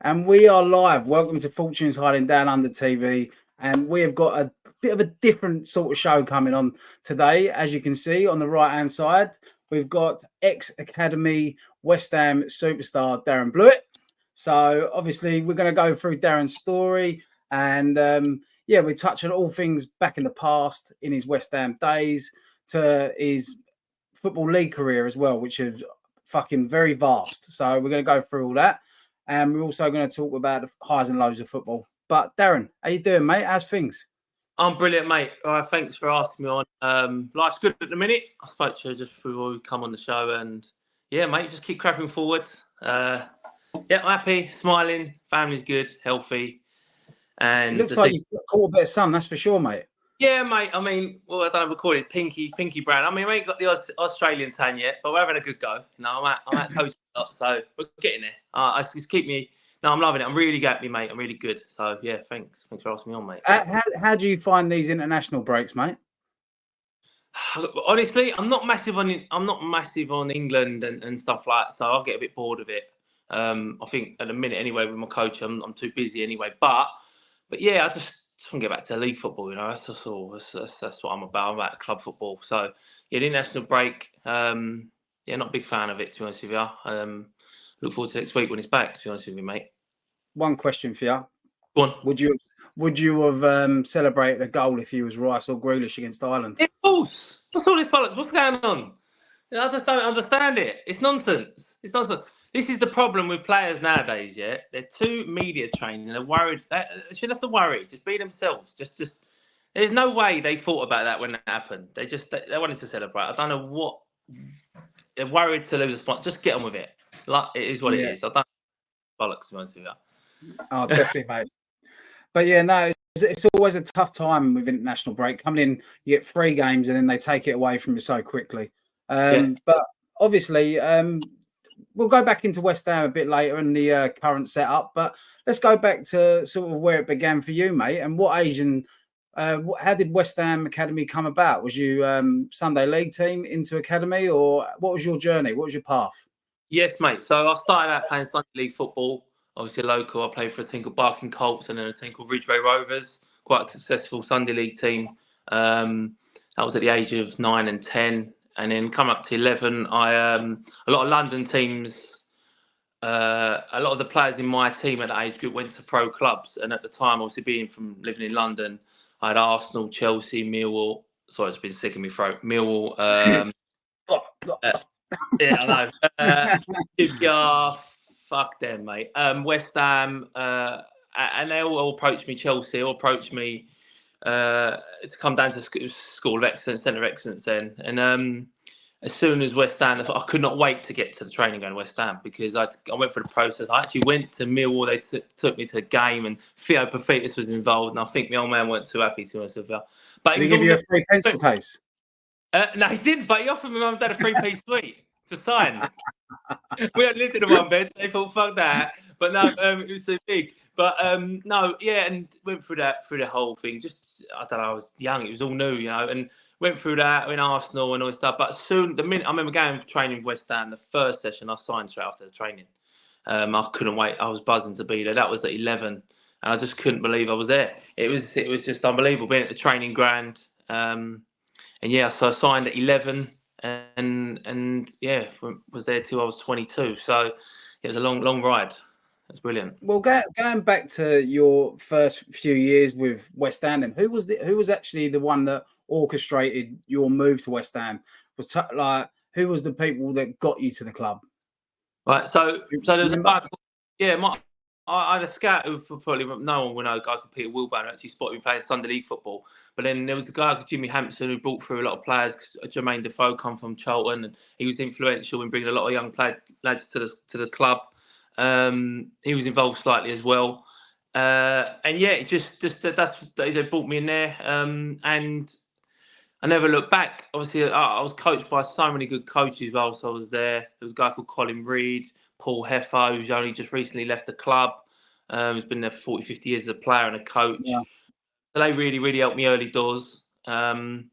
and we are live. Welcome to Fortunes Hiding Down Under TV, and we have got a bit of a different sort of show coming on today. As you can see on the right-hand side, we've got ex-Academy West Ham superstar Darren Blewitt. So obviously we're going to go through Darren's story, and we touch on all things back in the past, in his West Ham days, to his Football League career as well, which is fucking very vast. So we're going to go through all that. And we're also going to talk about the highs and lows of football. But Darren, how you doing, mate? How's things? I'm brilliant, mate. Thanks for asking me on. Life's good at the minute. I spoke to you just before we come on the show, and yeah, mate, just keep cracking forward. I'm happy, smiling. Family's good, healthy, and it looks like you've caught a bit of sun. That's for sure, mate. Yeah, mate. I mean, well, I don't know what we call it, pinky brown. I mean, we ain't got the Australian tan yet, but we're having a good go. You know, I'm at coaching a lot, so we're getting there. I just keep me. No, I'm loving it. I'm really happy, mate. I'm really good. So yeah, thanks for asking me on, mate. How do you find these international breaks, mate? Honestly, I'm not massive on England and stuff like that, so I'll get a bit bored of it. I think at the minute anyway with my coach, I'm too busy anyway. But yeah, I just want to get back to league football. You know, that's just all. That's what I'm about. I'm about club football. So yeah, the international break. Not a big fan of it, to be honest with you. Look forward to next week when it's back, to be honest with you, mate. One question for you. Go on. Would you have celebrated a goal if you was Rice or Grealish against Ireland? Yeah, of course. What's all this bollocks? What's going on? I just don't understand it. It's nonsense. It's nonsense. This is the problem with players nowadays, yeah? They're too media trained and they're worried. They shouldn't have to worry. Just be themselves. Just. There's no way they thought about that when that happened. They wanted to celebrate. I don't know what. They're worried to lose a spot. Just get on with it. Like, it is what it is. I don't bollocks, to be honest with you. Oh, definitely, mate. But yeah, no, it's always a tough time with international break. Coming in, you get 3 games and then they take it away from you so quickly. But obviously, we'll go back into West Ham a bit later in the current setup. But let's go back to sort of where it began for you, mate. And what age and how did West Ham Academy come about? Was you Sunday League team into Academy, or what was your journey? What was your path? Yes, mate. So I started out playing Sunday League football. Obviously local. I played for a team called Barking Colts and then a team called Ridgeway Rovers. Quite a successful Sunday League team. That was at the age of 9 and 10. And then coming up to 11, a lot of London teams, a lot of the players in my team at that age group went to pro clubs. And at the time, obviously being from living in London, I had Arsenal, Chelsea, Millwall. Sorry, it's been sick in my throat. Millwall. Yeah, I know. Fuck them, mate. West Ham, and they all approached me. Chelsea all approached me to come down to School of Excellence, Centre of Excellence then. And as soon as West Ham, I could not wait to get to the training ground West Ham because I went through the process. I actually went to Millwall. They took me to a game and Theo Pafitis was involved. And I think my old man weren't too happy to us. But did he give you a free pencil case? No, he didn't. But he offered me mum and dad a 3-piece suite to sign. We had lived in a one bed. They thought, fuck that. But no, it was so big. But no, yeah, and went through the whole thing. Just, I don't know, I was young. It was all new, you know, and went through that in Arsenal and all this stuff. But soon, the minute I remember going for training with West Ham, the first session, I signed straight after the training. I couldn't wait. I was buzzing to be there. That was at 11, and I just couldn't believe I was there. It was just unbelievable being at the training ground. And yeah, so I signed at 11. And yeah, was there till I was 22. So it was a long ride. It's brilliant. Well, going back to your first few years with West Ham, who was actually the one that orchestrated your move to West Ham? Who was the people that got you to the club? Right. So there was a guy. Yeah, I had a scout who probably no one will know. A guy called Peter Wilburn who actually spotted me playing Sunday League football. But then there was a guy called Jimmy Hampson who brought through a lot of players. Jermaine Defoe come from Charlton, and he was influential in bringing a lot of young lads to the club. He was involved slightly as well, and yeah, they brought me in there, and I never looked back. Obviously, I was coached by so many good coaches whilst I was there. There was a guy called Colin Reid, Paul Heffer, who's only just recently left the club. He's been there for 40, 50 years as a player and a coach. Yeah. So they really, really helped me early doors. And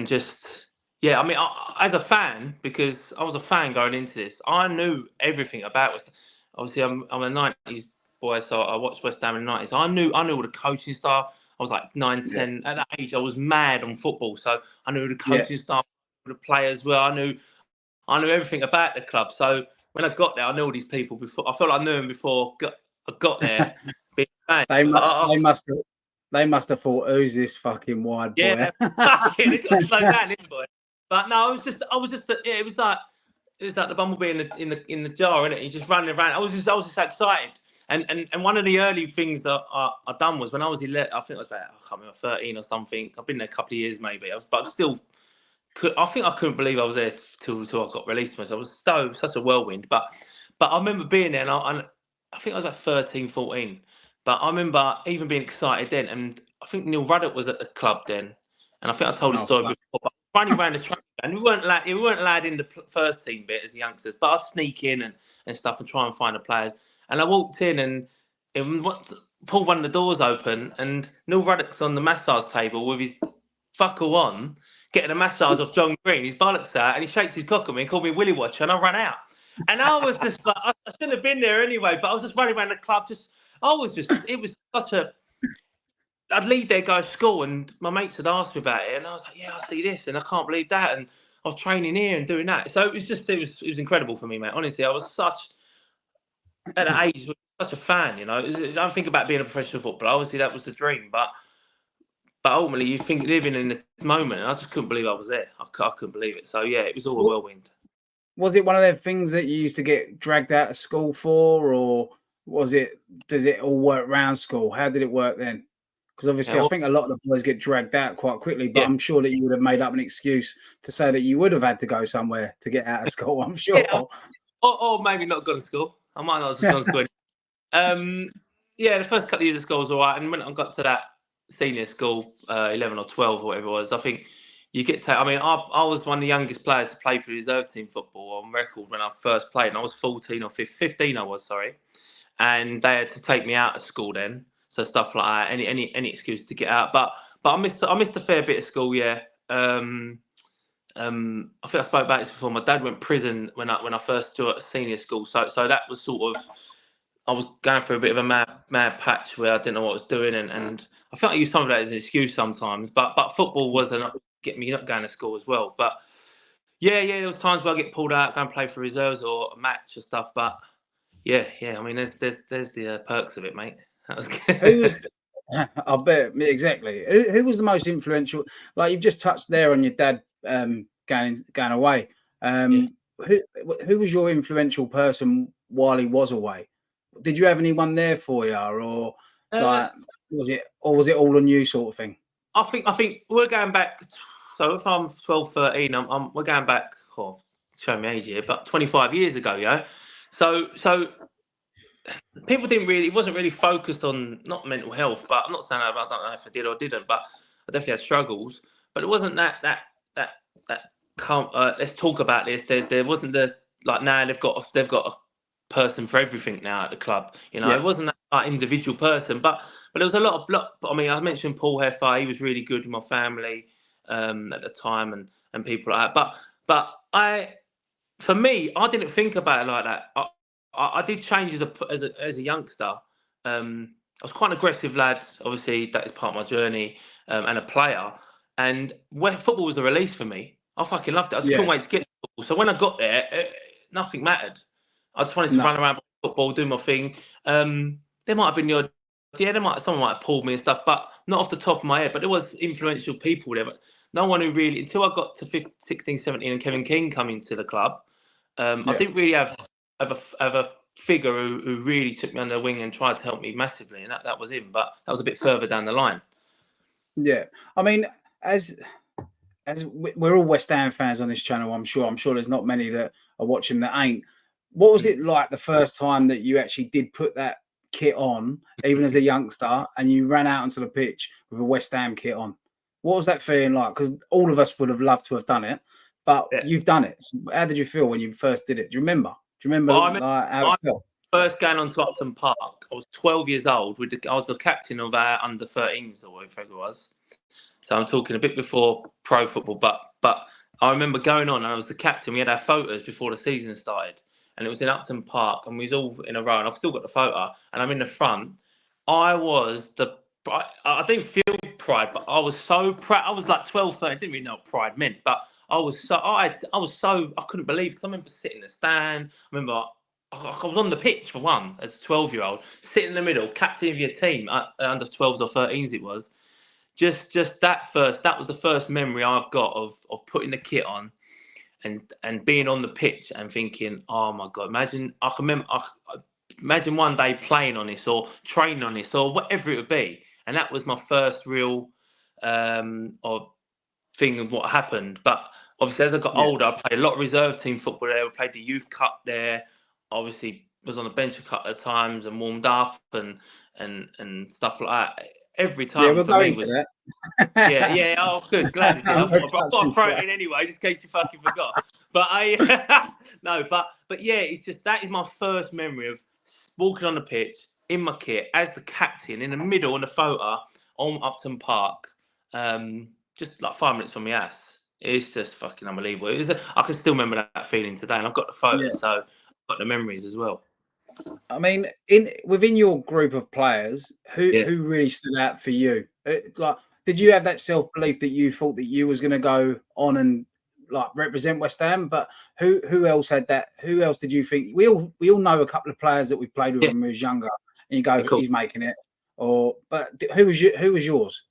just, yeah, I mean, as a fan, because I was a fan going into this, I knew everything about West Ham. obviously I'm a 90s boy, so I watched West Ham in the 90s. I knew all the coaching staff. I was like 9, 10. At that age, I was mad on football, so I knew the coaching staff, the players well. I knew everything about the club. So when I got there, I knew all these people before. I felt like I knew them before I got there. Being a fan. They must have thought, who's this fucking wide boy? Yeah, fucking, it's got to slow down, this boy. But no, it was like the bumblebee in the jar, innit? You just running around. I was just excited. And one of the early things that I done was when I was 11. I think I was about, I can't remember, 13 or something. I've been there a couple of years maybe. But still, I think I couldn't believe I was there till I got released. I was such a whirlwind. But I remember being there, and I think I was like 13, 14. But I remember even being excited then. And I think Neil Ruddock was at the club then. And I think I told the story before. But running around the track, and we weren't allowed in the first team bit as youngsters. But I'd sneak in and stuff and try and find the players. And I walked in and pulled one of the doors open, and Neil Ruddock's on the massage table with his fuckle on, getting a massage off John Green, his bollocks out, and he shaked his cock at me and called me Willy Watcher, and I ran out. And I was just like, I shouldn't have been there anyway, but I was just running around the club. It was such a. I'd leave there, go to school, and my mates had asked me about it, and I was like, yeah, I see this, and I can't believe that, and I was training here and doing that. So it was incredible for me, mate. Honestly, I was at that age, such a fan, you know. I don't think about being a professional footballer. Obviously, that was the dream, but ultimately, you think living in the moment, and I just couldn't believe I was there. I couldn't believe it. So yeah, it was all a whirlwind. Was it one of them things that you used to get dragged out of school for, or does it all work around school? How did it work then? Because obviously, I think a lot of the boys get dragged out quite quickly, but I'm sure that you would have made up an excuse to say that you would have had to go somewhere to get out of school. I'm sure. Yeah, or maybe not gone to school. I might not have just gone to school. Yeah, the first couple of years of school was all right. And when I got to that senior school, 11 or 12 or whatever it was, I think you get to... I mean, I was one of the youngest players to play for the reserve team football on record when I first played. And I was 14 or 15, I was, sorry. And they had to take me out of school then. So stuff like that, any excuse to get out. But I missed a fair bit of school, yeah. I think I spoke about this before. My dad went to prison when I first joined senior school. So that was sort of... I was going through a bit of a mad patch where I didn't know what I was doing, and I felt I used some of that as an excuse sometimes. But football was enough to get me not going to school as well. But yeah, there was times where I get pulled out, go and play for reserves or a match or stuff. But yeah. I mean, there's the perks of it, mate. That was good. I bet exactly. Who was the most influential? Like you've just touched there on your dad going away. Who was your influential person while he was away? Did you have anyone there for you, or like was it all on you sort of thing? I think we're going back. So if I'm 12, 13, we're going back. Oh, show me age here, but 25 years ago, yeah. So people didn't really. It wasn't really focused on not mental health, but I'm not saying I don't know if I did or didn't, but I definitely had struggles. But it wasn't that. Let's talk about this. There wasn't the like now they've got a person for everything now at the club. You know, It wasn't that individual person, but there was a lot. I mean, I mentioned Paul Heffer. He was really good with my family at the time, and people like that. But for me, I didn't think about it like that. I did change as a youngster. I was quite an aggressive lad. Obviously, that is part of my journey, and a player. And where football was a release for me, I fucking loved it. I just couldn't wait to get to football. So when I got there, nothing mattered. I just wanted to run around football, do my thing. There might have been someone might have pulled me and stuff, but not off the top of my head. But there was influential people there, but no one who really, until I got to 16, 17 and Kevin King coming to the club, I didn't really have a figure who really took me under the wing and tried to help me massively, and that was him. But that was a bit further down the line. Yeah, I mean, as we're all West Ham fans on this channel, I'm sure there's not many that are watching that ain't. What was it like the first time that you actually did put that kit on, even as a youngster, and you ran out onto the pitch with a West Ham kit on? What was that feeling like? Because all of us would have loved to have done it, but you've done it. So how did you feel when you first did it? Do you remember? How it felt? First going on to Upton Park, I was 12 years old. I was the captain of our under 13s or whatever it was. So I'm talking a bit before pro football, but I remember going on and I was the captain. We had our photos before the season started. and it was in Upton Park, and we was all in a row, and I've still got the photo, and I'm in the front. I didn't feel pride, but I was so proud. I was like 12, 13, I didn't really know what pride meant, but I couldn't believe, because I remember sitting in the stand. I remember I was on the pitch for one, as a 12-year-old, sitting in the middle, captain of your team, under 12s or 13s it was. Just that was the first memory I've got of putting the kit on and being on the pitch and thinking, oh my God, imagine one day playing on this or training on this or whatever it would be. And that was my first real or thing of what happened. But obviously, as I got older, I played a lot of reserve team football there. I played the youth cup there. Obviously, was on the bench a couple of times and warmed up and stuff like that. Every time, yeah, we'll go into that. Yeah. Oh, good. Glad you did. I've got to throw it in anyway, just in case you fucking forgot. But but yeah, it's just that is my first memory of walking on the pitch in my kit as the captain in the middle in the photo on Upton Park, just like 5 minutes from my ass. It's just fucking unbelievable. I can still remember that feeling today, and I've got the photos, so I've got the memories as well. I mean, within your group of players, who really stood out for you? Like, did you have that self belief that you thought that you was going to go on and like represent West Ham? But who else had that? Who else did you think? We all know a couple of players that we played with when we was younger, and you go, he's making it. But who was yours?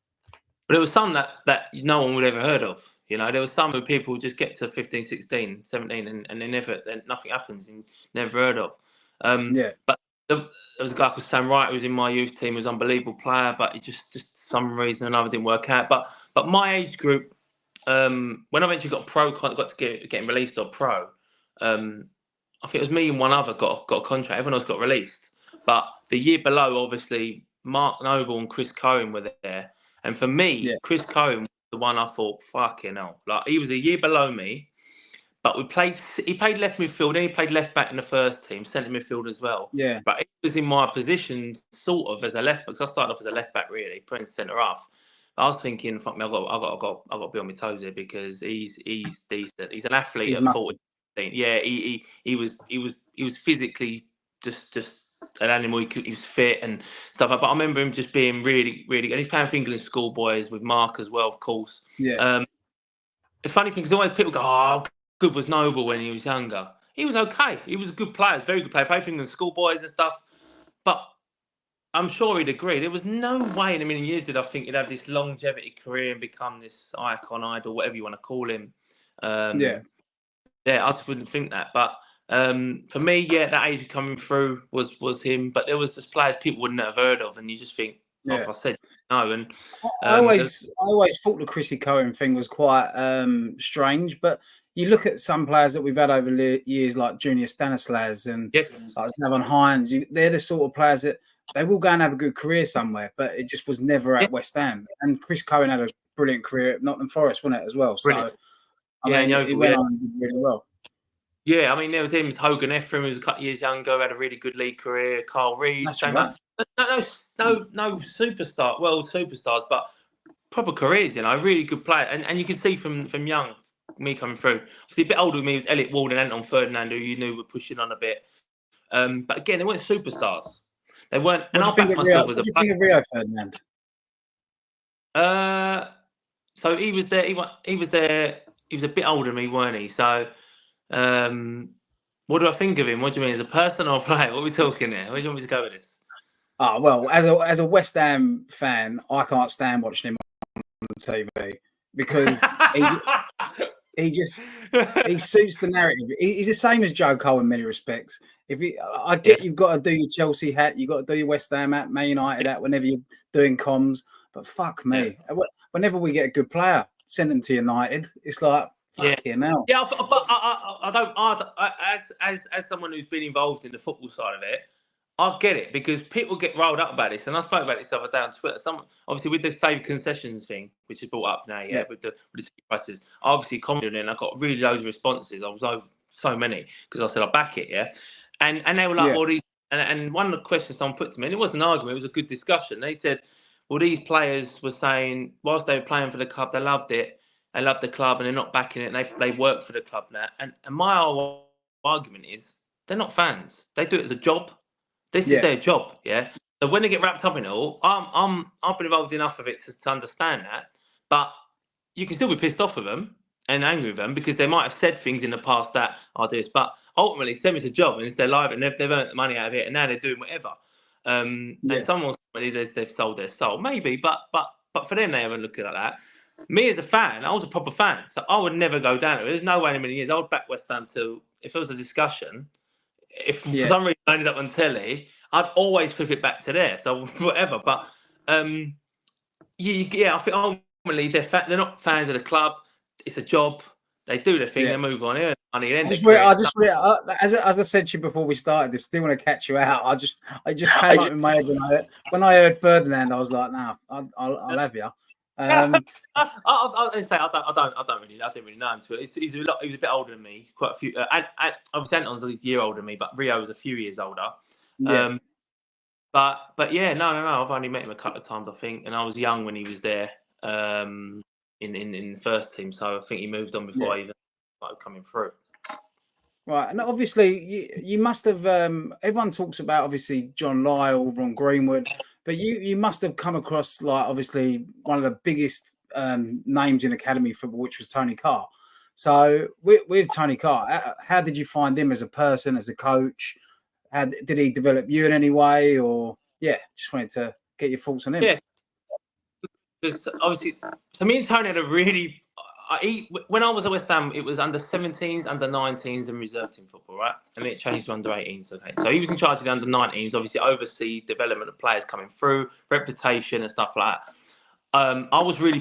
But it was some that no one would ever heard of. You know, there was some who people just get to 15, 16, 17 and then nothing happens and never heard of. But there was a guy called Sam Wright who was in my youth team, who was an unbelievable player, but he just some reason or another didn't work out. But my age group, when I eventually got pro, got to getting released or pro, I think it was me and one other got a contract. Everyone else got released. But the year below, obviously, Mark Noble and Chris Cohen were there. And for me, Chris Cohen was the one I thought, fucking hell. Like, he was a year below me, but he played left midfield, and he played left back in the first team, centre midfield as well. Yeah. But he was in my position sort of as a left back, because I started off as a left back, really, playing centre half. I was thinking, fuck me, I've got to be on my toes here, because he's decent. He's an athlete at 14. Yeah, he was physically just an animal. He was fit and stuff. But I remember him just being really, really good. And he's playing for England schoolboys with Mark as well, of course. Yeah. The funny thing is, always people go, "Oh, good was Noble when he was younger." He was okay. He was a good player. Very good player. Played for England schoolboys and stuff. But I'm sure he'd agree. There was no way in a million years did I think he'd have this longevity career and become this icon, idol, whatever you want to call him. I just wouldn't think that. But for me, that age coming through was him. But there was just players people wouldn't have heard of, and you just think, if I said no. And I always thought the Chrissy Cohen thing was quite strange. But you look at some players that we've had over the years, like Junior Stanislas and like Savon Hines. They're the sort of players that they will go and have a good career somewhere, but it just was never at West Ham. And Chris Cohen had a brilliant career at Nottingham Forest, wasn't it, as well? So, I mean, he went on and did really well. Yeah, I mean, there was him, Hogan Ephraim, who was a couple of years younger, had a really good league career. Carl Reed. That's right. No superstar, world superstars, but proper careers, really good player. And you can see from young, me coming through. Obviously, a bit older than me was Elliot Ward and Anton Ferdinand, who you knew were pushing on a bit. But again, they weren't superstars. They weren't. And I backed myself as a. What do you think of Rio Ferdinand? So he was there. He was there. He was a bit older than me, weren't he? So, what do I think of him? What do you mean, as a person or a player? What are we talking here? Where do you want me to go with this? Well, as a West Ham fan, I can't stand watching him on the TV because he suits the narrative. He's the same as Joe Cole in many respects. I get you've got to do your Chelsea hat, you've got to do your West Ham hat, Man United hat whenever you're doing comms. But fuck me, whenever we get a good player, send them to United. It's like fucking hell. Yeah, but I don't. As someone who's been involved in the football side of it, I get it, because people get rolled up about this, and I spoke about this the other day on Twitter. Obviously with the save concessions thing, which is brought up now, with the prices. I obviously commented, and I got really loads of responses. I was over so many because I said I back it, and they were like, well, these, and one of the questions someone put to me, and it wasn't an argument, it was a good discussion. They said, well, these players were saying whilst they were playing for the club, they loved it, they loved the club, and they're not backing it. And they work for the club now, and my whole argument is, they're not fans. They do it as a job. This Yeah. is their job, yeah. So when they get wrapped up in it all, I've been involved enough of it to understand that. But you can still be pissed off with them and angry with them because they might have said things in the past that are this. But ultimately, to them it's a job and it's their life, and they've earned the money out of it, and now they're doing whatever. And someone they've sold their soul, maybe, but for them they haven't looked at it like that. Me as a fan, I was a proper fan, so I would never go down it. There's no way in a million years I would back West Ham till if it was a discussion. If for some reason I ended up on telly, I'd always flip it back to there. So whatever. But I think ultimately they're not fans of the club. It's a job. They do their thing. They move on. Money. As I said to you before we started this, didn't want to catch you out. I just came up in my head when I heard Ferdinand. I was like, "No, I'll have you." I didn't really know him. He was a bit older than me, quite a few. And obviously Anton's a year older than me, but Rio was a few years older. Yeah. But yeah, no. I've only met him a couple of times, I think, and I was young when he was there in the first team. So I think he moved on before I even started coming through. Right, and obviously you must have. Everyone talks about obviously John Lyall, Ron Greenwood, but you must have come across like obviously one of the biggest names in academy football, which was Tony Carr. So with Tony Carr, how did you find him as a person, as a coach? Did he develop you in any way, or just wanted to get your thoughts on him? Yeah, because obviously, so me and Tony had a really. When I was at West Ham, it was under 17s, under 19s, and reserve team football, right? And then it changed to under 18s. Okay, so he was in charge of the under 19s, obviously oversee development of players coming through, reputation and stuff like that. I was really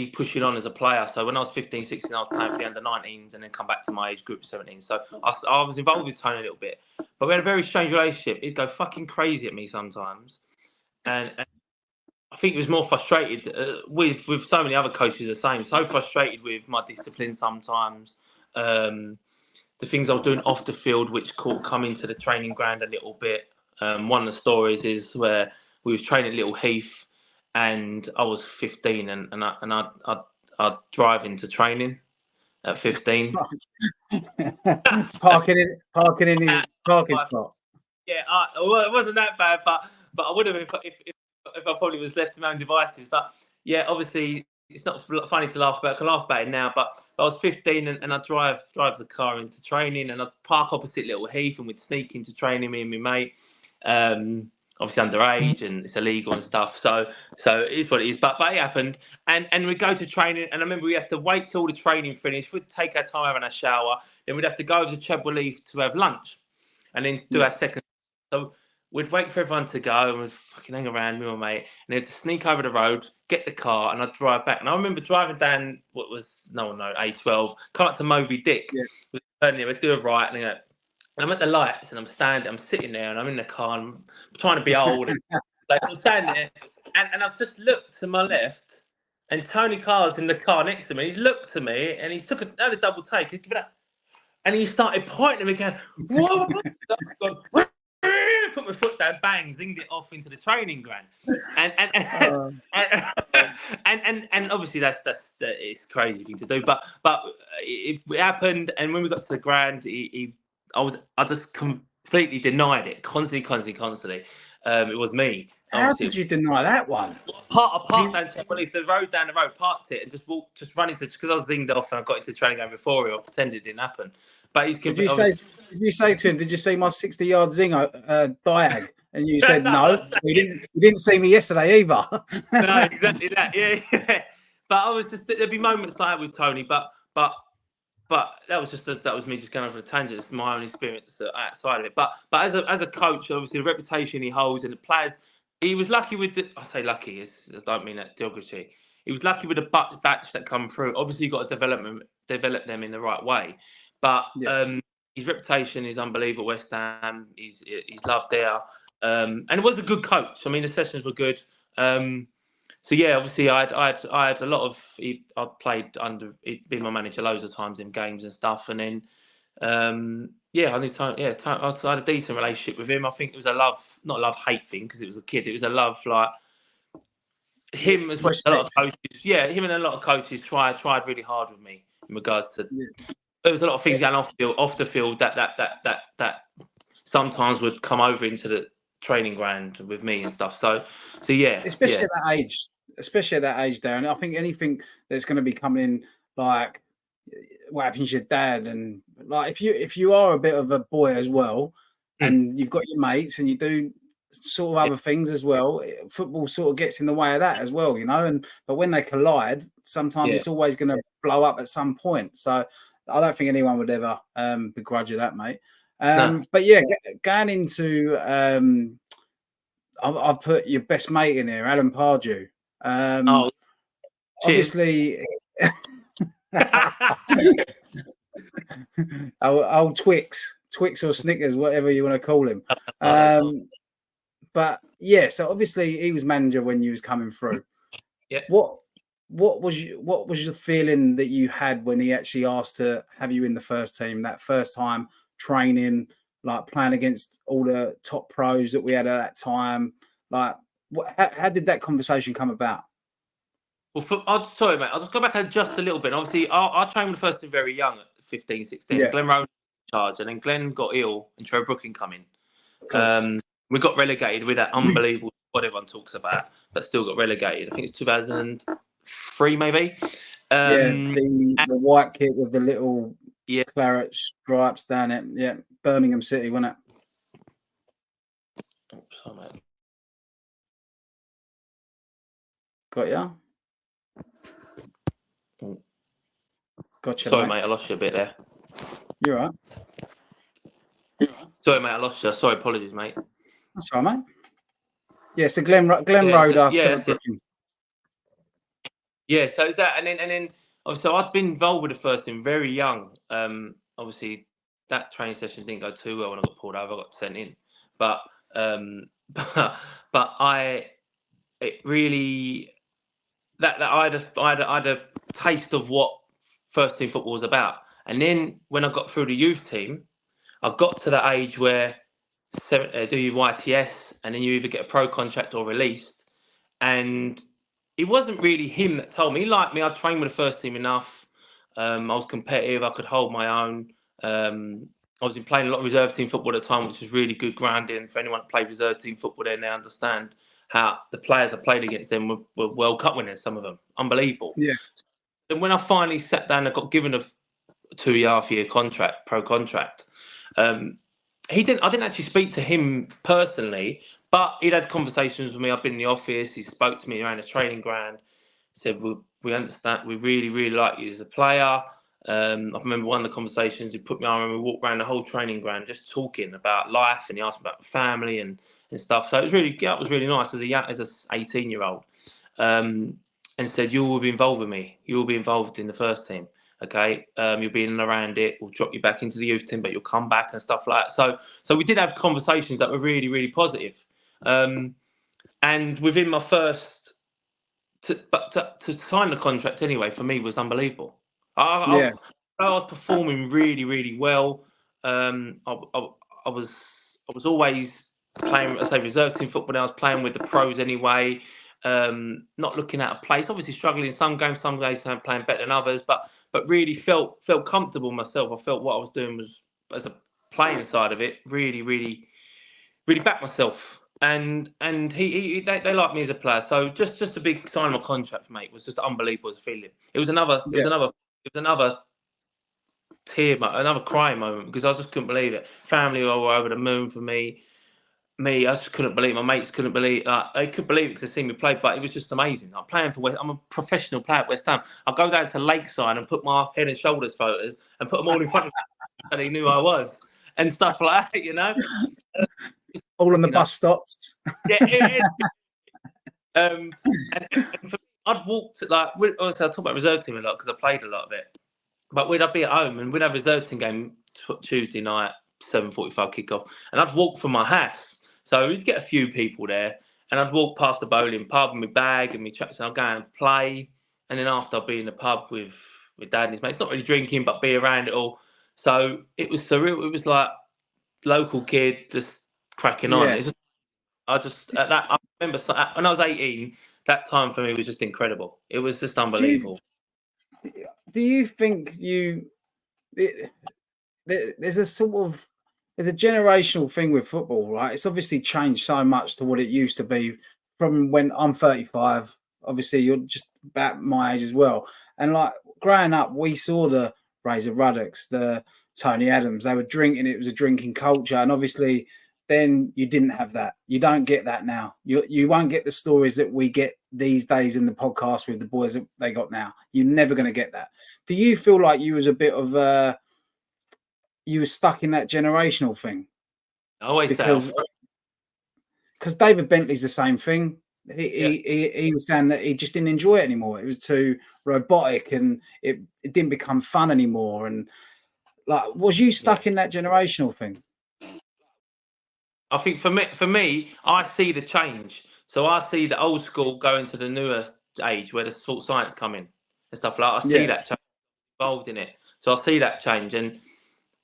pushing on as a player. So when I was 15, 16, I was playing for the under 19s, and then come back to my age group 17. So I was involved with Tony a little bit, but we had a very strange relationship. He'd go fucking crazy at me sometimes, and I think he was more frustrated with so many other coaches the same. So frustrated with my discipline sometimes, the things I was doing off the field, which come into the training ground a little bit. One of the stories is where we was training at Little Heath, and I was 15, and I'd drive into training at 15. parking in his parking spot. Yeah, it wasn't that bad, but I would have if I probably was left to my own devices. But yeah, obviously it's not funny to laugh about. I can laugh about it now, but I was 15 and I'd drive the car into training, and I'd park opposite Little Heath, and we'd sneak into training, me and my mate. Obviously underage and it's illegal and stuff. So it is what it is. But it happened, and we'd go to training, and I remember we have to wait till the training finished. We'd take our time having a shower, then we'd have to go over to Chadwell Heath to have lunch, and then do our second. So we'd wait for everyone to go, and we'd fucking hang around with my mate, and they'd sneak over the road, get the car, and I'd drive back. And I remember driving down what was A12, come up to Moby Dick, we'd do a right, and I'm at the lights, and I'm sitting there, and I'm in the car, and I'm trying to be old, and I'm standing there, and I've just looked to my left, and Tony Carr's in the car next to me. He's looked to me, and he's had a double take. He's given up, and he started pointing at me again. Whoa! Put my foot down, bang, zinged it off into the training ground, and obviously that's it's a crazy thing to do, but it happened, and when we got to the ground, I just completely denied it, constantly. It was me. How did you deny that one? I passed the road down the road, parked it, and just run into, because I was zinged off and I got into the training ground before I pretended it didn't happen. But did you say to him, did you see my 60-yard zinger diag? And you said no. You didn't see me yesterday either. No, exactly that. Yeah. But there'd be moments like that with Tony, but that was me just going off on a tangent. It's my own experience outside of it. But as a coach, obviously the reputation he holds and the players, he was lucky with I say lucky, I don't mean that derogatory. He was lucky with the batch that come through. Obviously, you've got to develop them in the right way. But his reputation is unbelievable. West Ham, he's loved there, and it was a good coach. I mean, the sessions were good. So yeah, obviously, I had a lot of. I'd played under. He'd been my manager loads of times in games and stuff, and then I had a decent relationship with him. I think it was not a love-hate thing because it was a kid. It was a love like him as well as a lot of coaches. Yeah, him and a lot of coaches tried really hard with me in regards to. There was a lot of things going off the field that sometimes would come over into the training ground with me and stuff. So yeah. Especially at that age. Especially at that age, Darren. I think anything that's going to be coming in, like what happens to your dad, and like if you are a bit of a boy as well, and you've got your mates and you do sort of other things as well, football sort of gets in the way of that as well, you know. But when they collide, sometimes it's always going to blow up at some point. So I don't think anyone would ever begrudge you that, mate. But yeah, going into I've put your best mate in here, Alan Pardew. Obviously, old Twix or Snickers, whatever you want to call him. But yeah, so obviously he was manager when you was coming through. Yeah. What was the feeling that you had when he actually asked to have you in the first team that first time training, like playing against all the top pros that we had at that time? Like, how did that conversation come about? Well, sorry, mate. I'll just go back just a little bit. Obviously, I trained with the first team very young at 15, 16. Yeah. Glenn Rowan was in charge, and then Glenn got ill, and Trevor Brooking come in. We got relegated with that unbelievable what everyone talks about, but still got relegated. I think it's 2003, maybe. The white kit with the little claret stripes down it. Yeah, Birmingham City, wasn't it? Oh, sorry, mate. Got ya? Gotcha. Sorry, mate. I lost you a bit there. You're right. Sorry, mate. I lost you. Sorry, apologies, mate. That's all right, mate. Yeah, so Glen Road after Brooking. Yeah, so is that, and then obviously I'd been involved with the first team very young. Obviously that training session didn't go too well when I got pulled over. I got sent in, but it really that I had a taste of what first team football was about. And then when I got through the youth team, I got to the age where do your YTS, and then you either get a pro contract or released. And it wasn't really him that told me. He liked me. I trained with the first team enough. I was competitive. I could hold my own. I was playing a lot of reserve team football at the time, which was really good grounding. For anyone that played reserve team football, then they understand how the players I played against them were World Cup winners, some of them. Unbelievable. Yeah. And when I finally sat down and got given a 2.5-year contract, pro contract, I didn't actually speak to him personally, but he'd had conversations with me. I've been in the office. He spoke to me around the training ground. Said, we understand. We really, really like you as a player. I remember one of the conversations he put me on, and we walked around the whole training ground just talking about life, and he asked me about family and stuff. So it was really nice as an 18-year-old. And said, you will be involved with me. You will be involved in the first team. Okay, you'll be in and around it. We'll drop you back into the youth team, but you'll come back and stuff like that. So we did have conversations that were really, really positive. And within my first, to sign the contract anyway, for me was unbelievable. I was performing really, really well. I was always playing, I say, reserve team football. I was playing with the pros anyway. Not looking at a place. Obviously struggling in some games. Some days I'm playing better than others, but really felt comfortable myself. I felt what I was doing was, as a playing side of it, really, really, really backed myself. And they liked me as a player. So just a big sign of my contract, mate, was just unbelievable as a feeling. It was another tear, another crying moment, because I just couldn't believe it. Family were all over the moon for me. I just couldn't believe it. My mates couldn't believe it. They couldn't believe it because they seen me play, but it was just amazing. I'm playing for West. I'm a professional player at West Ham. I go down to Lakeside and put my head and shoulders photos and put them all in front of me, and they knew I was, and stuff like that, you know. All on the bus stops. Yeah. And for me, I'd walked obviously I talk about reserve team a lot because I played a lot of it, but I'd be at home and we'd have a reserve team game Tuesday night, 7:45 kickoff, and I'd walk from my house. So we'd get a few people there, and I'd walk past the bowling pub with my bag and my tracks, and I'd go and play. And then after, I'd be in the pub with Dad and his mates, not really drinking, but be around it all. So it was surreal. It was like local kid just cracking on. Yeah. I remember when I was 18, that time for me was just incredible. It was just unbelievable. Do you think there's a sort of there's a generational thing with football, right? It's obviously changed so much to what it used to be from when I'm 35. Obviously, you're just about my age as well. And like growing up, we saw the Razor Ruddocks, the Tony Adams. They were drinking. It was a drinking culture, and obviously, then you didn't have that. You don't get that now. You won't get the stories that we get these days in the podcast with the boys that they got now. You're never going to get that. Do you feel like you was a bit of you were stuck in that generational thing? I always Because David Bentley's the same thing. He was saying that he just didn't enjoy it anymore. It was too robotic and it didn't become fun anymore. And like, was you stuck in that generational thing? I think for me, I see the change. So I see the old school going to the newer age where the sports science come in and stuff like that. I see that change involved in it. So I see that change.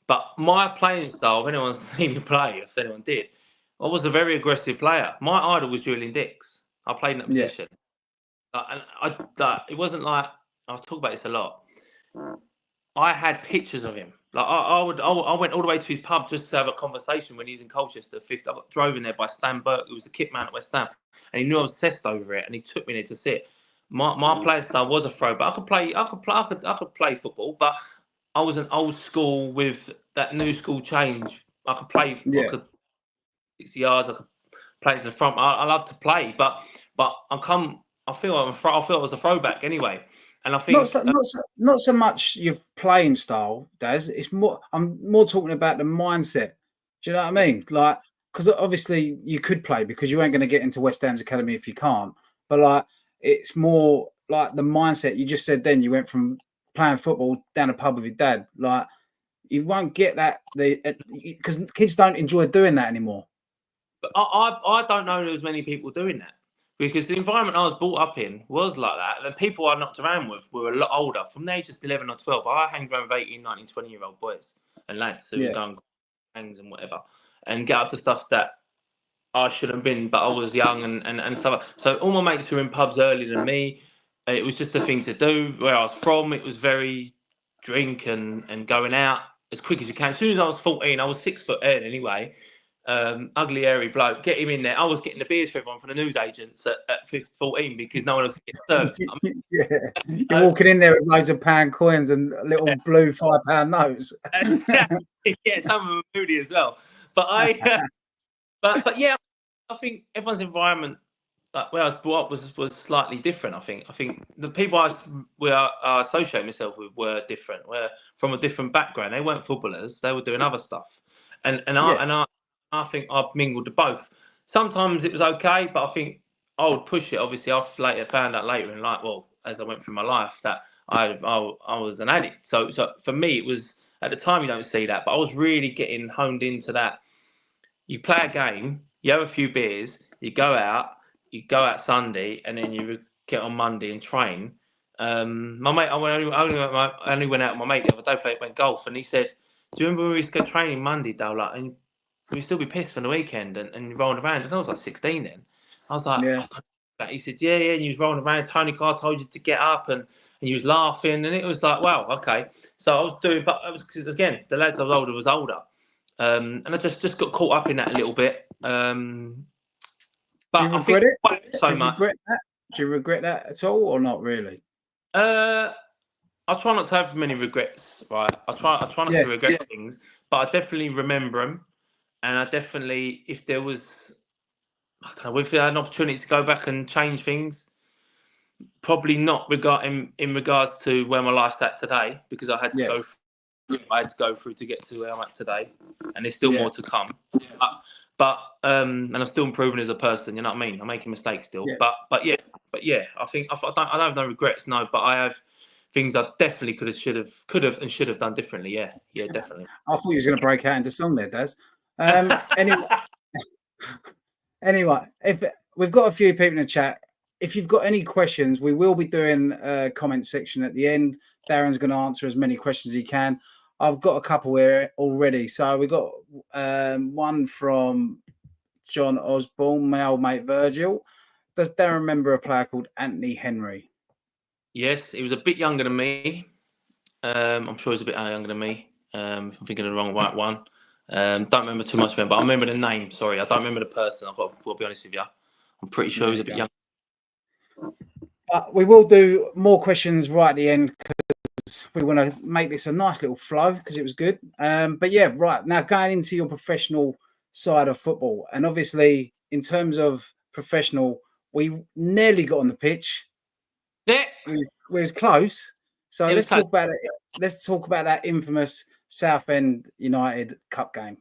But my playing style, if anyone's seen me play, if anyone did, I was a very aggressive player. My idol was Julian Dix. I played in that position. And it wasn't like, I've talked about this a lot. I had pictures of him. Like I went all the way to his pub just to have a conversation when he was in Colchester. Fifth, I got drove in there by Stan Burke, who was the kit man at West Ham, and he knew I was obsessed over it, and he took me there to sit. My playing style was a throw, but I could play football, but I was an old school with that new school change. I could play. I could 60 yards. I could play to the front. I love to play, but I feel I was a throwback anyway. And I think not so much your playing style, Daz. It's more. I'm more talking about the mindset. Do you know what I mean? Like, because obviously you could play because you ain't going to get into West Ham's academy if you can't. But like, it's more like the mindset. You just said then you went from playing football down a pub with your dad. Like, you won't get that because kids don't enjoy doing that anymore. But I don't know there's many people doing that. Because the environment I was brought up in was like that. And the people I knocked around with were a lot older. From the age of 11 or 12, I hanged around with 18, 19, 20-year-old boys and lads who would go on hangs and whatever and get up to stuff that I shouldn't have been, but I was young and stuff. So all my mates were in pubs earlier than me. It was just a thing to do. Where I was from, it was very drink and going out as quick as you can. As soon as I was 14, I was 6'8" anyway. Ugly, hairy bloke. Get him in there. I was getting the beers for everyone from the newsagents at 14 because no one else could get served. You're walking in there with loads of pound coins and little blue £5 notes. Some of them are moody as well. But but yeah, I think everyone's environment, like where I was brought up, was slightly different. I think the people I associate myself with were different. Were from a different background. They weren't footballers. They were doing other stuff. I think I've mingled the both. Sometimes it was okay, but I think I would push it. Obviously, I've later found out later in life, well, as I went through my life, that I was an addict. So for me, it was at the time you don't see that, but I was really getting honed into that. You play a game, you have a few beers, you go out Sunday, and then you get on Monday and train. My mate, I only went out with my mate the other day, went golf, and he said, "Do you remember when we used to go training Monday, though? Like, and we'd still be pissed for the weekend and rolling around." And I was like 16 then. I was like, He said, yeah, and you was rolling around. Tony Carr told you to get up, and you was laughing, and it was like, wow, okay. So I was doing, but it was because again, the lads I was older. And I just got caught up in that a little bit. But do you regret it? So much. Do you regret that at all, or not really? I try not to have many regrets, right? I try not to regret things, but I definitely remember them. And I definitely, if there was, I don't know, if I had an opportunity to go back and change things, probably not in regards to where my life's at today, because I had to go through. I had to go through to get to where I'm at today, and there's still more to come. But and I'm still improving as a person. You know what I mean? I'm making mistakes still, but yeah. I think I don't have no regrets, no. But I have things I definitely could have, and should have done differently. Yeah, definitely. I thought you was going to break out into song there, Daz. Anyway, if we've got a few people in the chat. If you've got any questions, we will be doing a comment section at the end. Darren's going to answer as many questions as he can. I've got a couple here already. So we got one from John Osborne, my old mate Virgil. Does Darren remember a player called Anthony Henry? Yes, he was a bit younger than me. I'm sure he's a bit younger than me. If I'm thinking of the wrong right one. Don't remember too much of him, but I remember the name. Sorry, I don't remember the person. I've got to be honest with you. I'm pretty sure he was a bit young. But we will do more questions right at the end because we want to make this a nice little flow because it was good. But yeah, right now going into your professional side of football, and obviously in terms of professional, we nearly got on the pitch. Yeah, we was close. So let's talk about it. Let's talk about that infamous Southend United Cup game.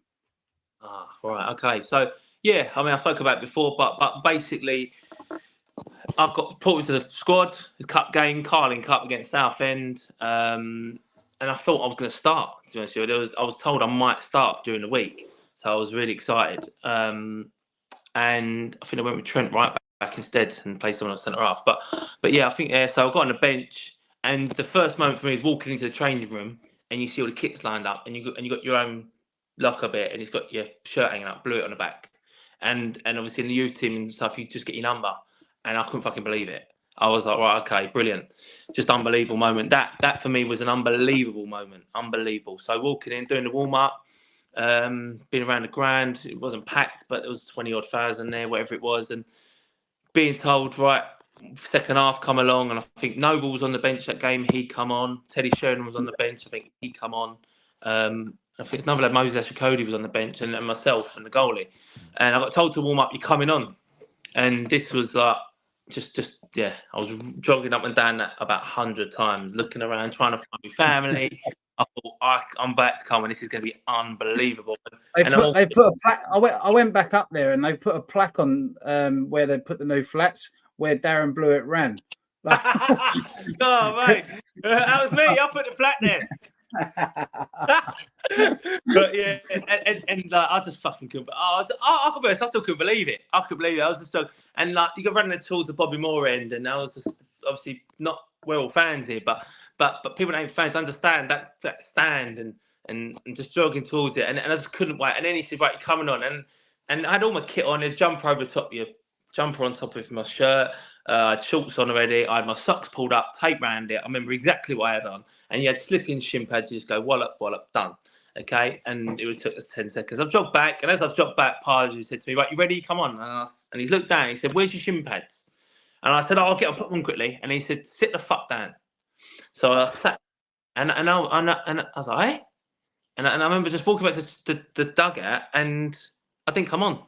Ah, right, okay. So yeah, I mean I spoke about it before, but basically I've got put into the squad, the cup game, Carling Cup against Southend, and I thought I was going to start. To be honest with you, I was told I might start during the week, so I was really excited. And I think I went with Trent right back instead and played someone on centre half. But yeah, I think so I got on the bench, and the first moment for me is walking into the changing room, and you see all the kits lined up, and you got your own locker bit, and it's got your shirt hanging up, Blewitt on the back, and obviously in the youth team and stuff, you just get your number. And I couldn't fucking believe it. I was like, right, okay, brilliant. Just unbelievable moment. That for me was an unbelievable moment. Unbelievable. So walking in, doing the warm-up, being around the ground, it wasn't packed, but there was 20 odd thousand there, whatever it was. And being told, right, second half come along, and I think Noble was on the bench that game, he'd come on. Teddy Sheridan was on the bench, I think he'd come on. I think it's another lad, Moses Ashikodi was on the bench, and myself and the goalie. And I got told to warm up, you're coming on. And this was like, just yeah, I was jogging up and down that about 100 times, looking around, trying to find my family. I thought, I'm back to come, and this is going to be unbelievable. They put a plaque. I went back up there, and they put a plaque on where they put the new flats where Darren Blewitt ran. Oh mate, that was me. I put the plaque there. But yeah, and I just fucking couldn't. I still couldn't believe it. I couldn't believe it. I was just so, and like you got running towards the Bobby Moore end, and I was just obviously not we're all fans here, but people that ain't fans understand that stand and just jogging towards it, and I just couldn't wait. And then he said, right, you're coming on, and I had all my kit on, a jumper over the top, your jumper on top of my shirt. I had shorts on already. I had my socks pulled up, tape round it. I remember exactly what I had on. And you had slip-in shin pads. You just go wallop, done. Okay, and it would took us 10 seconds. I've jogged back, and as I've jogged back, Pardew said to me, "Right, you ready? Come on." And he looked down. He said, "Where's your shin pads?" And I said, "Oh, I'll get and put them quickly." And he said, "Sit the fuck down." So I sat, and I was like, "Hey," and I remember just walking back to the dugout, and I didn't come on.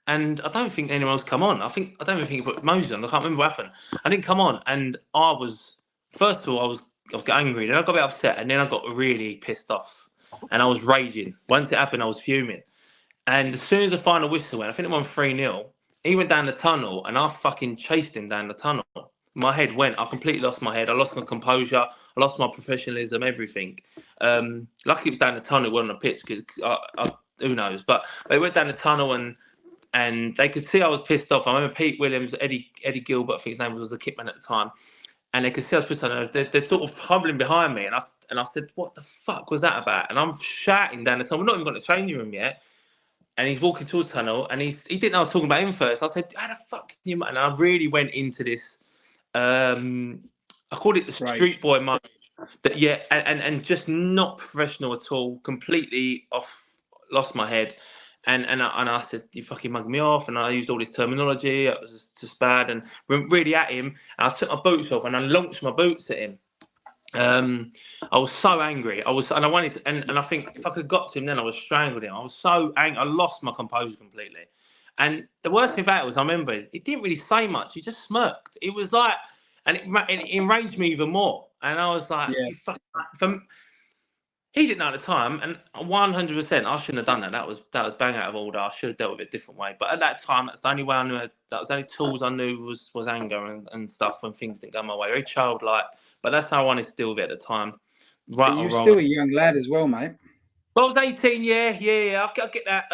And I don't think anyone else come on. I don't even think he put Moses on. I can't remember what happened. I didn't come on, and I was first of all I was getting angry, then I got a bit upset, and then I got really pissed off, and I was raging. Once it happened, I was fuming. And as soon as the final whistle went, I think it won 3-0. He went down the tunnel, and I fucking chased him down the tunnel. My head went. I completely lost my head. I lost my composure. I lost my professionalism. Everything. Lucky it was down the tunnel, it wasn't on the pitch because who knows. But they went down the tunnel and they could see I was pissed off. I remember Pete Williams, Eddie Gilbert, I think his name was the kitman at the time, and they could see I was pissed off. They're sort of humbling behind me, and I said, "What the fuck was that about?" And I'm shouting down the tunnel. We're not even got to the changing room yet, and he's walking towards the tunnel, and he didn't know I was talking about him first. I said, "How the fuck can you?" And I really went into this. I called it the street boy mode. That yeah, and just not professional at all. Completely off. Lost my head. And I said, "You fucking mugged me off," and I used all this terminology. It was just bad, and went really at him. And I took my boots off and I launched my boots at him. I was so angry. I wanted to, and I think if I could have got to him, then I would have strangled him. I was so angry. I lost my composure completely. And the worst thing about it was, I remember, he didn't really say much. He just smirked. It was like, and it enraged me even more. And I was like, "You fucking." He didn't know at the time, and 100%, I shouldn't have done that. That was bang out of order. I should have dealt with it a different way. But at that time, that's the only way I knew. That was the only tools I knew was anger and stuff when things didn't go my way. Very childlike, but that's how I wanted to deal with it at the time. Right or wrong. You're still a young lad as well, mate. Well, I was 18. Yeah. I get that.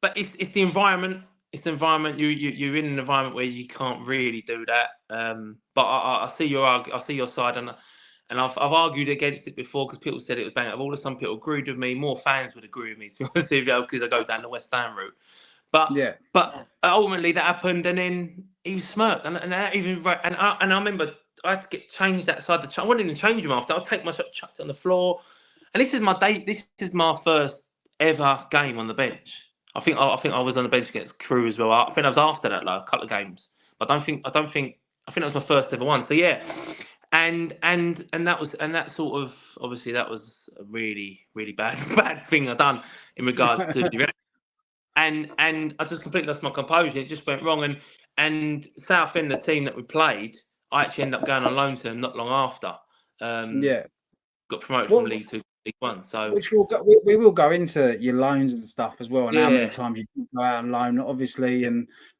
But it's the environment. It's the environment. You're in an environment where you can't really do that. But I see your side, and I've argued against it before because people said it was bang out of order. Some people agreed with me. More fans would agree with me, to be honest with you, because I go down the West Ham route. But ultimately that happened, and then he smirked, and that even and I remember I had to get changed outside the. I wouldn't even change him after. I'd take myself, chucked it on the floor, and this is my date. This is my first ever game on the bench. I think I was on the bench against Crewe as well. I think I was after that, like a couple of games. But I think that was my first ever one. So yeah, and that sort of, obviously that was a really really bad thing I done in regards to the and I just completely lost my composure. It just went wrong. And Southend, the team that we played, I actually ended up going on loan to them not long after. Got promoted from League 2 to League 1. So which we will go into your loans and stuff as well, and how many times you go out on loan, obviously.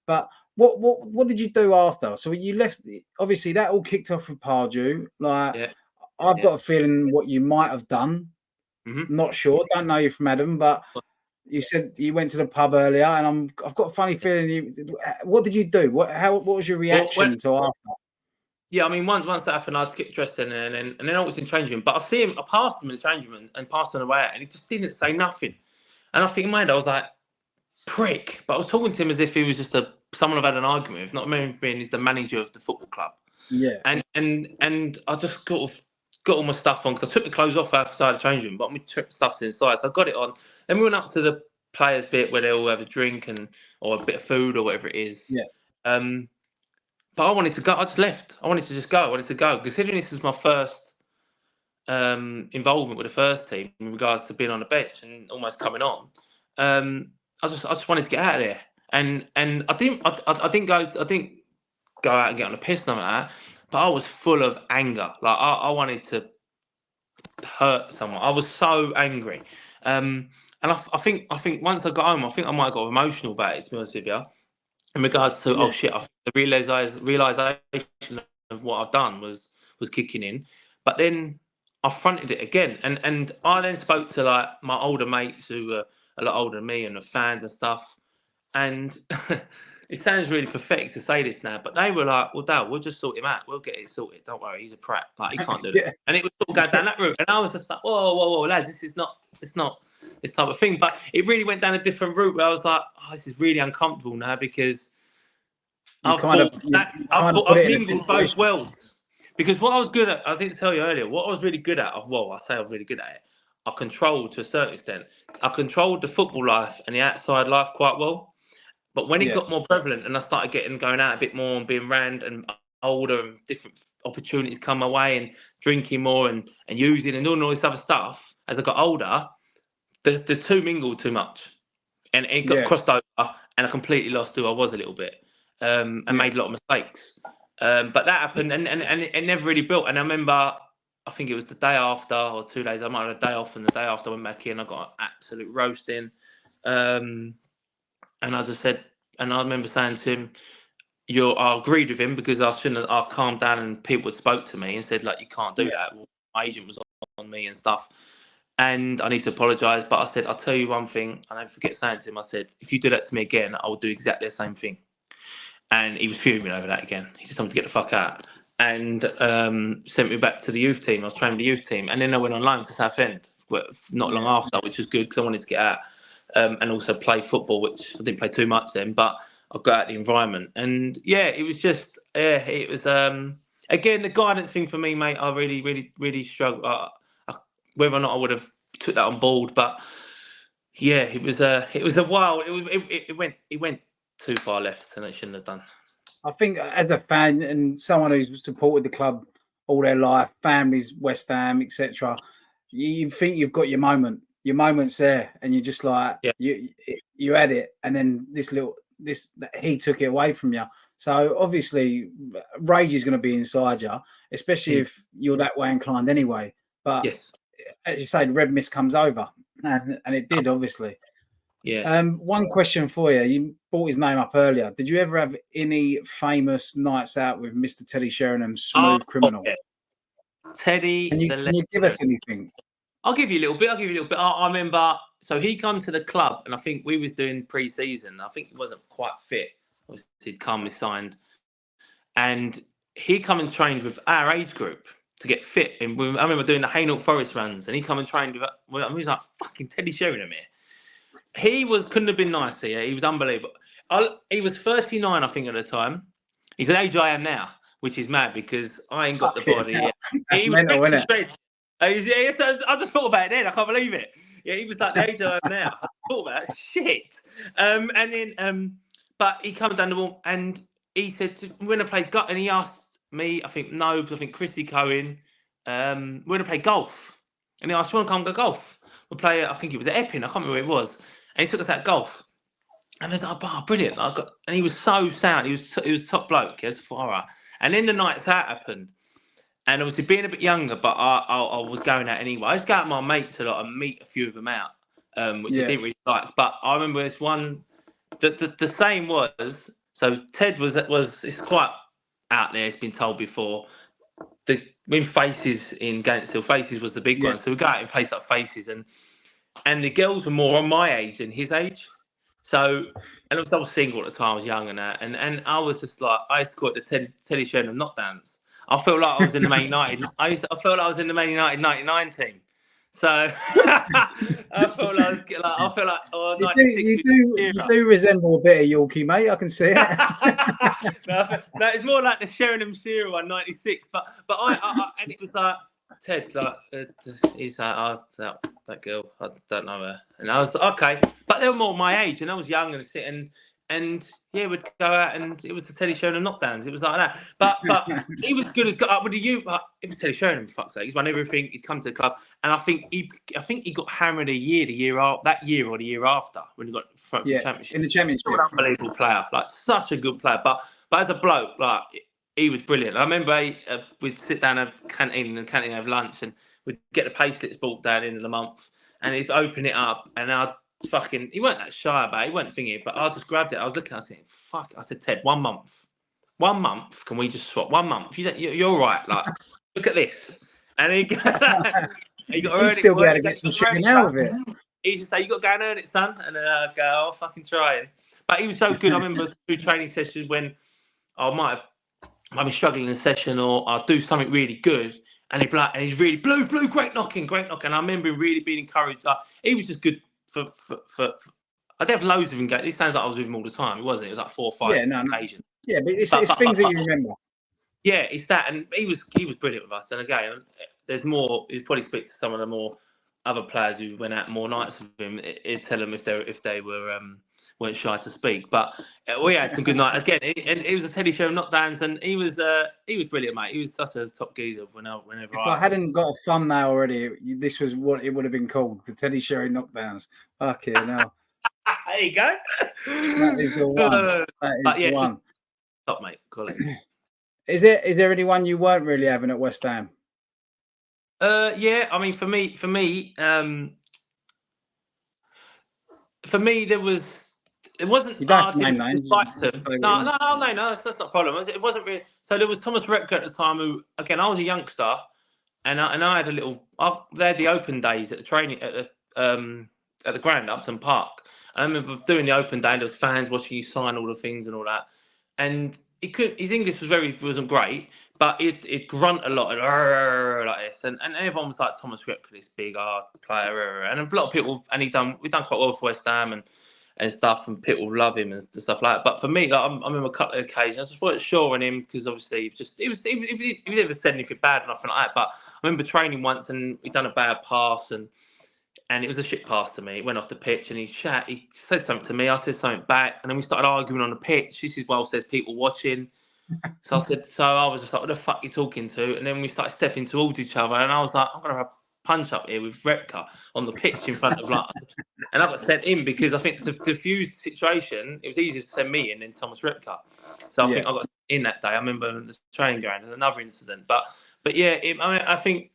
But what did you do after? So you left. Obviously, that all kicked off with Pardew. Like I've got a feeling what you might have done. Not sure. Don't know you from Adam, but you said you went to the pub earlier, and I've got a funny feeling. What did you do? What was your reaction to after? Yeah, I mean, once that happened, I'd get dressed and then I was in change room. But I passed him in the change room and passed him away, and he just didn't say nothing. And I think in my head, I was like, prick. But I was talking to him as if he was just someone I've had an argument with, not being he's the manager of the football club. Yeah. And I just got all my stuff on, because I took the clothes off outside the change room, but my stuff's inside. So I got it on. Then we went up to the players' bit where they all have a drink or a bit of food or whatever it is. Yeah. But I wanted to go. I just left. I wanted to just go. I wanted to go. Considering this is my first involvement with the first team in regards to being on the bench and almost coming on, I just wanted to get out of there. And I didn't go out and get on the piss and something like that. But I was full of anger. Like I wanted to hurt someone. I was so angry. And I think once I got home, I think I might have got emotional about it, to be honest with you. In regards to the realization of what I've done was kicking in, but then I fronted it again, and I then spoke to like my older mates who were a lot older than me and the fans and stuff, and it sounds really pathetic to say this now, but they were like, "Well, Dale, we'll just sort him out. We'll get it sorted. Don't worry, he's a prat. Like he can't do it." And it was all going down that route, and I was just like, "Whoa, lads, it's not this type of thing." But it really went down a different route where I was like, "Oh, this is really uncomfortable now," because I've mingled both worlds. Because what I was good at, I didn't tell you earlier, what I was really good at, I say I was really good at it, I controlled to a certain extent. I controlled the football life and the outside life quite well. But when it got more prevalent and I started going out a bit more and being around and older and different opportunities come my way and drinking more and using and doing all this other stuff, as I got older, the two mingled too much. And it got crossed over and I completely lost who I was a little bit and made a lot of mistakes. But that happened and it never really built. And I remember, I think it was the day after or 2 days, I might have a day off, and the day after I went back in, I got an absolute roasting. And I just said, and I remember saying to him, I agreed with him because I calmed down and people had spoke to me and said, like, you can't do that. Well, my agent was on me and stuff. And I need to apologise. But I said, I'll tell you one thing. And I forget saying to him, I said, if you do that to me again, I will do exactly the same thing. And he was fuming over that again. He just wanted to get the fuck out. And sent me back to the youth team. I was training the youth team. And then I went on loan to Southend not long after, which was good because I wanted to get out and also play football, which I didn't play too much then, but I got out the environment. And yeah, it was just, it was, again, the guidance thing for me, mate, I really, really, really struggled. Whether or not I would have took that on board, but yeah, it was a while. It went too far left and it shouldn't have done. I think as a fan and someone who's supported the club all their life, families, West Ham, etc., you think you've got your moment. Your moment's there, and you're just like you had it, and then he took it away from you. So obviously, rage is going to be inside you, especially if you're that way inclined anyway. But as you say, the red mist comes over, and it did obviously. Yeah. One question for you. You brought his name up earlier. Did you ever have any famous nights out with Mr. Teddy Sheringham, Smooth Criminal? Yeah. Teddy. Can you give us anything? I'll give you a little bit. I remember, so he come to the club, and I think we was doing pre-season. I think he wasn't quite fit. Obviously, he'd come, he signed, and he come and trained with our age group to get fit. And I remember doing the Hainault Forest runs, and he come and trained with. He was like fucking Teddy Sheringham here. He couldn't have been nicer. Yeah, he was unbelievable. He was 39, I think, at the time. He's the age I am now, which is mad because I ain't got the body yet. That's mental, isn't it? I just thought about it then. I can't believe it. Yeah, he was like the age I am now. I thought about that shit. And then, but he comes down the wall and he said, "We're going to play golf." And he asked me, I think Nobes, I think Chrissy Cohen, we're going to play golf. And he asked, "Want to come go golf? We'll play." I think it was at Epping. I can't remember where it was. And he took us out golf. And I was like, "Oh, brilliant!" And he was so sound. He was top bloke. Yes, all right. And then the nights out happened. And obviously being a bit younger, but I was going out anyway. I used to go out with my mates a lot and meet a few of them out, which I didn't really like. But I remember this one. The same was, so Ted was it's quite out there. It's been told before. When Faces in Gainesville, Faces was the big one. So we go out and play like Faces, and the girls were more on my age than his age. So, and I was single at the time. I was young and that, and I was just like, I used to call it the Teddy Sheringham knockdowns. I felt like I was in the Man United. I felt like I was in the Man United '99 team. So I felt like oh, you do resemble a bit of Yorkie, mate. I can see it. no, it's more like the Sheringham Shearer one '96. But I and it was like Ted, like he's like, that girl, I don't know her, and I was okay. But they were more my age, and I was young and yeah, we'd go out and it was the Teddy Sheringham knockdowns. It was like that. But he was good as got up with the youth. It was Teddy Sheringham, for fuck's sake. He's won everything. He'd come to the club, and I think he got hammered that year or the year after when he got the championship. In the championship, an unbelievable player, like such a good player. But as a bloke, like he was brilliant. I remember we'd sit down have canteen have lunch, and we'd get the payslips brought down in the month, and he'd open it up, and I'd he weren't that shy about it, he weren't thinking, but I just grabbed it. I was looking, I was thinking, fuck. I said, Ted, 1 month. 1 month, can we just swap? 1 month. You're right. Like, look at this. And he got He'd still be able to get some chicken out of it. He used to say, "You got to go and earn it, son." And then I'd go, "I'll fucking try it." But he was so good. I remember through training sessions when I might be struggling in a session or I'll do something really good. And he'd be like, and he's really blue, great knocking. And I remember him really being encouraged. Like, he was just good. For I did have loads of him. It sounds like I was with him all the time. It wasn't. It was like 4 or 5 occasions. Yeah, but it's things that you remember. Yeah, it's that, and he was brilliant with us. And again, there's more. He'd probably speak to some of the more other players who went out more nights with him. He'd tell them if they were weren't shy to speak. But we had some good nights again. And it was a Teddy Sheringham knockdowns, and he was brilliant, mate. He was such a top geezer. Whenever if I hadn't got a thumbnail already, this was what it would have been called: the Teddy Sheringham knockdowns. Okay, now there you go. That is the one. That is the one. Top, mate. Call it. Is there anyone you weren't really having at West Ham? Yeah, I mean, for me, there wasn't. You don't have to name names. No, that's not a problem. It wasn't really. So there was Thomas Repka at the time, who again I was a youngster, and I had a little. They had the open days at the training at the ground, Upton Park. And I remember doing the open day. And there was fans watching you sign all the things and all that, and his English wasn't great, but it grunt a lot like this, and everyone was like Thomas Repka, this big player, and a lot of people, and we've done quite well for West Ham and stuff, and people love him and stuff like that. But for me, like, I remember a couple of occasions I just wasn't sure on him because obviously he never said anything bad or nothing like that. But I remember training once and he'd done a bad pass and it was a shit pass to me. It went off the pitch and he said something to me. I said something back, and then we started arguing on the pitch. This is well, there's people watching. So I was just like, what the fuck are you talking to? And then we started stepping towards each other, and I was like, I'm gonna have a punch up here with Repka on the pitch in front of and I got sent in because I think to diffuse the situation, it was easier to send me in than Thomas Repka. So I think I got in that day. I remember the training ground and another incident, but yeah, I think.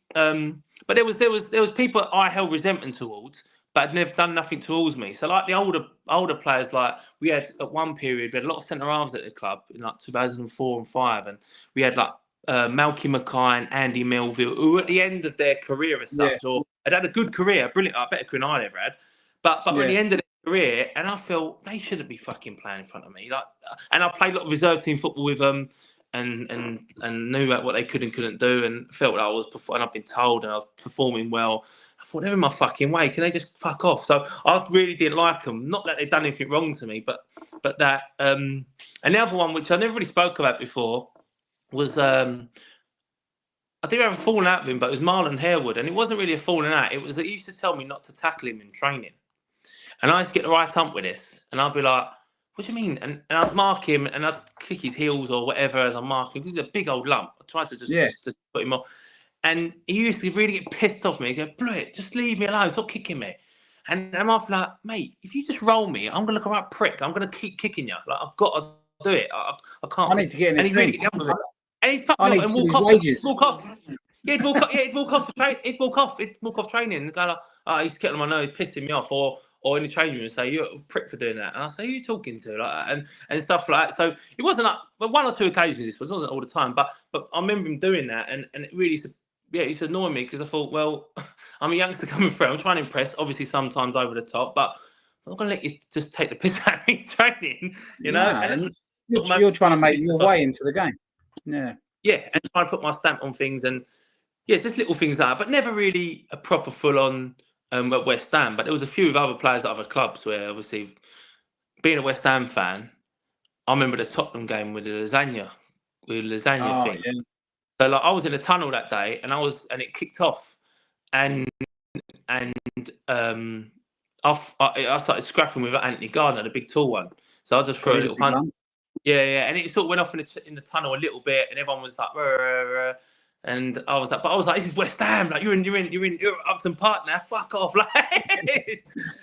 But there was people I held resentment towards, but had never done nothing towards me. So like the older players, like we had at one period, we had a lot of centre halves at the club in like 2004 and 5, and we had like Malky Mackay and Andy Melville, who were at the end of their career as such, or had a good career, brilliant, a better career than I ever had. But at the end of their career, and I felt they shouldn't be fucking playing in front of me. Like, and I played a lot of reserve team football with them. And knew what they could and couldn't do, and felt like and I've been told, and I was performing well. I thought, they're in my fucking way. Can they just fuck off? So I really didn't like them. Not that they'd done anything wrong to me, but that. And the other one, which I never really spoke about before, was I I did have a falling out with him, but it was Marlon Harewood, and it wasn't really a falling out. It was that he used to tell me not to tackle him in training, and I used to get the right hump with this, and I'd be like, "What do you mean?" And I'd mark him, and I'd kick his heels or whatever as I'm marking because he's a big old lump. I tried to just put him off, and he used to really get pissed off me. He'd go, "Blewitt, just leave me alone, stop kicking me." And I'm after like, "Mate, if you just roll me, I'm gonna look a right prick. I'm gonna keep kicking you. Like I've got to do it. I can't." I need to get in. And he really get on with it. And he'd fuck I me need up and to walk his off. wages. Walk off. Yeah, he'd walk off. Yeah, he'd walk off. He'd walk off training and go like, "Oh, he's getting on my nerves, pissing me off," or in the training room and say, "You're a prick for doing that." And I say, "Who are you talking to?" Like, and stuff like that. So it wasn't like, but one or two occasions. This wasn't all the time. But I remember him doing that, and it really, it used to annoy me because I thought, well, I'm a youngster coming through. I'm trying to impress. Obviously, sometimes over the top, but I'm not gonna let you just take the piss out of me in training. You know, and you're trying to make your way into the game. Yeah. Yeah, and trying to put my stamp on things, and yeah, just little things like that, but never really a proper full-on at West Ham. But there was a few of other players at other clubs where, obviously, being a West Ham fan, I remember the Tottenham game with the lasagna thing. Yeah. So like, I was in the tunnel that day, and it kicked off, and I started scrapping with Anthony Gardner, the big tall one. So I just threw a little punch. Yeah, and it sort of went off in the tunnel a little bit, and everyone was like, rah, rah, rah. And I was like, this is West Ham, like you're in Upton Park now, fuck off, like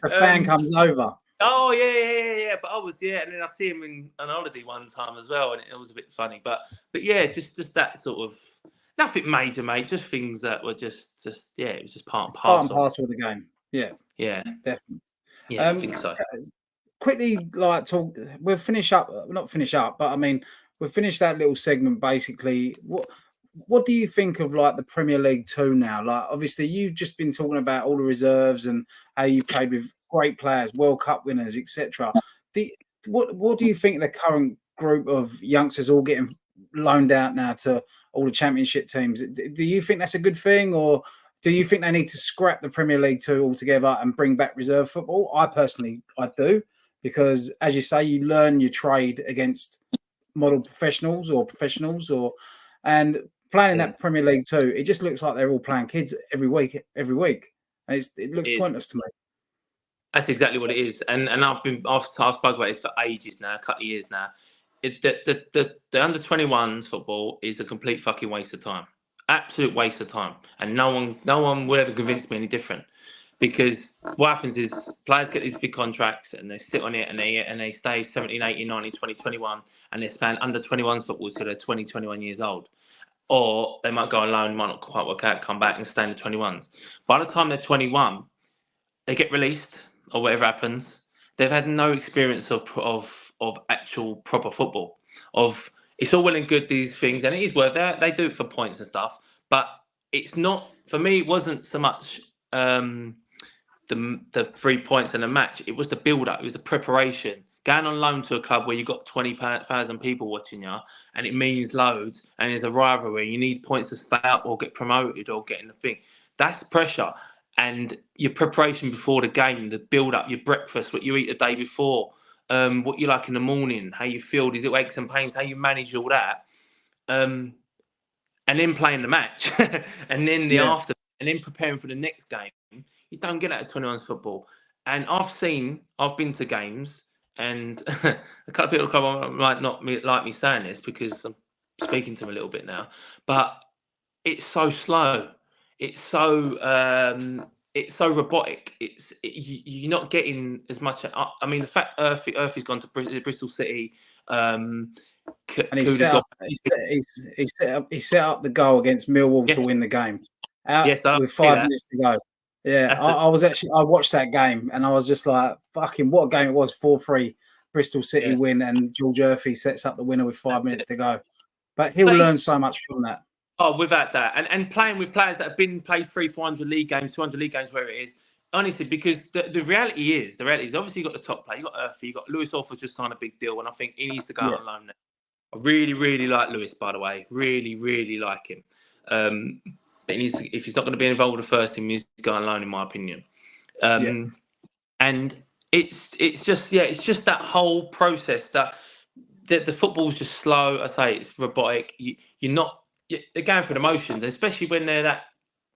a fan comes over. Oh yeah. But and then I see him on holiday one time as well, and it was a bit funny. But yeah, just that sort of nothing major, mate. Just things that were just it was just part and parcel of the game. Yeah, definitely. Yeah, I think so. Quickly, like talk. We'll finish up. Not finish up, but I mean, we'll finish that little segment. Basically, what do you think of like the Premier League 2 now? Like, obviously, you've just been talking about all the reserves and how you played with great players, World Cup winners, etc. What do you think the current group of youngsters all getting loaned out now to all the Championship teams? Do you think that's a good thing, or do you think they need to scrap the Premier League 2 altogether and bring back reserve football? I do, because as you say, you learn your trade against model professionals, and playing in that Premier League 2, it just looks like they're all playing kids every week. And it looks pointless to me. That's exactly what it is. And I've spoken about this for ages now, a couple of years now. The under 21s football is a complete fucking waste of time. Absolute waste of time. And no one will ever convince me any different. Because what happens is players get these big contracts and they sit on it and they stay 17, 18, 19, 20, 21, and they're playing under 21s football till they're 20, 21 years old. Or they might go on loan, might not quite work out, come back and stay in the 21s. By the time they're 21, they get released or whatever happens. They've had no experience of actual proper football. It's all well and good, these things, and it is worth they do it for points and stuff, but it's not, for me, it wasn't so much the 3 points in a match. It was the build-up, it was the preparation. Going on loan to a club where you've got 20,000 people watching you, and it means loads, and there's a rivalry, you need points to stay up or get promoted or get in the thing. That's pressure. And your preparation before the game, the build-up, your breakfast, what you eat the day before, what you like in the morning, how you feel, is it aches and pains, how you manage all that, and then playing the match, and then after, and then preparing for the next game. You don't get that at 21s football. And I've been to games, and a couple of people at the club might not like me saying this because I'm speaking to them a little bit now, but it's so slow. It's so robotic. You're not getting as much. I mean, the fact Earthy's gone to Bristol City, and he set up the goal against Millwall to win the game. With 5 minutes to go. Yeah, I watched that game and I was just like, fucking what a game it was. 4-3 Bristol City win, and George Earthy sets up the winner with 5 minutes to go. But he'll learn so much from that. Oh, without that. And playing with players that have played 300-400 league games, 200 league games, where it is. Honestly, because the reality is obviously you've got the top player, you've got Earthy, you've got Lewis Orford just signed a big deal, and I think he needs to go out on loan now. I really, really like Lewis, by the way. Really, really like him. But he needs to, if he's not going to be involved with the first team, he needs to go on loan, in my opinion. And it's just that whole process that the football's just slow. I say it's robotic. You're they're going through the motions, especially when they're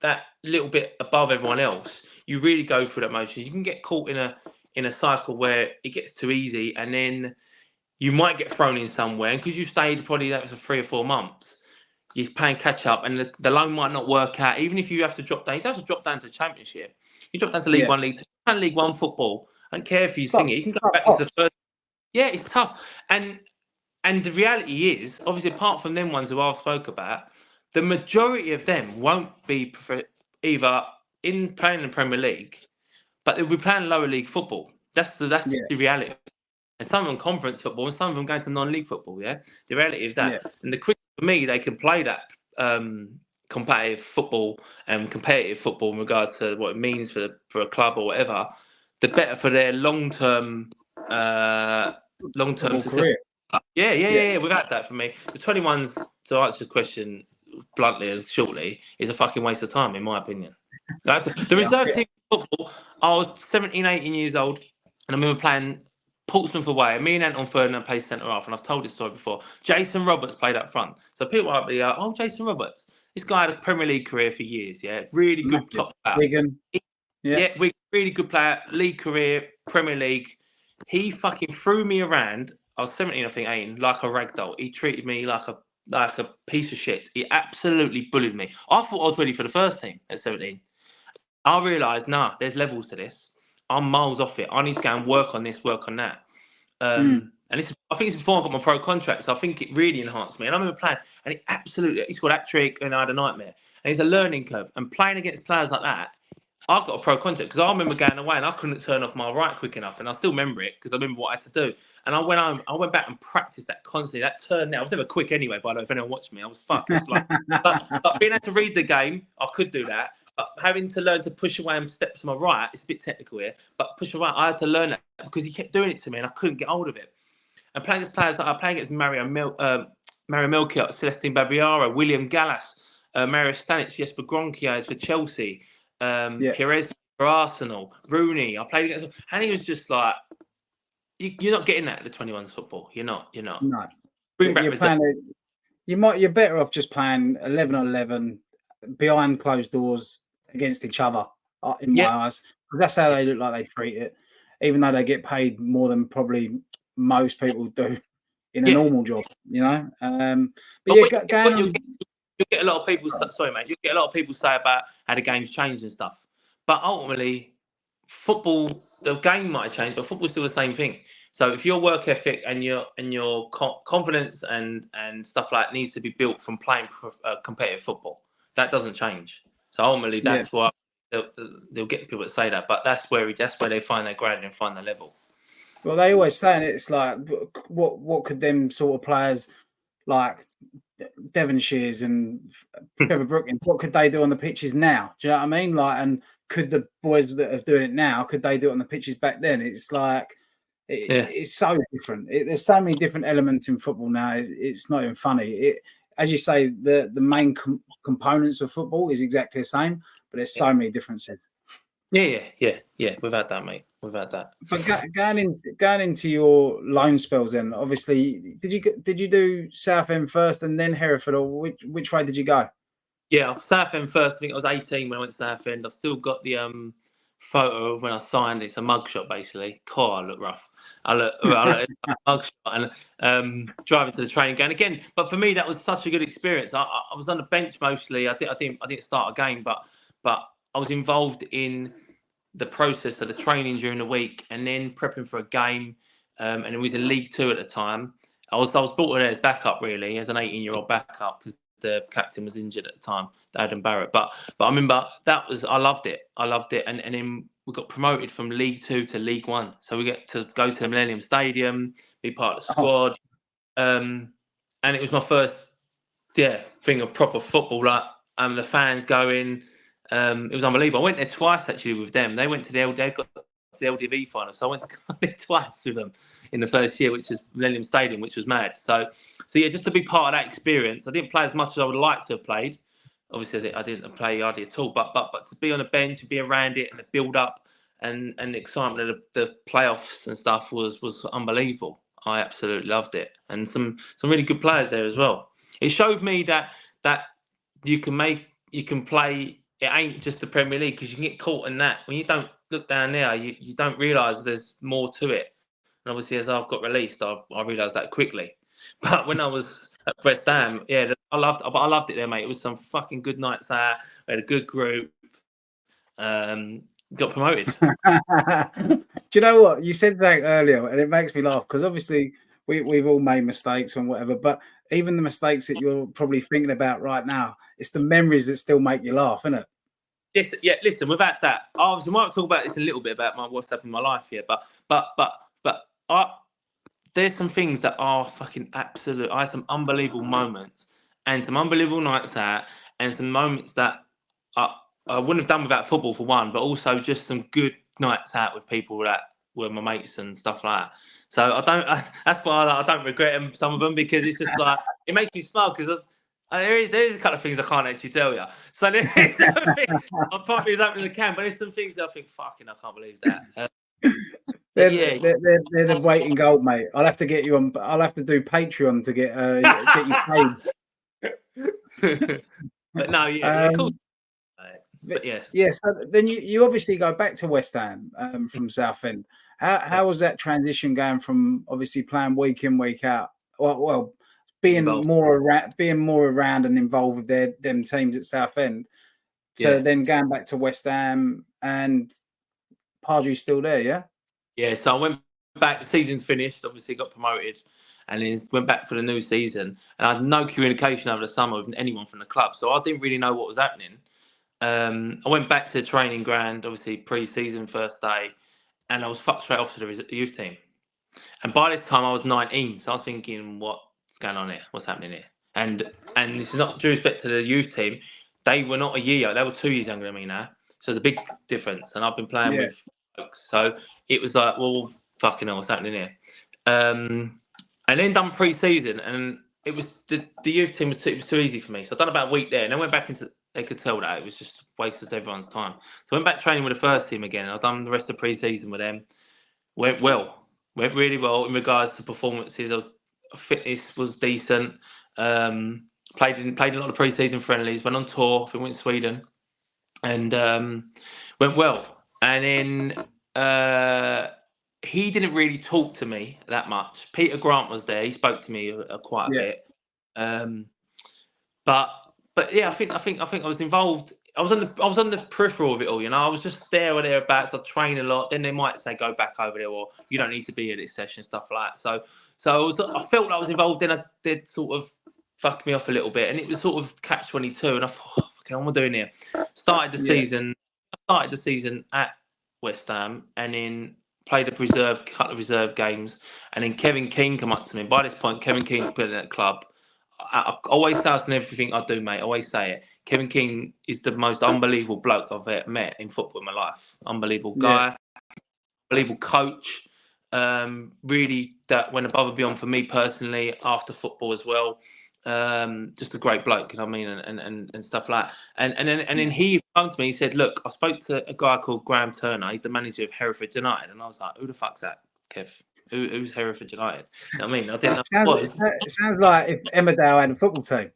that little bit above everyone else. You really go through that motion. You can get caught in a cycle where it gets too easy, and then you might get thrown in somewhere. And because you stayed probably that was for 3 or 4 months, you're playing catch up, and the loan might not work out. Even if you have to drop down, you don't have to drop down to the Championship. You drop down to League One, League Two, and League One football. I don't care if you think it. You can go back into the first. Yeah, it's tough. And the reality is, obviously, apart from them ones who I've spoke about, the majority of them won't be either playing in the Premier League, but they'll be playing lower league football. That's the reality. And some of them conference football, and some of them going to non-league football. Yeah, the reality is that. Yeah. And the quicker for me, they can play that competitive football and competitive football in regards to what it means for a club or whatever. The better for their long-term career. Yeah. Without that, for me, the 21s, to answer the question bluntly and shortly, is a fucking waste of time, in my opinion. The reserve team football, I was 17, 18 years old, and I remember playing Portsmouth away. Me and Anton Ferdinand played centre half, and I've told this story before. Jason Roberts played up front. So people might be like, oh, Jason Roberts. This guy had a Premier League career for years, yeah? Really good top player. Wigan. Really good player, league career, Premier League. He fucking threw me around. I was 17, I think, 18, like a ragdoll. He treated me like a piece of shit. He absolutely bullied me. I thought I was ready for the first team at 17. I realised, there's levels to this. I'm miles off it. I need to go and work on this, work on that. And I think it's before I got my pro contract, so I think it really enhanced me. And I remember playing, and he scored that trick, and I had a nightmare. And it's a learning curve. And playing against players like that, I got a pro contract because I remember going away and I couldn't turn off my right quick enough, and I still remember it because I remember what I had to do. And I went home, I went back and practiced that constantly. That turn there, I was never quick anyway. By the way, if anyone watched me, I was fucked. But being able to read the game, I could do that. But having to learn to push away and step to my right, it's a bit technical here. But push away, I had to learn that because he kept doing it to me, and I couldn't get hold of it. And playing against players like I played against Mario Melchior, Celestine Babiara, William Gallas, Mario Stanic, Jesper Gronkias for Chelsea. Perez for Arsenal, Rooney. I played against, and he was just like, "You're not getting that at the 21s football. You're not. No. Bring back you're better off just playing 11 on 11 behind closed doors against each other. In my eyes, because that's how they look like they treat it. Even though they get paid more than probably most people do in a normal job, But you'll get a lot of people. Sorry, mate. You'll get a lot of people say about how the game's changed and stuff. But ultimately, football, the game might change, but football's still the same thing. So if your work ethic and your confidence and stuff like that needs to be built from playing competitive football, that doesn't change. So ultimately, that's why they'll get people that say that. But that's where they find their ground and find their level. Well, they always say it's like, what could them sort of players like Devonshire's and Trevor Brookings, what could they do on the pitches now? Do you know what I mean? Like, and could the boys that are doing it now, could they do it on the pitches back then? It's like, it's so different. There's so many different elements in football now. It's not even funny. As you say, the main components of football is exactly the same, but there's so many differences. Yeah. Without that, mate. Without that. But going into your loan spells, then obviously, did you do Southend first and then Hereford, or which way did you go? Yeah, Southend first. I think I was 18 when I went to Southend. I've still got the photo of when I signed. It's a mugshot, basically. God, I look rough. I look like a mugshot, and driving to the training game again. But for me, that was such a good experience. I was on the bench mostly. I didn't start a game, but I was involved in the process of the training during the week and then prepping for a game. And it was in League Two at the time. I was brought in as backup, really, as an 18-year-old backup, because the captain was injured at the time, Adam Barrett. But I remember I loved it. And then we got promoted from League Two to League One. So we get to go to the Millennium Stadium, be part of the squad. And it was my first thing of proper football, like the fans going. It was unbelievable. I went there twice actually with them. They went to they got to the LDV final, so I went to Cardiff twice with them in the first year, which is Millennium Stadium, which was mad. So yeah, just to be part of that experience. I didn't play as much as I would like to have played. Obviously, I didn't play hardly at all. But to be on the bench, to be around it, and the build up and the excitement of the playoffs and stuff was I absolutely loved it, and some really good players there as well. It showed me that that you can play. It ain't just the Premier League, because you can get caught in that. When you don't look down there, you don't realise there's more to it. And obviously, as I've got released, I realised that quickly. But when I was at West Ham, yeah, I loved it there, mate. It was some fucking good nights out. We had a good group. Got promoted. Do you know what? You said that earlier, and it makes me laugh, because obviously we've all made mistakes and whatever, but even the mistakes that you're probably thinking about right now, it's the memories that still make you laugh, isn't it? Listen, without that, obviously, we might talk about this a little bit about what's happened in my life here, but there's some things that are fucking absolute. I had some unbelievable moments and some unbelievable nights out, and some moments that I wouldn't have done without football, for one, but also just some good nights out with people that were my mates and stuff like that. So that's why I don't regret them, some of them, because it's just like, it makes me smile, because there is a couple of things I can't actually tell you. So there is I'm probably as open as I can, but there's some things I think, fucking, I can't believe that. They're the waiting gold, mate. I'll have to get you on. I'll have to do Patreon to get you paid. But no, yeah, cool. But yeah. So then you obviously go back to West Ham from Southend. How was that transition going from obviously playing week in, week out? Well, being more around and involved with them teams at Southend, to then going back to West Ham, and Pardew's still there, yeah? Yeah, so I went back. The season's finished. Obviously, got promoted, and then went back for the new season. And I had no communication over the summer with anyone from the club, so I didn't really know what was happening. I went back to the training ground, obviously pre-season first day, and I was fucked straight off to the youth team. And by this time, I was 19, so I was thinking, what's going on here? What's happening here? And this is not due respect to the youth team. They were not a year. They were 2 years younger than me now, so there's a big difference. And I've been playing with folks, so it was like, well, fucking hell, what's happening here? And then done pre-season, and it was the youth team was too easy for me. So I done about a week there, and then went back into. They could tell that it was just wasted everyone's time. So I went back training with the first team again. I've done the rest of pre-season with them. Went really well in regards to performances. Fitness was decent. Played a lot of pre-season friendlies. Went on tour. I went to Sweden, and went well. And then he didn't really talk to me that much. Peter Grant was there. He spoke to me quite a bit. But yeah, I think I was involved. I was on the peripheral of it all, you know. I was just there or thereabouts. I train a lot. Then they might say go back over there, or you don't need to be at this session, stuff like that. So I felt I was involved. Then I did sort of fuck me off a little bit, and it was sort of catch-22. And I thought, fucking, what am I doing here? Started the season at West Ham, and then played a couple of reserve games, and then Kevin Keane come up to me. By this point, Kevin Keane had been at the club. I always say this in everything I do, mate. I always say it. Kevin Keane is the most unbelievable bloke I've ever met in football in my life. Unbelievable guy, unbelievable coach. Really, that went above and beyond for me personally after football as well. Just a great bloke, you know what I mean, and stuff like that. And then he came to me. He said, "Look, I spoke to a guy called Graham Turner. He's the manager of Hereford United." And I was like, "Who the fuck's that, Kev? Who's Hereford United?" You know what I mean? I didn't know who it was. It sounds like if Emmerdale had a football team.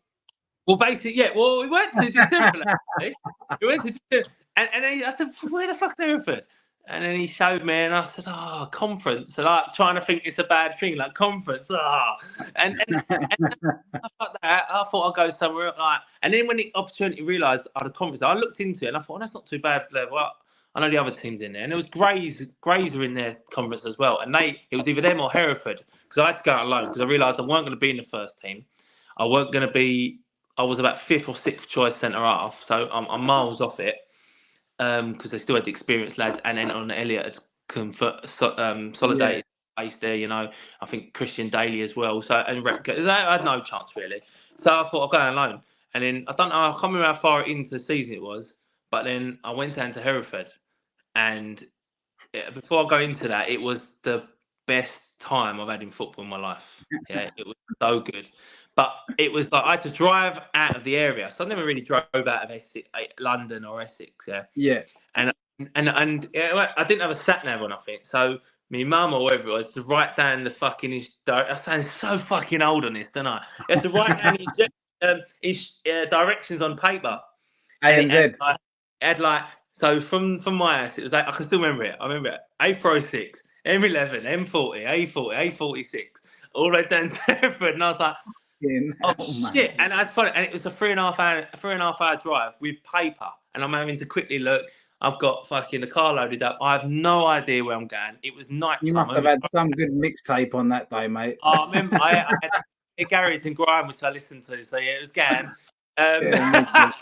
Well, basically, yeah. Well, we went to December, actually. We went to December, and then I said, "Where the fuck's Hereford?" And then he showed me, and I said, "Oh, conference." And I'm trying to think it's a bad thing, like conference. And stuff like that. I thought I'd go somewhere like. And then when the opportunity realised I had a conference, I looked into it, and I thought, that's not too bad. Well, I know the other teams in there, and there was Grays were in their conference as well, and it was either them or Hereford, because I had to go out alone because I realised I weren't going to be in the first team. I weren't going to be. I was about 5th or 6th choice centre half, so I'm miles off it, because they still had the experienced lads, and then on Elliott had consolidated place there. You know, I think Christian Daly as well. So and I had no chance really. So I thought I'd go out alone, and then I can't remember how far into the season it was, but then I went down to Hereford. And before I go into that, it was the best time I've had in football in my life. Yeah, it was so good. But it was like I had to drive out of the area, so I never really drove out of London or Essex. Yeah. And I didn't have a sat nav or nothing, so my mum or whoever it was to write down the fucking. I sound so fucking old on this, don't I? You had to write down the It's directions on paper. ANZ. It had like so from my house. It was like I can still remember it. I remember it. A406, M11, M40, A40, A46, all the way down to Hereford, and I was like, oh shit! And I'd follow, and it was a 3.5 hour drive with paper, and I'm having to quickly look. I've got fucking the car loaded up. I have no idea where I'm going. It was night. You must have had some good mixtape on that day, mate. I remember I had a garage and grime which I listened to, so yeah, it was Gan. And I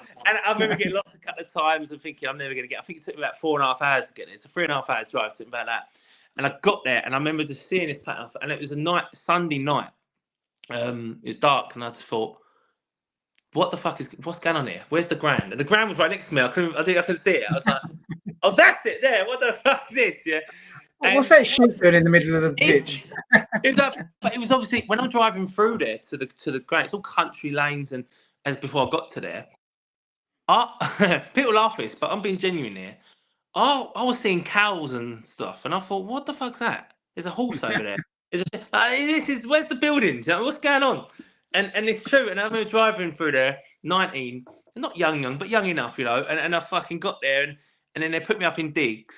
remember getting lost a couple of times and thinking I'm never going to get. I think it took me about 4.5 hours to get there. It's a 3.5 hour drive. Took me about that, and I got there and I remember just seeing this pattern, and it was a Sunday night. It was dark, and I just thought, what's going on here? Where's the ground? And the ground was right next to me. I think I could see it. I was like, oh, that's it there. What the fuck is this? Yeah. What's that shit doing in the middle of the pitch? But it was obviously when I'm driving through there to the ground. It's all country lanes, and as before I got to there, people laugh at this, but I'm being genuine here. I was seeing cows and stuff, and I thought, what the fuck's that? There's a horse over there. Where's the buildings? What's going on? And it's true. And I remember driving through there, 19, not young, but young enough, and I fucking got there, and then they put me up in digs,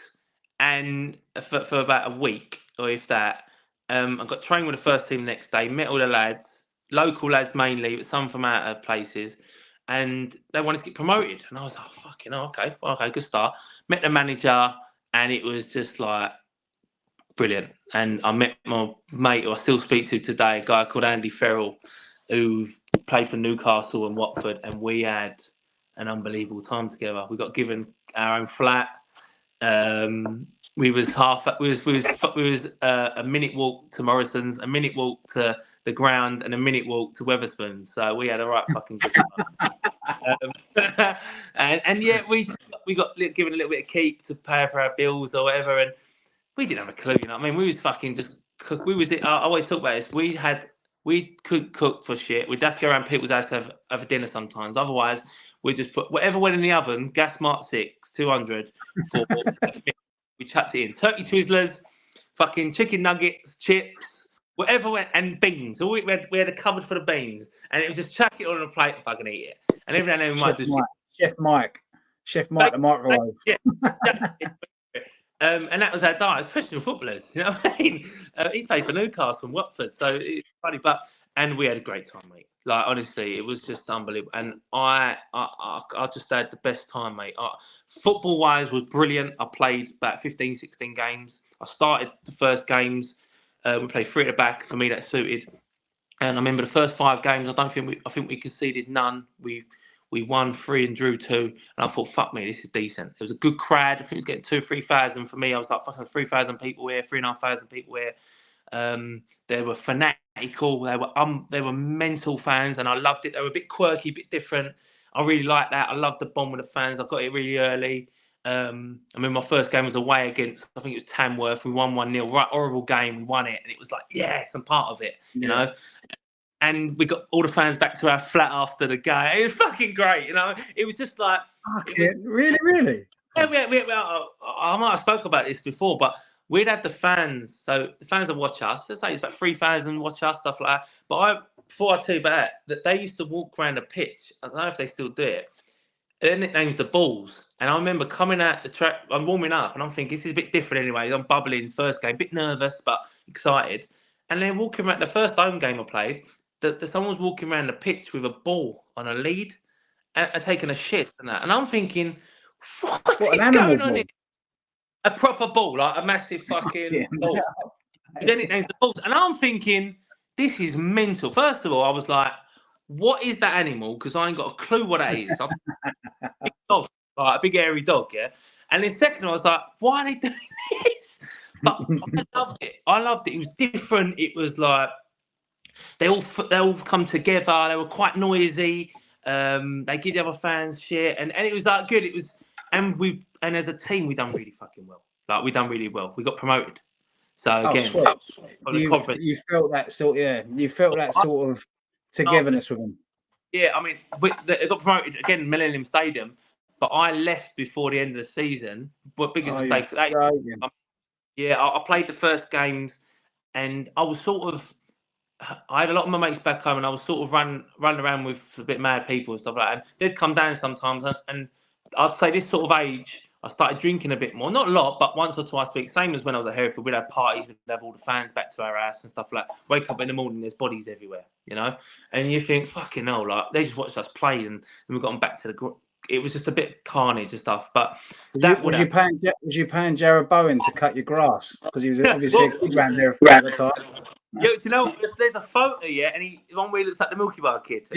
and for about a week, or if that, I got trained with the first team the next day, met all the lads, local lads mainly, but some from out of places, and they wanted to get promoted. And I was like, oh, fucking hell, okay, good start. Met the manager, and it was just like, brilliant. And I met my mate who I still speak to today, a guy called Andy Ferrell, who played for Newcastle and Watford, and we had an unbelievable time together. We got given our own flat. We was a minute walk to Morrison's, a minute walk to the ground, and a minute walk to Wetherspoons. So we had a right fucking good time. And yeah, we got given a little bit of keep to pay for our bills or whatever, and we didn't have a clue. I mean, we was fucking just cook. I always talk about this. We could cook for shit. We'd have to go around people's house to have a dinner sometimes. Otherwise, we just put whatever went in the oven, gas mark 6, 200 for. We chucked it in. Turkey Twizzlers, fucking chicken nuggets, chips, whatever went, and beans. So we had a cupboard for the beans, and it was just chuck it on a plate and fucking eat it. And every now and then we might just Chef Mike, the microwave. Yeah. And that was our diet as professional footballers. You know what I mean? He played for Newcastle and Watford, so it's funny. And we had a great time, mate. Like, honestly, it was just unbelievable. And I just had the best time, mate. Football-wise was brilliant. I played about 15, 16 games. I started the first games. We played 3 at the back. For me, that suited. And I remember the first 5 games, I think we conceded none. We won 3 and drew 2. And I thought, fuck me, this is decent. It was a good crowd. I think it was getting 2,000-3,000 for me. I was like, fucking 3,000 people here, 3,500 people here. They were fanatical. They were mental fans, and I loved it. They were a bit quirky, a bit different. I really liked that. I loved the bond with the fans. I got it really early. I mean, my first game was away against, I think it was Tamworth. We won 1-0. Right, horrible game. We won it, and it was like, yes, I'm part of it, you know. And we got all the fans back to our flat after the game. It was fucking great, you know. It was just like, really. Yeah, I might have spoke about this before, but we'd have the fans. So the fans that watch us, let's say it's about 3,000 watch us, stuff like that. But before I tell you about that they used to walk around the pitch. I don't know if they still do it. Their nickname's the Balls. And I remember coming out the track, I'm warming up, and I'm thinking, this is a bit different anyway. I'm bubbling first game, a bit nervous, but excited. And then walking around, the first home game I played, someone was walking around the pitch with a ball on a lead and taking a shit and that. And I'm thinking, what is going on here? A proper ball, like a massive fucking ball. Then it names the balls. And I'm thinking, this is mental. First of all, I was like, what is that animal? Because I ain't got a clue what that is. I'm a big dog, like a big hairy dog, yeah? And then second, I was like, why are they doing this? But I loved it. It was different. It was like, they all come together. They were quite noisy. They give the other fans shit. And it was like good. It was, and as a team, we done really fucking well. Like, we done really well. We got promoted. So again, you felt that sort, you felt that sort of togetherness with them. Yeah, I mean, they got promoted again, Millennium Stadium, but I left before the end of the season. But biggest mistake. I played the first games, and I was sort of I had a lot of my mates back home, and I was sort of running around with a bit mad people and stuff like that. And they'd come down sometimes, and I'd say this sort of age, I started drinking a bit more. Not a lot, but once or twice a week. Same as when I was at Hereford, we'd have parties, we'd have all the fans back to our house and stuff like that. Wake up in the morning, there's bodies everywhere, you know? And you think, fucking hell, like, they just watched us play, and then we got them back to it was just a bit carnage and stuff. But was you paying Jared Bowen to cut your grass? Because he was obviously a kid around there at the time. Yeah, do you know, there's a photo, and the one where he looks like the Milky Bar kid.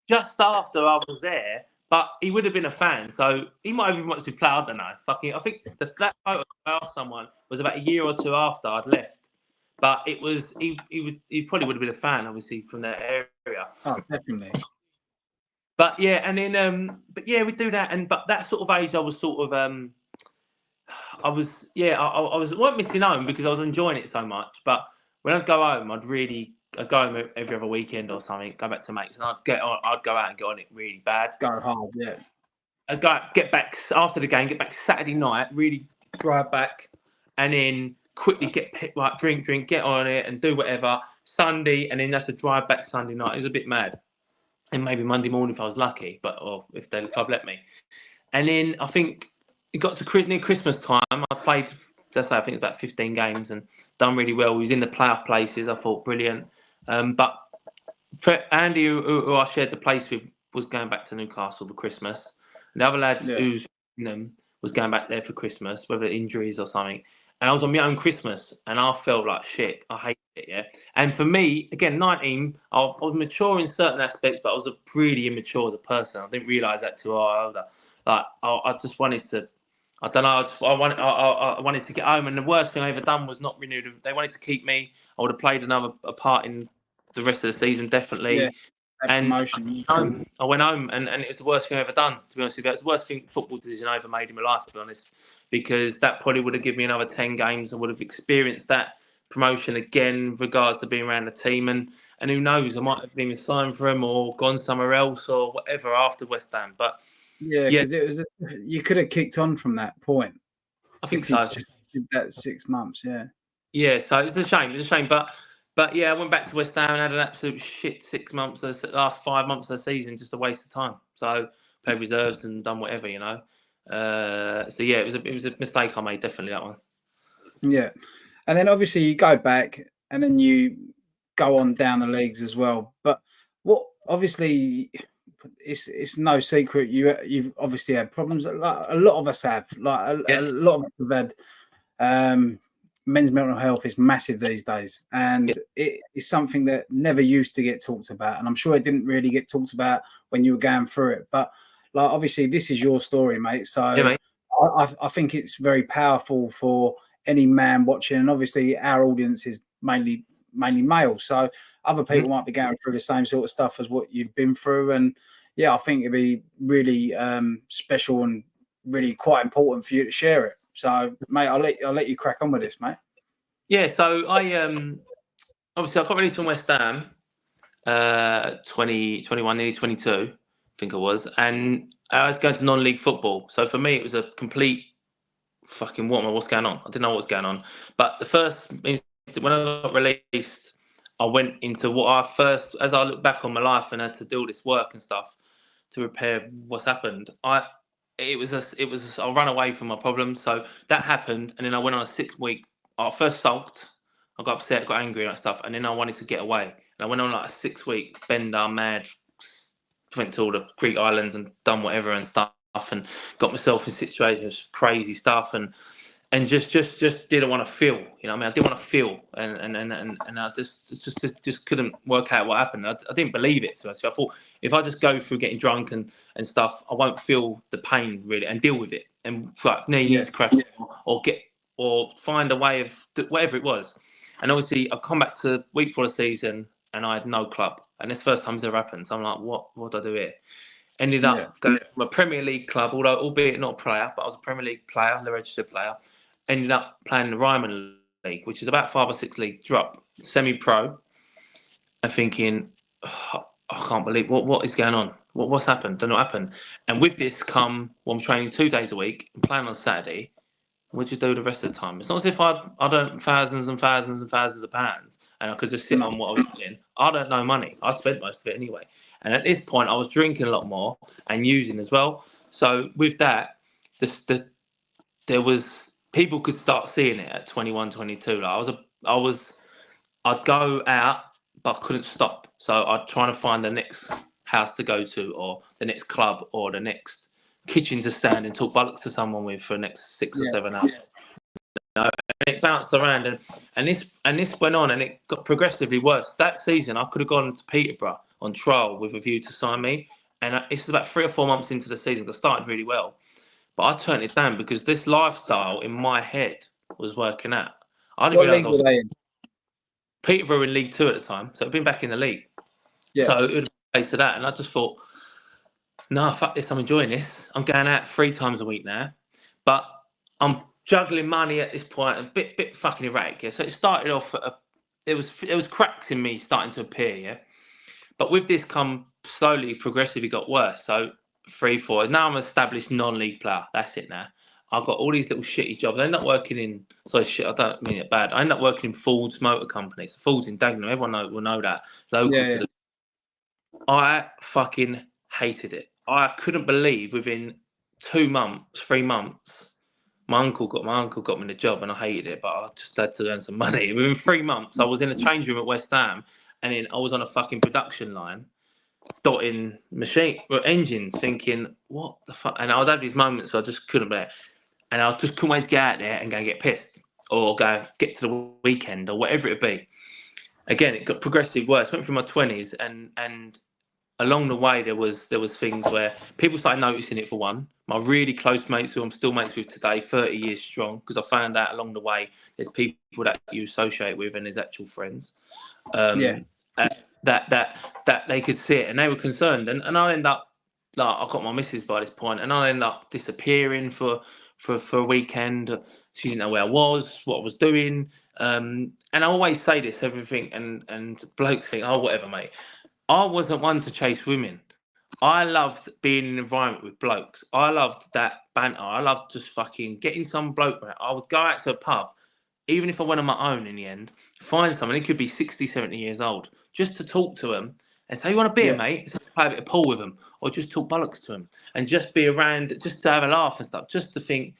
Just after I was there, but he would have been a fan, so he might have even wanted to play. I don't know. I think that photo of someone was about a year or two after I'd left, but it was he probably would have been a fan, obviously, from that area. Oh, definitely. But yeah, and then we do that, but that sort of age, I was sort of I wasn't missing home because I was enjoying it so much. But when I'd go home, I'd go home every other weekend or something, go back to mates, and I'd go out and get on it really bad. Go hard, yeah. I'd get back after the game, get back Saturday night, really drive back, and then quickly drink, get on it, and do whatever. Sunday, and then that's a drive back Sunday night. It was a bit mad, and maybe Monday morning if I was lucky, or if the club let me. And then I think it got to near Christmas time. I played, I think it was about 15 games and done really well. We was in the playoff places. I thought brilliant. But Andy, who I shared the place with, was going back to Newcastle for Christmas. And the other lad who's was going back there for Christmas, whether injuries or something. And I was on my own Christmas, and I felt like shit. I hated it, yeah. And for me, again, 19, I was mature in certain aspects, but I was really immature as a person. I didn't realise that till I was older. Like I just wanted to. I don't know. I wanted to get home, and the worst thing I ever done was not renewed. They wanted to keep me. I would have played a part in the rest of the season, definitely. Yeah, and I went home, and it was the worst thing I ever done. To be honest with you, it's the worst football decision I ever made in my life. To be honest, because that probably would have given me another 10 games. I would have experienced that promotion again, regards to being around the team, and who knows, I might have been signed for him or gone somewhere else or whatever after West Ham, but. Yeah, because it was you could have kicked on from that point. I think so. Just did that 6 months, yeah. Yeah, so it's a shame. It's a shame, but yeah, I went back to West Ham and had an absolute shit 6 months. The last 5 months of the season, just a waste of time. So played reserves and done whatever, you know. So yeah, it was a mistake I made, definitely, that one. Yeah, and then obviously you go back and then you go on down the leagues as well. But what obviously. It's no secret you've obviously had problems. A lot of us have. A lot of us have had. Men's mental health is massive these days, and it is something that never used to get talked about. And I'm sure it didn't really get talked about when you were going through it. But like, obviously, this is your story, mate. So yeah, mate. I think it's very powerful for any man watching, and obviously our audience is mainly male. So other people might be going through the same sort of stuff as what you've been through, and yeah, I think it'd be really special and really quite important for you to share it. So, mate, I'll let you crack on with this, mate. Yeah, so I obviously I got released from West Ham 21, nearly 22, I think I was, and I was going to non-league football. So for me, it was a complete fucking what's going on? I didn't know what was going on. But the first instant when I got released, I went into as I look back on my life and had to do all this work and stuff to repair what's happened. I ran away from my problems. So that happened, and then I went on a 6-week. I first sulked, I got upset, got angry and that stuff, and then I wanted to get away. And I went on like a 6-week bender, mad, went to all the Greek islands and done whatever and stuff, and got myself in situations, crazy stuff, and just didn't want to feel. You know what I mean? I didn't want to feel, and I just couldn't work out what happened. I didn't believe it. So I thought if I just go through getting drunk and stuff, I won't feel the pain really and deal with it. And like knees crash or find a way of whatever it was. And obviously, I've come back to week 4 of the season and I had no club, and it's the first time it's ever happened. So I'm like, what do I do here? Ended up going to a Premier League club, albeit not a player, but I was a Premier League player, the registered player. Ended up playing the Ryman League, which is about 5 or 6 league drop, semi-pro. I'm thinking, I can't believe what is going on. What's happened? Don't know what happened. And with this I'm training 2 days a week and playing on Saturday. What'd you do the rest of the time? It's not as if I don't thousands and thousands and thousands of pounds and I could just sit on what I was getting. I don't know money. I spent most of it anyway. And at this point, I was drinking a lot more and using as well. So with that, there was people could start seeing it at 21, 22. Like I'd go out, but I couldn't stop. So I'd try to find the next house to go to, or the next club, or the next kitchen to stand and talk bollocks to someone with for the next 6 or 7 hours. And it bounced around, and this went on, and it got progressively worse. That season, I could have gone to Peterborough on trial with a view to sign me, and it's about 3 or 4 months into the season. I started really well, but I turned it down because this lifestyle in my head was working out. I didn't realise I was in Peterborough in League Two at the time, so I'd been back in the league. Yeah. So it would be to that, and I just thought, no, fuck this, I'm enjoying this. I'm going out 3 times a week now, but I'm juggling money at this point, a bit fucking erratic. Yeah? So it started off there was cracks in me starting to appear, yeah. But with this come slowly, progressively got worse. So 3, 4. Now I'm an established non-league player. That's it now. I've got all these little shitty jobs. I end up working in, sorry, shit, I don't mean it bad. I end up working in Ford's motor companies. Ford's in Dagenham. Everyone will know that. Local to the. I fucking hated it. I couldn't believe within 2 months, 3 months, my uncle got me the job, and I hated it, but I just had to earn some money. Within 3 months, I was in a change room at West Ham, and then I was on a fucking production line, dotting engines, thinking, what the fuck? And I'd have these moments where I just couldn't bear it. And I just couldn't wait to get out there and go and get pissed, or go get to the weekend, or whatever it be. Again, it got progressively worse. Went through my 20s, and along the way there was things where people started noticing it. For one, my really close mates, who I'm still mates with today, 30 years strong, because I found out along the way there's people that you associate with and there's actual friends. That they could see it and they were concerned, and I end up, like, I got my missus by this point, and I end up disappearing for a weekend. She didn't know where I was, what I was doing, and I always say this, everything, and blokes think, oh, whatever, mate. I wasn't one to chase women. I loved being in an environment with blokes. I loved that banter. I loved just fucking getting some bloke. I would go out to a pub, even if I went on my own in the end, find someone, he could be 60, 70 years old, just to talk to him and say, you want a beer, mate? Play a bit of pool with them, or just talk bollocks to him and just be around, just to have a laugh and stuff, just to think,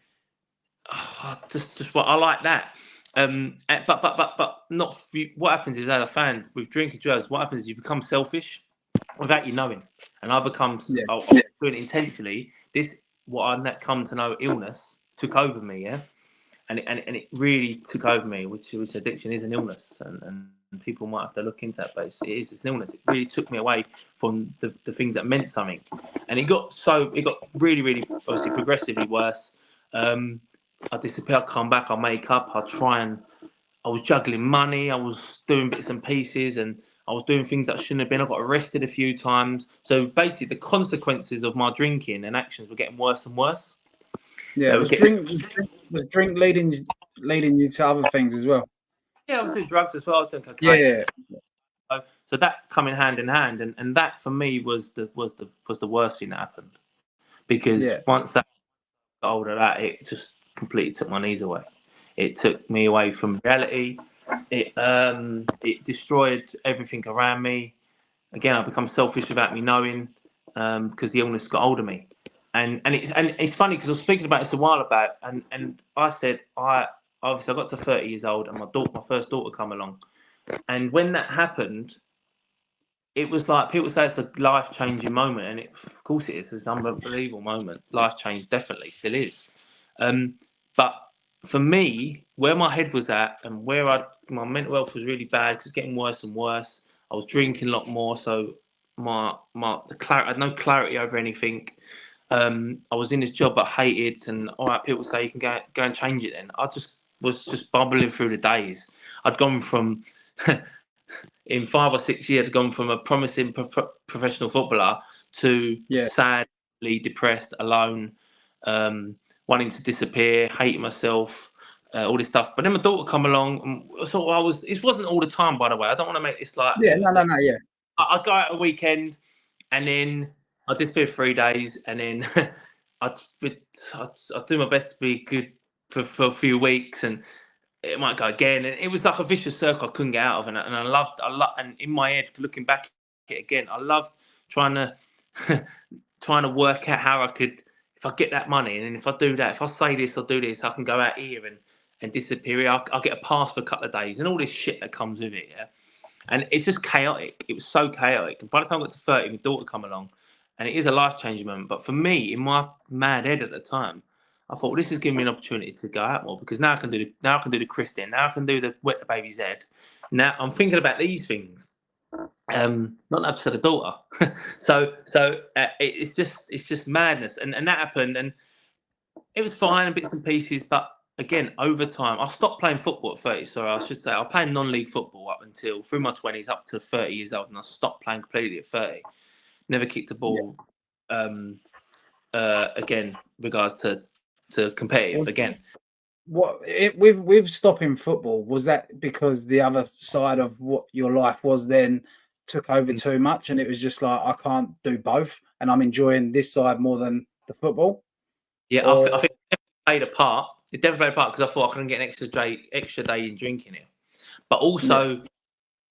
oh, just what I like that. But not. What happens is, as a fan with drinking drugs, what happens is you become selfish without you knowing, and I become. I was doing it intentionally. What I come to know, illness took over me, yeah, and it really took over me, which addiction is an illness, and people might have to look into that, but it's an illness. It really took me away from the things that meant something, and it got really, really, obviously progressively worse. I disappear, I come back, I make up, I was juggling money, I was doing bits and pieces, and I was doing things that I shouldn't have been. I got arrested a few times. So basically the consequences of my drinking and actions were getting worse and worse. Yeah, was drink leading you to other things as well? Yeah, I was doing drugs as well, I was doing cocaine. Yeah. So that coming hand in hand, and that for me was the worst thing that happened. Because once that got older, that it just completely took my knees away. It took me away from reality. It destroyed everything around me. Again, I become selfish without me knowing, because the illness got hold of me. And it's funny because I was speaking about this a while back, and I said I got to 30 years old, and my first daughter come along, and when that happened, it was like people say it's a life-changing moment, and of course it is. It's an unbelievable moment. Life change definitely still is. But for me, where my head was at and where my mental health was really bad, because it's getting worse and worse. I was drinking a lot more, so I had no clarity over anything. I was in this job I hated, and all right, people say you can go and change it. Then I was just bubbling through the days. I'd gone from in 5 or 6 years, I'd gone from a promising professional footballer to sadly depressed, alone, wanting to disappear, hating myself, all this stuff. But then my daughter come along, and so it wasn't all the time, by the way. I don't want to make this like I'd go out a weekend, and then I'd disappear 3 days, and then I'd do my best to be good for a few weeks, and it might go again, and it was like a vicious circle I couldn't get out of, and I loved, and in my head, looking back at it again, I loved trying to trying to work out how I could, if I get that money, and then if I do that, if I say this or do this, I can go out here and disappear. I'll get a pass for a couple of days, and all this shit that comes with it, yeah. And it's just chaotic. It was so chaotic. And by the time I got to 30, my daughter come along, and it is a life-changing moment. But for me, in my mad head at the time, I thought, well, this is giving me an opportunity to go out more, because now I can do the Christian, now I can do the wet the baby's head. Now I'm thinking about these things. Not enough for the daughter. so it's just madness, and that happened, and it was fine in bits and pieces, but again, over time, I stopped playing football at 30. Sorry, I should say I was playing non-league football up until through my 20s, up to 30 years old, and I stopped playing completely at 30. Never kicked a ball again, regards to competitive again. With stopping football, was that because the other side of what your life was then took over too much, and it was just like, I can't do both, and I'm enjoying this side more than the football? Yeah, I think it definitely played a part. It definitely played a part, because I thought I couldn't get an extra day in drinking it. But also,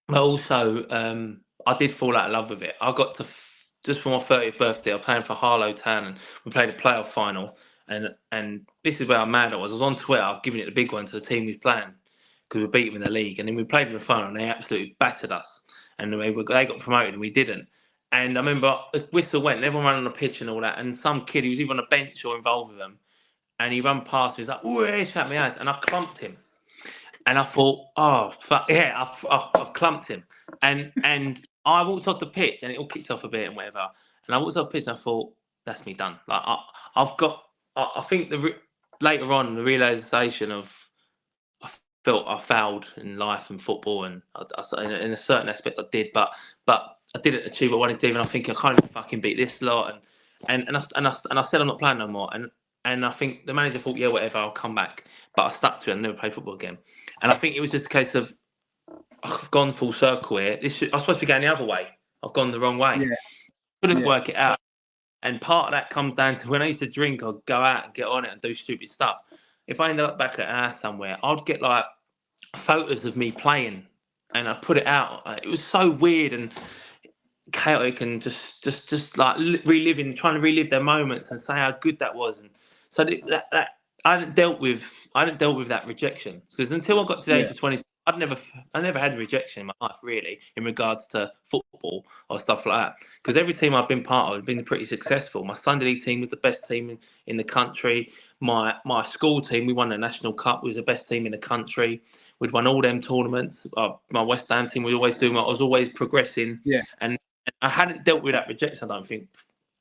I did fall out of love with it. I got to just for my 30th birthday, I was playing for Harlow Town, and we played a playoff final. And this is where how mad I was. I was on Twitter giving it the big one to the team we was playing, because we beat them in the league. And then we played in the final, and they absolutely battered us. And they got promoted, and we didn't. And I remember the whistle went, and everyone ran on the pitch and all that. And some kid, he was either on a bench or involved with them, and he ran past me. He's like, "Ooh!" He shot me eyes, and I clumped him. And I thought, "Oh fuck yeah!" I clumped him, and I walked off the pitch, and it all kicked off a bit and whatever. And I walked off the pitch, and I thought, "That's me done." Like I think later on the realization of I felt I failed in life and football, and in a certain aspect I did, but I didn't achieve what I wanted to do, and I think I can't even fucking beat this lot, and I said I'm not playing no more, and I think the manager thought, yeah, whatever, I'll come back, but I stuck to it and never played football again. And I think it was just a case of I've gone full circle here. I was supposed to be going the other way. I've gone the wrong way. Couldn't work it out. And part of that comes down to when I used to drink, I'd go out and get on it and do stupid stuff. If I ended up back at an house somewhere, I'd get like photos of me playing, and I'd put it out. It was so weird and chaotic, and just like trying to relive their moments and say how good that was. And so that I hadn't dealt with that rejection, because until I got to the age of 22, I never had rejection in my life, really, in regards to football or stuff like that. Because every team I've been part of has been pretty successful. My Sunday league team was the best team in the country. My school team, we won the National Cup, was the best team in the country. We'd won all them tournaments. My West Ham team, we always doing. I was always progressing. And I hadn't dealt with that rejection, I don't think,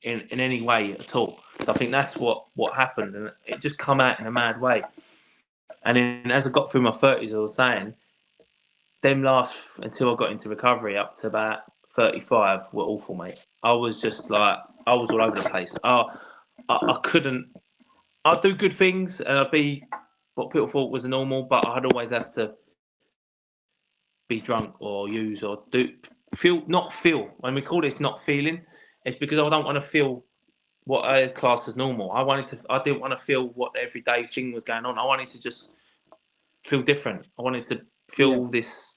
in any way at all. So I think that's what happened, and it just come out in a mad way. And then as I got through my 30s, I was saying, them last until I got into recovery up to about 35 were awful, mate. I was just like, I was all over the place. I couldn't. I'd do good things, and I'd be what people thought was normal, but I'd always have to be drunk or use or not feel. When we call this not feeling, it's because I don't want to feel what I class as normal. I didn't want to feel what everyday thing was going on. I wanted to just feel different. I wanted to feel this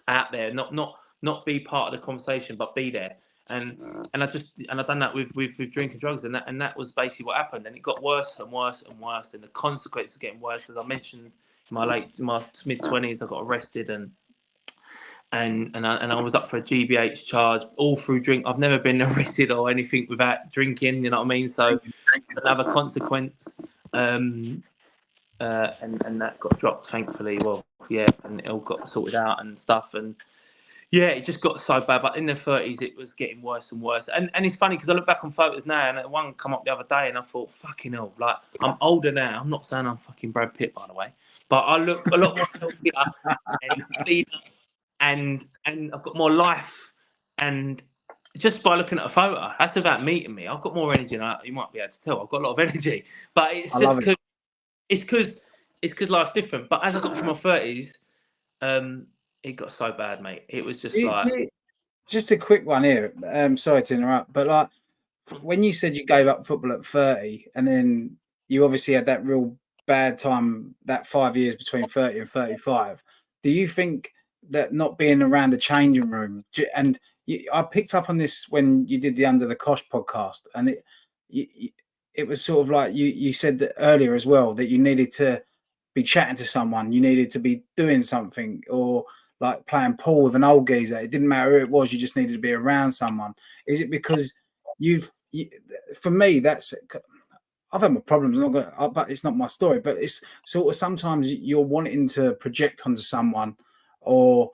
out there, not be part of the conversation, but be there. And I done that with drinking drugs, and that was basically what happened. And it got worse and worse and worse, and the consequences getting worse. As I mentioned, in my mid-20s, I got arrested, and I was up for a GBH charge, all through drink. I've never been arrested or anything without drinking, you know what I mean? So it's another consequence. And that got dropped, thankfully. Well, yeah, and it all got sorted out and stuff. And yeah, it just got so bad. But in the 30s, it was getting worse and worse. And it's funny because I look back on photos now, and one come up the other day, and I thought, fucking hell, like, I'm older now. I'm not saying I'm fucking Brad Pitt, by the way, but I look a lot more healthier and cleaner. And I've got more life, and just by looking at a photo, that's without meeting me. I've got more energy, and you might be able to tell. I've got a lot of energy, but it's just because life's different. But as I got through my 30s, it got so bad, mate. It was just just a quick one here. Sorry to interrupt, but like when you said you gave up football at 30, and then you obviously had that real bad time, that 5 years between 30 and 35, do you think that not being around the changing room, and I picked up on this when you did the Under the Cosh podcast, and it was sort of like you said that earlier as well, that you needed to be chatting to someone, you needed to be doing something, or like playing pool with an old geezer. It didn't matter who it was, you just needed to be around someone. Is it because for me, that's, I've had my problems, but it's not my story. But it's sort of sometimes you're wanting to project onto someone, or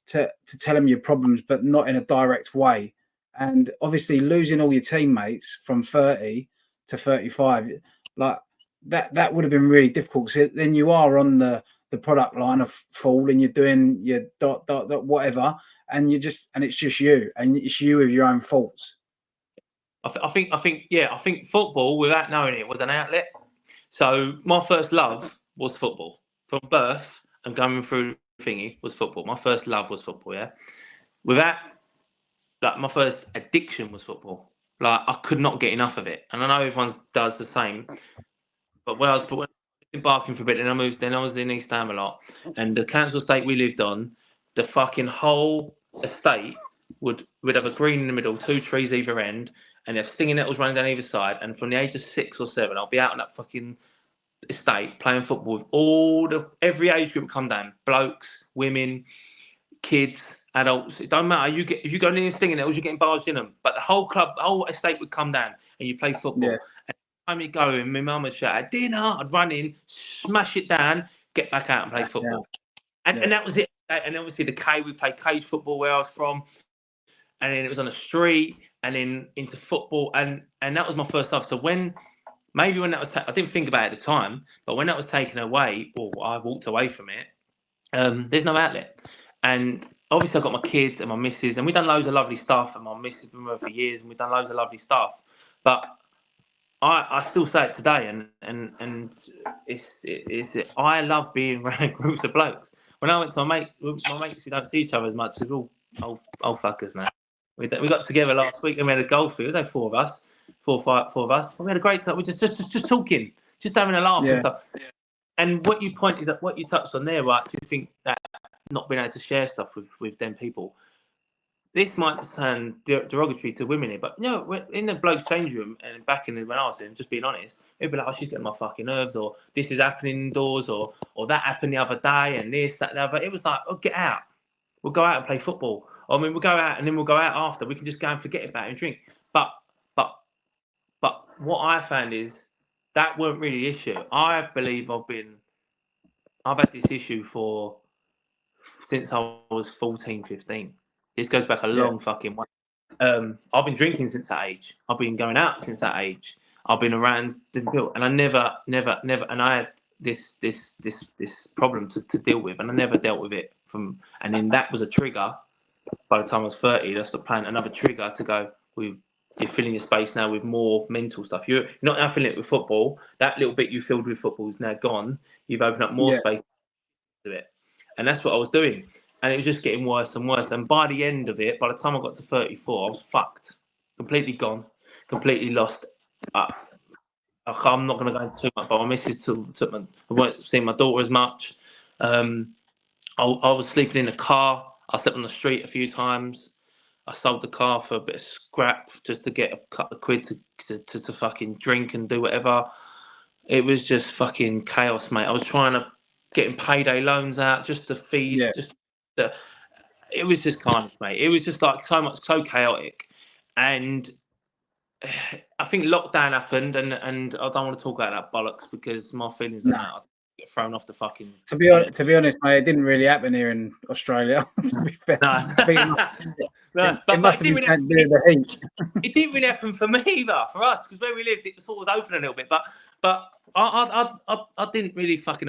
to tell them your problems, but not in a direct way. And obviously, losing all your teammates from 30 to 35, like that would have been really difficult. So then you are on the product line of Fall, and you're doing your dot whatever, and it's just you, and it's you with your own faults. I think football, without knowing it, was an outlet. So my first love was football. From birth and going through thingy was football. My first love was football, yeah. Without, like, my first addiction was football. Like, I could not get enough of it. And I know everyone does the same. But when I was embarking for a bit, then I was in East Ham a lot. And the council estate we lived on, the fucking whole estate would have a green in the middle, 2 trees either end, and have stinging nettles running down either side. And from the age of 6 or 7, I'll be out on that fucking estate playing football with every age group come down, blokes, women, kids, adults. It don't matter. If you go near stinging nettles, you're getting barged in them. But the whole estate would come down and you play football. Yeah. And every time you go in, my mum would shout at dinner, I'd run in, smash it down, get back out and play football. Yeah. And that was it. And obviously we played cage football where I was from, and then it was on the street, and then into football, and that was my first love. So when that was, I didn't think about it at the time, but when that was taken away, or I walked away from it, there's no outlet. And obviously I've got my kids and my missus, and we've done loads of lovely stuff, and my missus has been with me for years, and we've done loads of lovely stuff. But I still say it today, and I love being around groups of blokes. When I went to my mates, we don't see each other as much, because we're all old fuckers now. We got together last week and we had a golf field. There were 4 of us, 4 of us. We had a great time. We just talking, just having a laugh and stuff. And what you touched on there, right? You think that not being able to share stuff with them people, this might sound derogatory to women here, but in the bloke's change room and back when I was in, just being honest, it'd be like, oh, she's getting my fucking nerves, or this is happening indoors, or that happened the other day, and this, that, and the other. It was like, oh, get out. We'll go out and play football. I mean, we'll go out and then we'll go out after. We can just go and forget about it and drink. But what I found is that weren't really the issue. I believe I've had this issue since I was 14, 15. This goes back a long fucking way. I've been drinking since that age. I've been going out since that age. I've been around different people, and I never, and I had this problem to deal with, and I never dealt with it and then that was a trigger. By the time I was 30, that's the plan. Another trigger to go, you're filling your space now with more mental stuff. You're not now filling it with football. That little bit you filled with football is now gone. You've opened up more space to it. And that's what I was doing. And it was just getting worse and worse. And by the end of it, by the time I got to 34, I was fucked. Completely gone. Completely lost. I'm not going to go into too much, but my missus I weren't seeing my daughter as much. I was sleeping in the car. I slept on the street a few times. I sold the car for a bit of scrap just to get a couple of quid to fucking drink and do whatever. It was just fucking chaos, mate. I was trying to getting payday loans out just to feed. It was just carnage, mate. It was just like so chaotic. And I think lockdown happened, and I don't want to talk about that bollocks because my feelings on that. I get thrown off the fucking. To be honest, mate, it didn't really happen here in Australia. To be fair. No, it must have been the heat. It didn't really happen for me either. For us, because where we lived, it sort of was open a little bit. But I didn't really fucking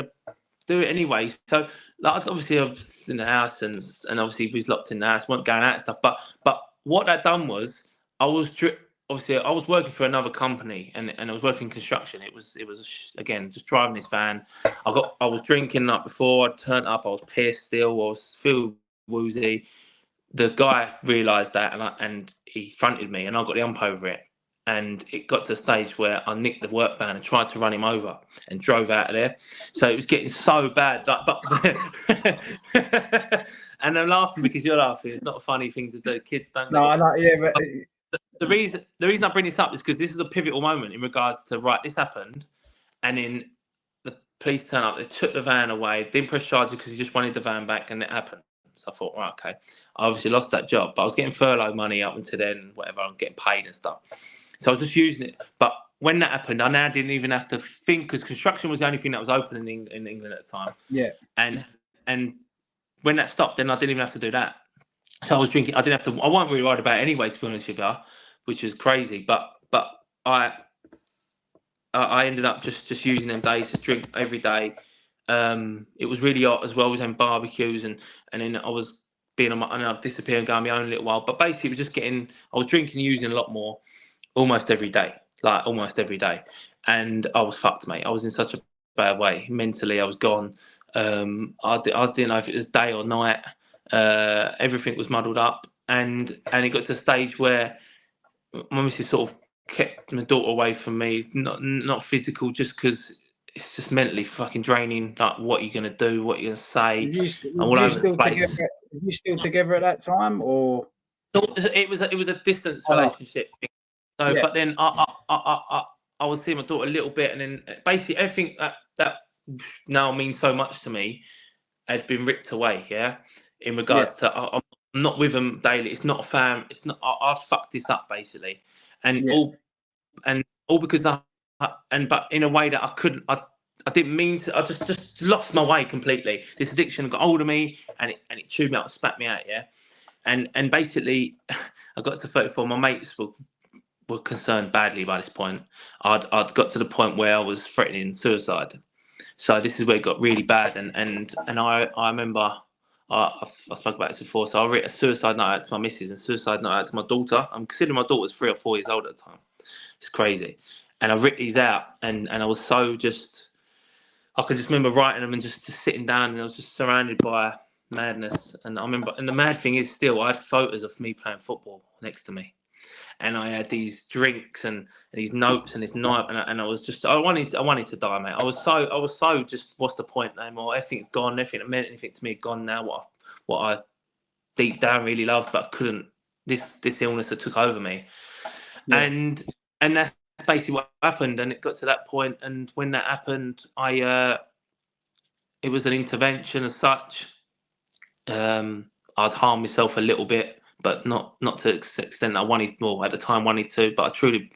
do it anyway. So like, obviously I was in the house, and obviously we was locked in the house, weren't going out and stuff. But what that done was I was working for another company, and I was working in construction. It was again just driving this van. I was drinking the night before. I turned up. I was pissed still. I was feel woozy. The guy realised that, and he fronted me, and I got the ump over it. And it got to the stage where I nicked the work van and tried to run him over and drove out of there. So it was getting so bad. And I'm laughing because you're laughing. It's not a funny thing to do. Kids don't. No, I know. Yeah, but the reason I bring this up is because this is a pivotal moment in regards to this happened, and then the police turn up. They took the van away. Didn't press charges because he just wanted the van back, and it happened. So I thought, right, okay. I obviously lost that job, but I was getting furlough money up until then, whatever. I'm getting paid and stuff. So I was just using it. But when that happened, I now didn't even have to think, because construction was the only thing that was open in England at the time. Yeah. And when that stopped, then I didn't even have to do that. So I was drinking. I didn't have to. I wasn't really worried about it anyway, to be honest with you, which was crazy. But I ended up just using them days to drink every day. It was really hot as well. We was having barbecues, and then I was being on and I'd disappear and go on my own a little while. But basically, it was just getting. I was drinking and using a lot more, almost every day, and I was fucked, mate. I was in such a bad way mentally. I was gone. I didn't know if it was day or night. Everything was muddled up, and it got to a stage where my missus sort of kept my daughter away from me. Not physical, just because it's just mentally fucking draining. Like, what are you gonna do? What are you gonna say? Were you still together at that time, or it was a distance relationship. So, yeah. But then I was seeing my daughter a little bit, and then basically everything that now means so much to me had been ripped away. Yeah, in regards to I'm not with them daily. It's not a fam. It's not. I fucked this up basically, and all because but in a way that I couldn't. I didn't mean to. I just lost my way completely. This addiction got hold of me, and it chewed me out, spat me out. Yeah, and basically, I got to 34. My mates were concerned badly by this point. I'd got to the point where I was threatening suicide. So this is where it got really bad, and I remember I spoke about this before. So I wrote a suicide note out to my missus and suicide note out to my daughter. I'm considering my daughter was 3 or 4 years old at the time. It's crazy, and I wrote these out, and I was so I can just remember writing them and just sitting down, and I was just surrounded by madness. And I remember, and the mad thing is, still I had photos of me playing football next to me. And I had these drinks and these notes and this night, and I was just I wanted to die, mate. I was so just, what's the point anymore? Everything's gone. Everything that meant anything to me had gone now. What I deep down really loved, but I couldn't. This illness that took over me, and that's basically what happened. And it got to that point, and when that happened, it was an intervention as such. I'd harmed myself a little bit, but not to the extent that I wanted. Well, at the time wanted to, but I truly,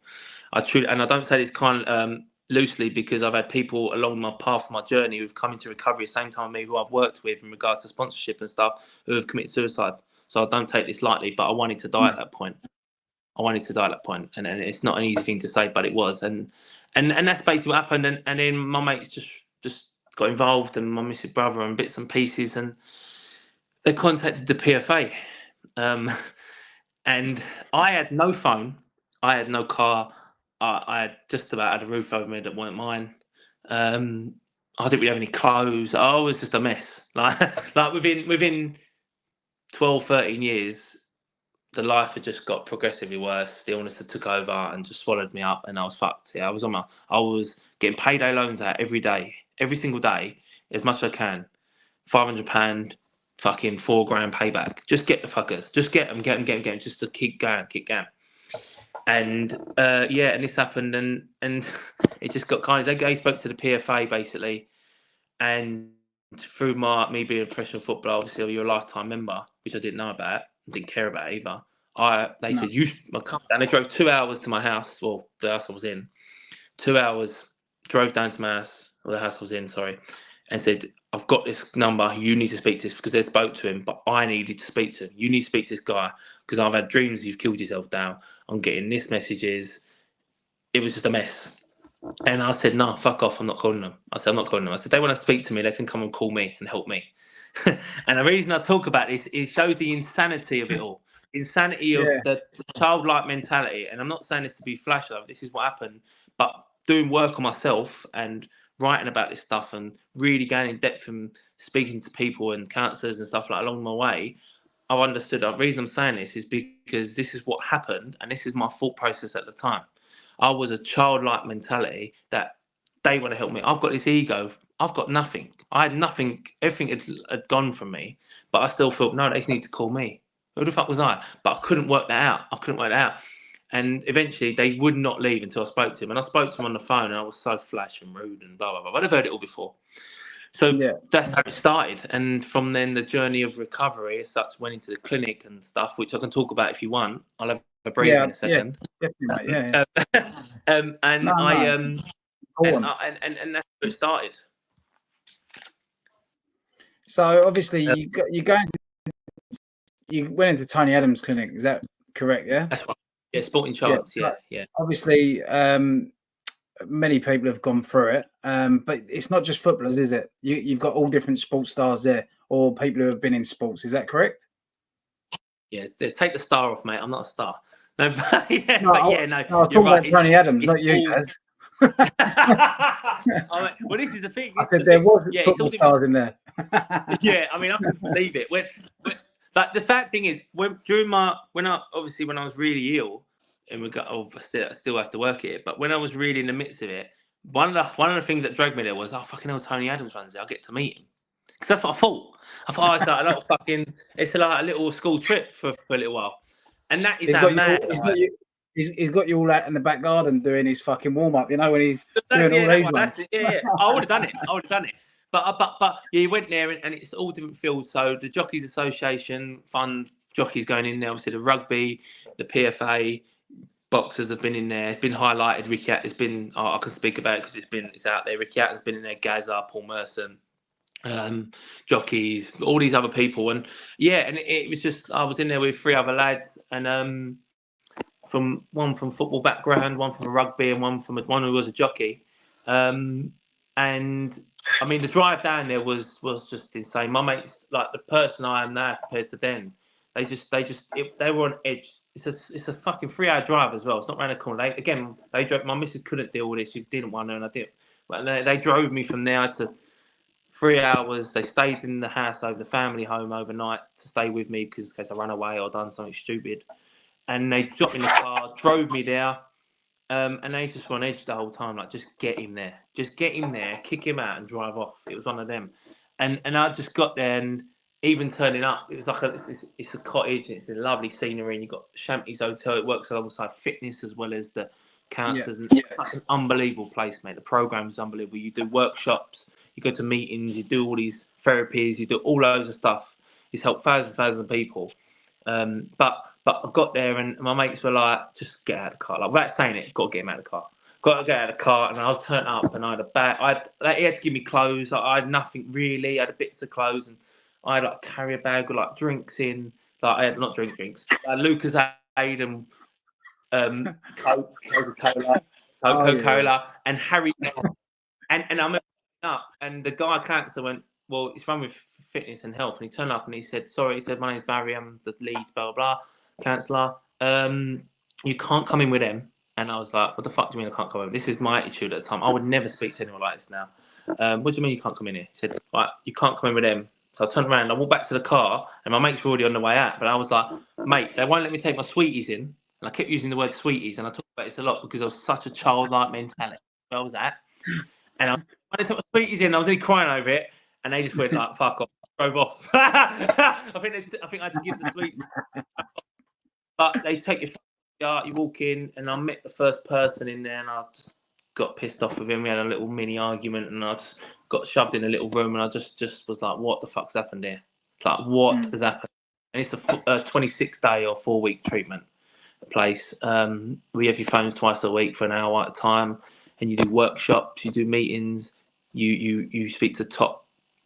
and I don't say this kind of loosely, because I've had people along my path, my journey, who've come into recovery at the same time as me, who I've worked with in regards to sponsorship and stuff, who have committed suicide. So I don't take this lightly, but I wanted to die at that point. And it's not an easy thing to say, but it was, and that's basically what happened. And then my mates just got involved, and my missing brother and bits and pieces, and they contacted the PFA. And I had no phone, I had no car, I had just about had a roof over me that weren't mine. I didn't really have any clothes. I was just a mess. Like within 12, 13 years, the life had just got progressively worse. The illness had took over and just swallowed me up, and I was fucked. Yeah, I was getting payday loans out every day, every single day, as much as I can. £500. Fucking $4,000 payback. Just get the fuckers. Just get them. Just to keep going. And and this happened, and it just got kind of. They spoke to the PFA basically, and through me being a professional footballer, obviously you're a lifetime member, which I didn't know about, didn't care about either. They said come down. They drove 2 hours to my house, or the house I was in. 2 hours, drove down to my house, or the house I was in. Sorry, and said, I've got this number, you need to speak to this, because they spoke to him, but I needed to speak to him. You need to speak to this guy, because I've had dreams you've killed yourself down. I'm getting this messages. It was just a mess. And I said, no, fuck off, I'm not calling them. I said, they want to speak to me, they can come and call me and help me. And the reason I talk about this, it shows the insanity of it all. Insanity of the childlike mentality. And I'm not saying this to be flash, though. This is what happened. But doing work on myself and writing about this stuff and really going in depth and speaking to people and counsellors and stuff like along my way, I understood. The reason I'm saying this is because this is what happened, and this is my thought process at the time. I was a childlike mentality that they want to help me. I've got this ego. I've got nothing. I had nothing. Everything had gone from me, but I still felt, no, they just need to call me. Who the fuck was I? But I couldn't work that out. And eventually they would not leave until I spoke to him. And I spoke to him on the phone, and I was so flash and rude and blah, blah, blah. But I've heard it all before. So that's how it started. And from then, the journey of recovery as such went into the clinic and stuff, which I can talk about if you want. I'll have a breathe in a second. Yeah, definitely, and that's where it started. So obviously you went into Tony Adams' clinic. Is that correct? Yeah. That's right. Yeah, Sporting Chance. Yeah. Obviously, many people have gone through it, but it's not just footballers, is it? You've got all different sports stars there, or people who have been in sports. Is that correct? Yeah, take the star off, mate. I'm not a star. No, no. I was talking about Tony Adams, not you, Daz. Well, this is the thing. I said there was football stars in there. Yeah, I mean, I couldn't believe it. But the fact thing is, when I was really ill, and I still have to work it. But when I was really in the midst of it, one of the things that dragged me there was, fucking hell, Tony Adams runs there. I'll get to meet him. Because that's what I thought. It's like a little school trip for a little while. And that is mad. He's got you all out in the back garden doing his fucking warm up. You know, when he's doing all these ones. Yeah. I would have done it. But yeah, you went there and it's all different fields. So the Jockeys Association fund jockeys going in there. Obviously the rugby, the PFA, boxers have been in there. It's been highlighted. Ricky, it's been. I can speak about it because it's out there. Ricky has been in there. Gaza, Paul Merson, jockeys, all these other people, and it was just I was in there with 3 other lads, and one from football background, one from rugby, and one who was a jockey, and I mean the drive down there was just insane. My mates, like the person I am now compared to then, they were on edge. It's a fucking 3-hour drive as well. It's not around the corner. They drove. My missus couldn't deal with this. She didn't want to, and I did. But they drove me from there to 3 hours. They stayed in the house over the family home overnight to stay with me because in case I ran away or done something stupid. And they dropped me in the car, drove me there, and they just were on edge the whole time. Like, just get him there, kick him out, and drive off. It was one of them. And I just got there, and even turning up, it was like it's a cottage, and it's a lovely scenery, and you've got Champneys Hotel. It works alongside fitness as well as the counsellors. And it's like an unbelievable place, mate. The program's unbelievable. You do workshops, you go to meetings, you do all these therapies, you do all loads of stuff. It's helped thousands of people. But I got there and my mates were like, just get out of the car. Like, without saying it, got to get him out of the car. Got to get out of the car, and I'll turn up and I had a bag. He had to give me clothes. I had nothing really. I had bits of clothes, and I had like a carrier bag with like drinks in. Like, I had not drinks. Lucas Aid and Coca-Cola and Harry. And I'm up, and the guy counsellor went, well, he's run with fitness and health, and he turned up and he said, sorry, he said, my name's Barry, I'm the lead, blah, blah, blah, counsellor. You can't come in with them. And I was like, what the fuck do you mean I can't come in? This is my attitude at the time. I would never speak to anyone like this now. What do you mean you can't come in here? He said, right, you can't come in with them. So I turned around, I walked back to the car, and my mates were already on the way out. But I was like, mate, they won't let me take my sweeties in. And I kept using the word sweeties, and I talk about this a lot because I was such a childlike mentality. Where I was at. And when they took my sweeties in, I was really crying over it, and they just went like, fuck off, drove off. I think I had to give the sweets. But they take your you walk in, and I met the first person in there, and I just got pissed off with him. We had a little mini argument, and I just got shoved in a little room, and I just was like, what the fuck's happened here? Like, what has happened? And it's a 26-day or 4-week treatment place. We have your phones twice a week for an hour at a time, and you do workshops, you do meetings, you speak to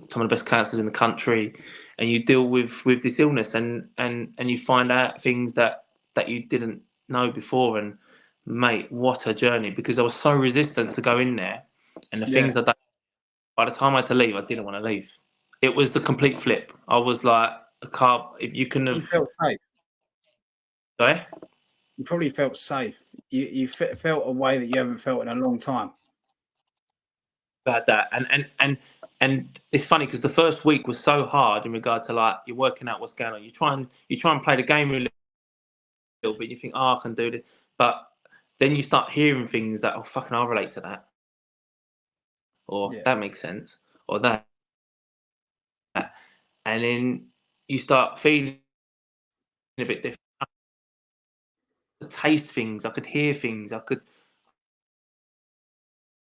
some of the best counsellors in the country, and you deal with this illness, and you find out things that you didn't know before. And mate, what a journey, because I was so resistant to go in there, and the things I done, by the time I had to leave, I didn't want to leave. It was the complete flip. I was like, if you can have... You felt safe. Sorry? You probably felt safe. You felt a way that you haven't felt in a long time. about that. And it's funny because the first week was so hard in regard to like you're working out what's going on. You try and play the game a little bit. You think, oh, I can do this, but then you start hearing things that, oh, fucking, I'll relate to that, or that makes sense, or that, and then you start feeling a bit different. I could taste things. I could hear things. I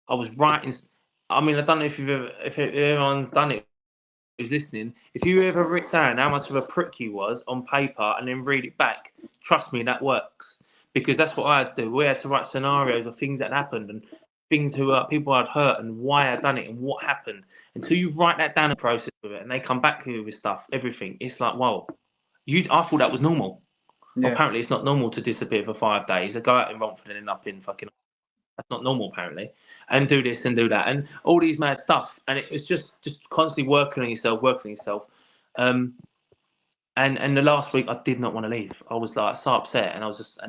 was writing. I mean, I don't know if if everyone's done it, who's listening. If you ever write down how much of a prick you was on paper and then read it back, trust me, that works, because that's what I had to do. We had to write scenarios of things that happened and things people I'd hurt and why I'd done it and what happened. Until you write that down and process with it, and they come back to you with stuff, everything. It's like, whoa, I thought that was normal. Well, apparently, it's not normal to disappear for 5 days. I go out in Romford and end up in fucking. That's not normal, apparently. And do this and do that and all these mad stuff. And it was just constantly working on yourself. And the last week, I did not want to leave. I was like so upset, and I was just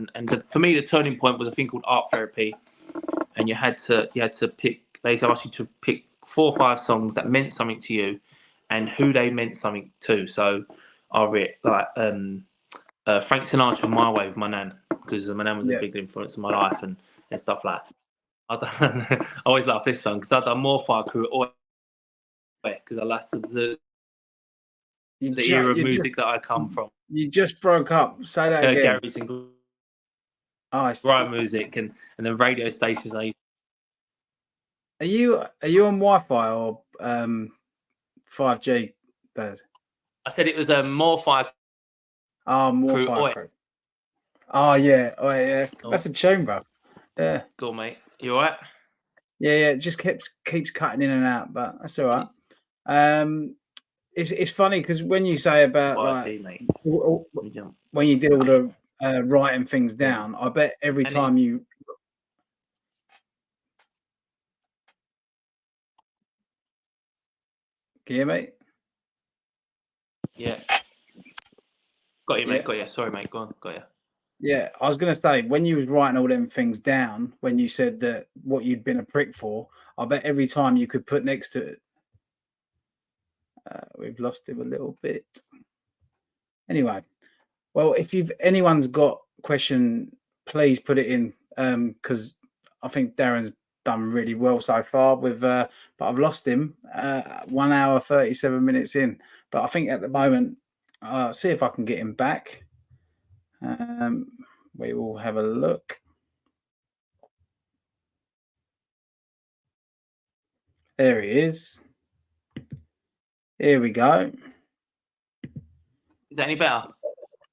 for me, the turning point was a thing called art therapy. And you had to pick. They asked you to pick 4 or 5 songs that meant something to you, and who they meant something to. So I read like Frank Sinatra, "My Way" with my nan, because my nan was a big influence in my life and stuff like that. I always love this song because I've done more Fire Crew because I listened to the era of music that I come from. You just broke up. Say that again. Gary's and right music and the radio stations. Are you on Wi-Fi or 5G? Daz? I said it was more Fire. Oh, more Fire Crew. Oh yeah, that's a tune, bro. Yeah. Cool, mate. You all right? Yeah. It just keeps cutting in and out, but that's all right. It's funny because when you say about when you did all the writing things down, I bet every time you. Can you hear me? Yeah. Got you, mate. Got you. Sorry, mate. Go on. Got you. Yeah, I was going to say, when you was writing all them things down, when you said that what you'd been a prick for, I bet every time you could put next to it. We've lost him a little bit. Anyway, well, if anyone's got a question, please put it in, because I think Darren's done really well so far with, but I've lost him 1 hour, 37 minutes in. But I think at the moment, see if I can get him back. We will have a look. There he is. Here we go. Is that any better?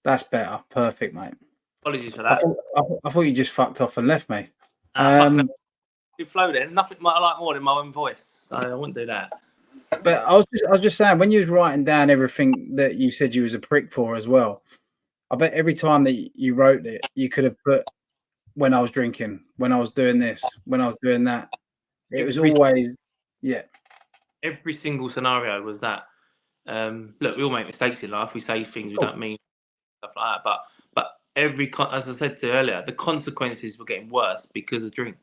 That's better. Perfect, mate. Apologies for that. I thought you just fucked off and left me. You flow then. Nothing I like more than my own voice, so I wouldn't do that. But I was just saying, when you was writing down everything that you said you was a prick for as well, I bet every time that you wrote it, you could have put when I was drinking, when I was doing this, when I was doing that. It was always, Every single scenario was that. Look, we all make mistakes in life. We say things we don't mean, stuff like that. But as I said to you earlier, the consequences were getting worse because of drink,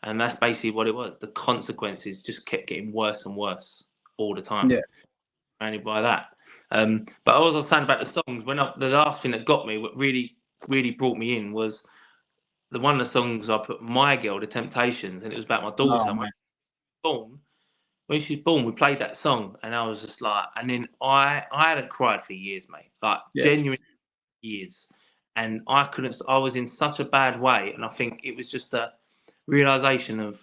and that's basically what it was. The consequences just kept getting worse and worse all the time. Yeah, only by that. But I was saying about the songs. The last thing that got me, what really, really brought me in, was one of the songs I put, "My Girl," The Temptations, and it was about my daughter. When she was born, we played that song, and I was just like, and then I hadn't cried for years, mate, like genuine years, and I couldn't. I was in such a bad way, and I think it was just a realization of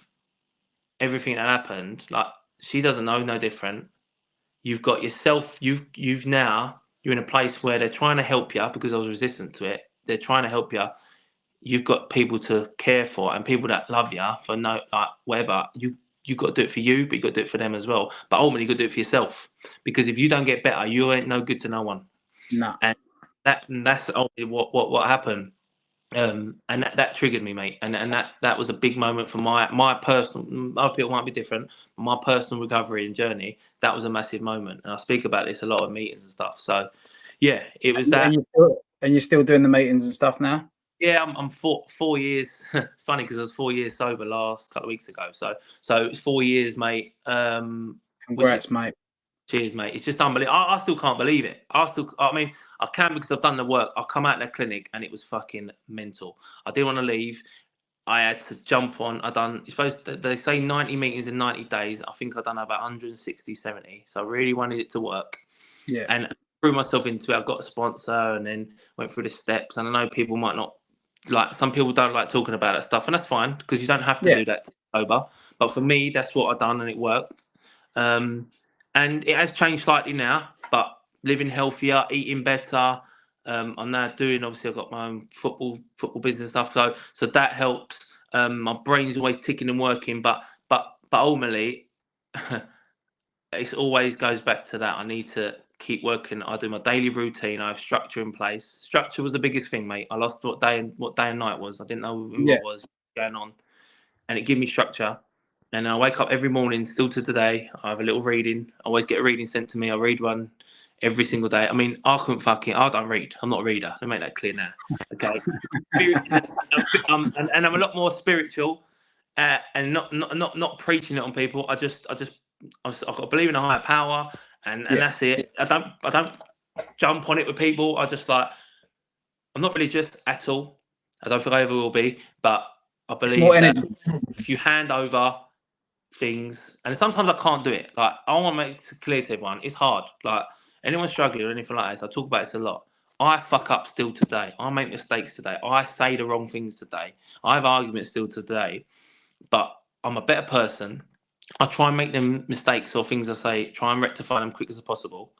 everything that happened. Like, she doesn't know no different. You've got yourself. You're in a place where they're trying to help you because I was resistant to it. They're trying to help you. You've got people to care for and people that love you for whatever. You've got to do it for you, but you've got to do it for them as well. But ultimately, you've got to do it for yourself, because if you don't get better, you ain't no good to no one. No. And that's ultimately what happened. And that triggered me, mate. And that was a big moment for my personal. I feel it might be different. My personal recovery and journey. That was a massive moment, and I speak about this a lot at meetings and stuff. So, yeah, it was that. And you're still doing the meetings and stuff now? Yeah, I'm 4 years. It's funny because I was 4 years sober last couple of weeks ago. So it's 4 years, mate. Congrats, mate. Cheers, mate. It's just unbelievable. I still can't believe it. I mean, I can because I've done the work. I come out of the clinic and it was fucking mental. I didn't want to leave. I had to jump on. They say 90 meetings in 90 days. I think I've done about 160, 70. So I really wanted it to work. Yeah. And threw myself into it. I got a sponsor and then went through the steps. And I know people might not like, some people don't like talking about that stuff, and that's fine because you don't have to do that to be sober. But for me, that's what I've done and it worked. And it has changed slightly now, but living healthier, eating better. I'm now doing, obviously, I've got my own football business stuff, so that helps. My brain's always ticking and working, but ultimately, it always goes back to that. I need to keep working. I do my daily routine. I have structure in place. Structure was the biggest thing, mate. I lost what day and night was. I didn't know who it was going on, and it gave me structure. And I wake up every morning, still to today. I have a little reading. I always get a reading sent to me. I read one every single day. I mean, I don't read. I'm not a reader. Let me make that clear now. Okay. And I'm a lot more spiritual and not preaching it on people. I've got to believe in a higher power and that's it. I don't jump on it with people. I'm not religious at all. I don't think I ever will be, but I believe that if you hand over things, and sometimes I can't do it. Like, I want to make it clear to everyone, it's hard. Like, anyone struggling or anything like this, I talk about this a lot. I fuck up still today. I make mistakes today. I say the wrong things today. I have arguments still today, but I'm a better person. I try and make them mistakes or things I say, try and rectify them quick as possible,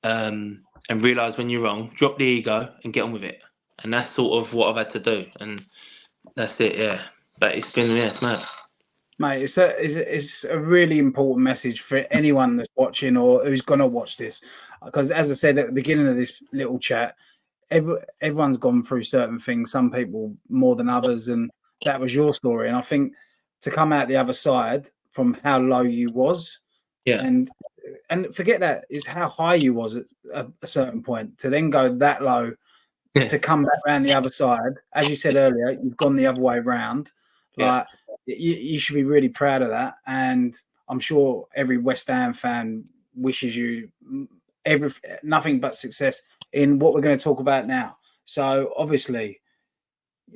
and realise when you're wrong, drop the ego and get on with it. And that's sort of what I've had to do, and that's it, yeah. But it's been, it's mad. Mate, it's a really important message for anyone that's watching or who's going to watch this. Because as I said at the beginning of this little chat, everyone's gone through certain things, some people more than others, and that was your story. And I think to come out the other side from how low you was, and forget that, is how high you was at a certain point, to then go that low, to come back around the other side. As you said earlier, you've gone the other way around. Like, you should be really proud of that, and I'm sure every West Ham fan wishes you nothing but success in what we're going to talk about now. So obviously,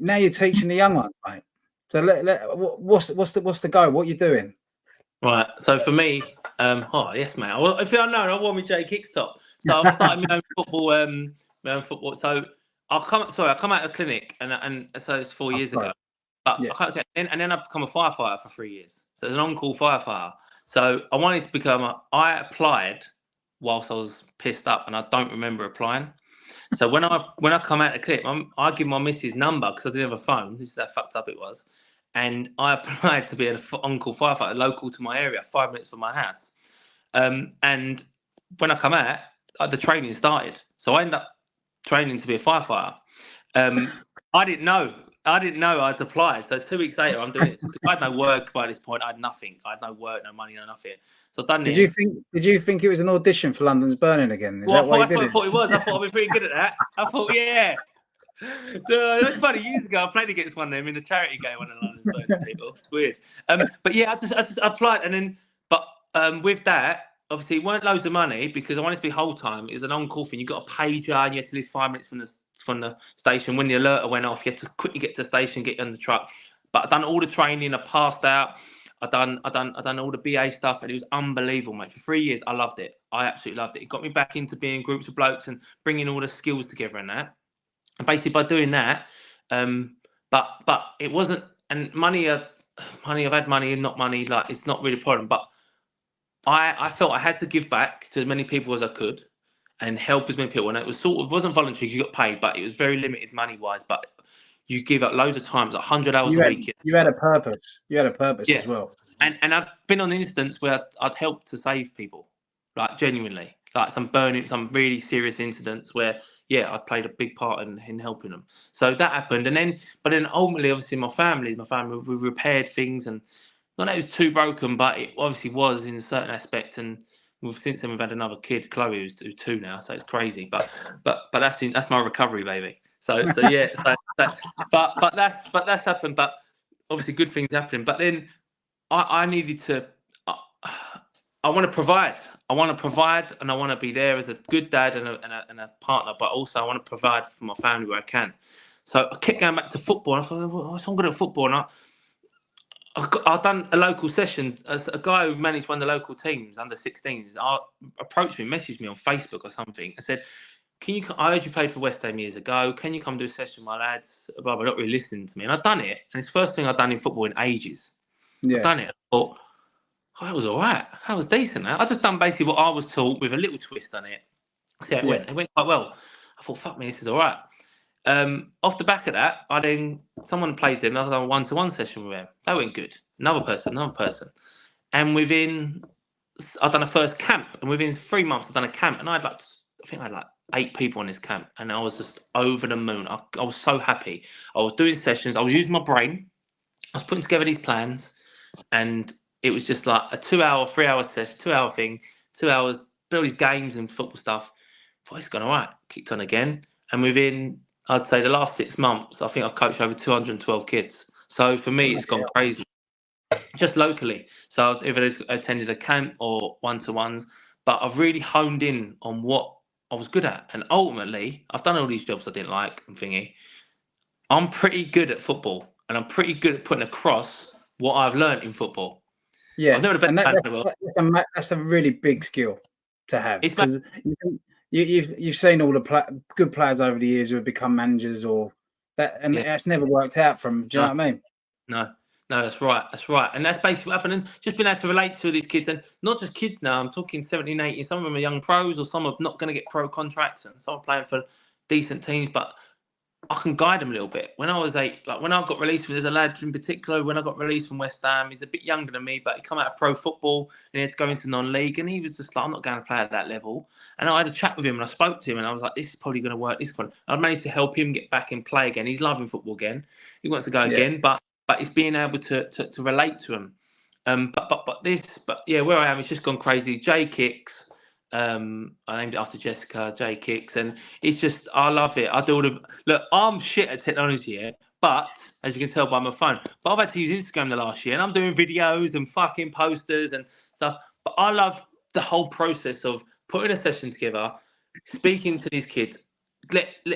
now you're teaching the young ones, mate. So what's the go? What you doing? Right. So for me, oh yes, mate. If you don't know, I wore my J Kicks top. So I've started my own football. So I come out of the clinic, and so it's 4 years ago. But and then I've become a firefighter for 3 years. So it's an on-call firefighter. So I wanted to become I applied whilst I was pissed up, and I don't remember applying. So when I come out of the clinic, I give my missus number because I didn't have a phone. This is how fucked up it was. And I applied to be an on-call firefighter local to my area, 5 minutes from my house. And when I come out, the training started. So I ended up training to be a firefighter. I didn't know I'd applied. So 2 weeks later, I'm doing it. I had no work by this point. I had nothing. I had no work, no money, no nothing. So I've done this. Did you think it was an audition for London's Burning again? Well, I thought it was. I thought I'd be pretty good at that. I thought, yeah. That's funny. Years ago, I played against one of them in a charity game. One of London's Burning people. It's weird. But yeah, I just applied, and then, but with that, obviously, it weren't loads of money because I wanted to be whole time. It was an on-call thing. You got a pager, and you had to live 5 minutes from the station. When the alert went off, you had to quickly get to the station, get on the truck. But I'd done all the training. I passed out. I done all the BA stuff, and it was unbelievable, mate. For 3 years, I loved it. I absolutely loved it. It got me back into being groups of blokes and bringing all the skills together and that. And basically, by doing that, but it wasn't. And money. I've had money and not money. Like, it's not really a problem. But I felt I had to give back to as many people as I could and help as many people. And it was wasn't voluntary because you got paid, but it was very limited money wise. But you give up loads of times, 100 hours a week. You had a purpose. You had a purpose as well. And I've been on instances where I'd helped to save people, like genuinely, like some really serious incidents where, I played a big part in helping them. So that happened. But then ultimately, obviously, my family, we repaired things, and not that it was too broken, but it obviously was in a certain aspect. And since then, we've had another kid, Chloe, who's 2 now, so it's crazy. But that's my recovery, baby. So yeah. But that's happened. But obviously, good things happening. But then I needed to. I want to provide. I want to provide, and I want to be there as a good dad and a partner. But also, I want to provide for my family where I can. So I kept going back to football. I thought, well, I'm good at football, and I've done a local session. A guy who managed one of the local teams, under 16s, approached me, messaged me on Facebook or something, and said, I heard you played for West Ham years ago. Can you come do a session with my lads? Blah, blah, not really listening to me. And I've done it. And it's the first thing I've done in football in ages. Yeah. I've done it. I thought, that was all right. That was decent. I just done basically what I was taught with a little twist on it. See how it went. It went quite well. I thought, fuck me, this is all right. Off the back of that, someone played them. I done a one-to-one session with them. That went good. Another person. And I've done a first camp. And within 3 months, I've done a camp. And I think I had 8 people on this camp. And I was just over the moon. I was so happy. I was doing sessions. I was using my brain. I was putting together these plans. And it was just like a 2-hour, 3-hour session, 2-hour thing, 2 hours, build these games and football stuff. I thought, it's gone all right. Kicked on again. And within, I'd say, the last 6 months, I think I've coached over 212 kids. So for me, it's gone crazy. Just locally. So I've either attended a camp or one-to-ones, but I've really honed in on what I was good at. And ultimately, I've done all these jobs I didn't like and thingy. I'm pretty good at football, and I'm pretty good at putting across what I've learned in football. Yeah, I've never been that's a really big skill to have, because you've seen all the good players over the years who have become managers and that's never worked out from. Do you know what I mean? No, that's right. And that's basically what happened. And just being able to relate to these kids, and not just kids now, I'm talking 17, 18, some of them are young pros, or some are not going to get pro contracts, and some are playing for decent teams, but I can guide them a little bit. When I was 8, when I got released, there's a lad in particular, when I got released from West Ham, he's a bit younger than me, but he come out of pro football and he had to go into non-league, and he was just like, I'm not going to play at that level. And I had a chat with him and I spoke to him and I was like, this is probably going to work. I managed to help him get back and play again. He's loving football again. He wants to go again, but it's being able to relate to him. But where I am, it's just gone crazy. Jay Kicks. I named it after Jessica, Jay Kicks, and it's just, I love it. I do look, I'm shit at technology here, but as you can tell by my phone, but I've had to use Instagram the last year, and I'm doing videos and fucking posters and stuff. But I love the whole process of putting a session together, speaking to these kids,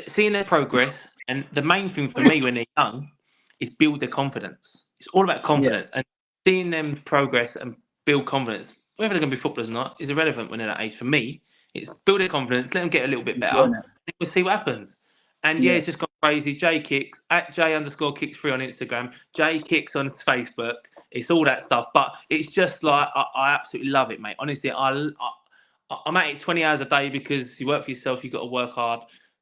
seeing their progress, and the main thing for me when they're young is build their confidence. It's all about confidence and seeing them progress and build confidence. Whether they're going to be footballers or not is irrelevant when they're that age. For me, it's build their confidence, let them get a little bit better, and we'll see what happens. And it's just gone crazy. Jay Kicks, at J_Kicks3 on Instagram, Jay Kicks on Facebook. It's all that stuff. But it's just like, I absolutely love it, mate. Honestly, I'm at it 20 hours a day because you work for yourself, you've got to work hard.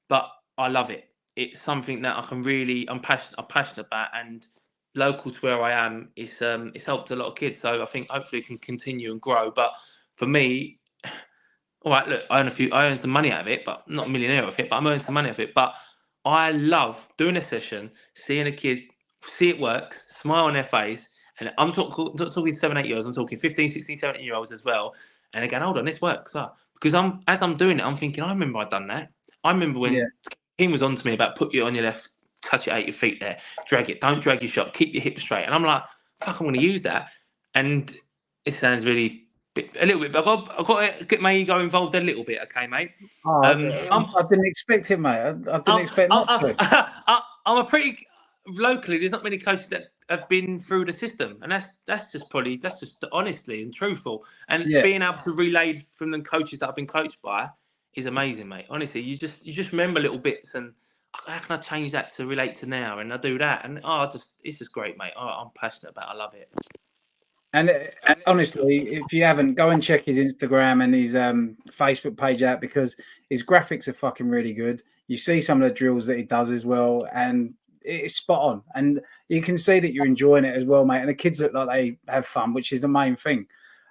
But I love it. It's something that I'm passionate about, and local to where I am, it's helped a lot of kids. So I think hopefully it can continue and grow. But for me, all right, look, I earn some money out of it, but I'm not a millionaire of it, but I'm earning some money out of it. But I love doing a session, seeing a kid, see it work, smile on their face. And I'm talking 7, 8 years, I'm talking 15, 16, 17-year-olds as well. And again, hold on, this works. Because as I'm doing it, I'm thinking, I remember I'd done that. I remember when King was on to me about put you on your left, touch it at your feet there, drag it, don't drag your shot, keep your hips straight. And I'm like, fuck, I'm going to use that. And it sounds really a little bit, but I've got to get my ego involved a little bit, okay, mate? I didn't expect it, mate. I didn't expect I'm a pretty locally. There's not many coaches that have been through the system, and that's just honestly and truthful. And being able to relay from the coaches that I've been coached by is amazing, mate. Honestly, you just remember little bits, and how can I change that to relate to now? And I do that, and it's just great, mate. I'm passionate about it. I love it. And honestly, if you haven't, go and check his Instagram and his Facebook page out, because his graphics are fucking really good. You see some of the drills that he does as well, and it's spot on. And you can see that you're enjoying it as well, mate. And the kids look like they have fun, which is the main thing.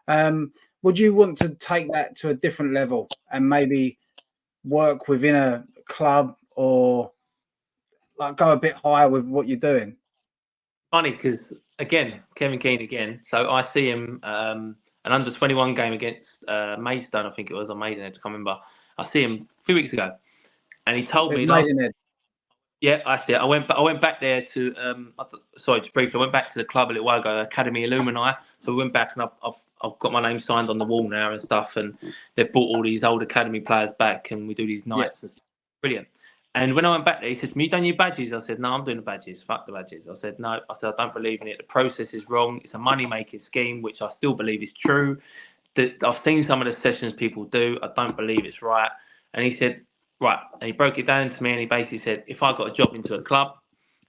Would you want to take that to a different level and maybe work within a club, or like go a bit higher with what you're doing? Funny, because again, Kevin Keane again. So I see him an under-21 game against Maidstone, I think it was, on Maidenhead, I can't remember. I see him 3 weeks ago, and he told me Yeah, I see. I went back there to sorry, just briefly. I went back to the club a little while ago, Academy Illumini. So we went back, and I've got my name signed on the wall now and stuff. And they've brought all these old academy players back, and we do these nights and stuff. Brilliant. And when I went back there, he said to me, "You done your badges?" I said, "No, I'm doing the badges. Fuck the badges." I said, "No." I said, "I don't believe in it. The process is wrong. It's a money making scheme, which I still believe is true. That I've seen some of the sessions people do. I don't believe it's right." And he said, right. And he broke it down to me, and he basically said, if I got a job into a club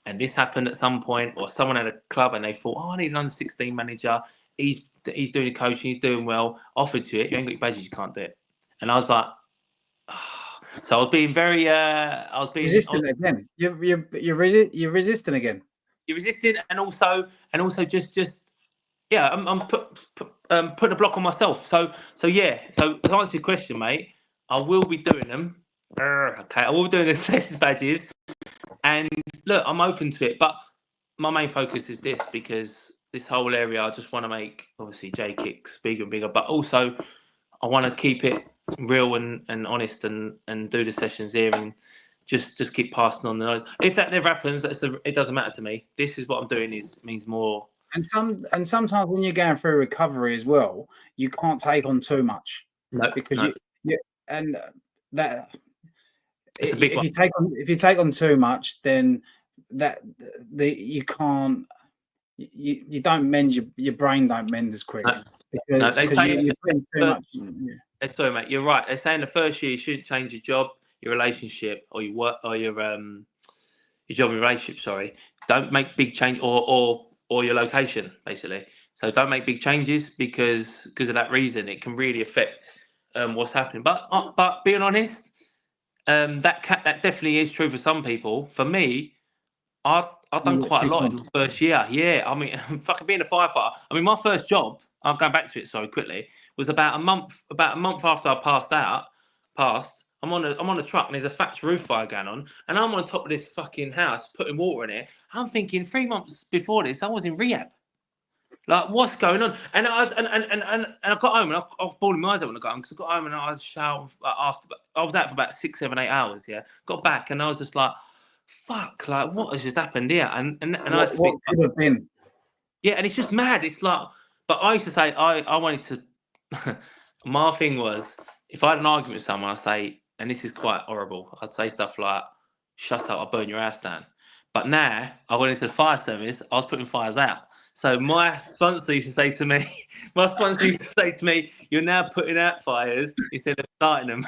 and this happened at some point, or someone had a club and they thought, oh, I need an under 16 manager. He's doing the coaching, he's doing well, offered to it. You ain't got your badges, you can't do it. And I was like, oh. So I was being very, resistant again. You're resisting again. You're resisting, and also just yeah, I'm putting a block on myself. So yeah. So to answer your question, mate, I will be doing them. Okay, I will be doing the session badges, and look, I'm open to it. But my main focus is this, because this whole area, I just want to make obviously J Kicks bigger and bigger, but also I want to keep it real and honest and do the sessions here and just keep passing on the knowledge. If that never happens, it doesn't matter to me. This is what I'm doing means more. And sometimes when you're going through recovery as well, you can't take on too much. No, because no. you and that If you take on too much, then you can't you don't mend your brain don't mend as quick because you're putting too much. Yeah. Sorry, mate, you're right. They're saying the first year you shouldn't change your job, your relationship, or your work, or your job and relationship. Sorry, don't make big change or your location, basically. So don't make big changes because of that reason. It can really affect what's happening. But being honest, that definitely is true for some people. For me, I've done quite a lot in the first year. Yeah, I mean, fucking being a firefighter. I mean, my first job, I'll go back to it sorry quickly, was about a month after I passed. I'm on a truck and there's a thatch roof fire going on, and I'm on top of this fucking house putting water in it. I'm thinking 3 months before this, I was in rehab. Like, what's going on? And I got home and I was bawling my eyes out when I got home, because I got home and I was showered after. I was out for about 6, 7, 8 hours. Yeah, got back and I was just like, fuck, like, what has just happened here? And what could have been? Yeah, and it's just mad. It's like, but I used to say I wanted to. My thing was, if I had an argument with someone, I say, and this is quite horrible, I'd say stuff like, "Shut up, I'll burn your house down." But now I went into the fire service, I was putting fires out. So my sponsor used to say to me, "You're now putting out fires instead of starting them."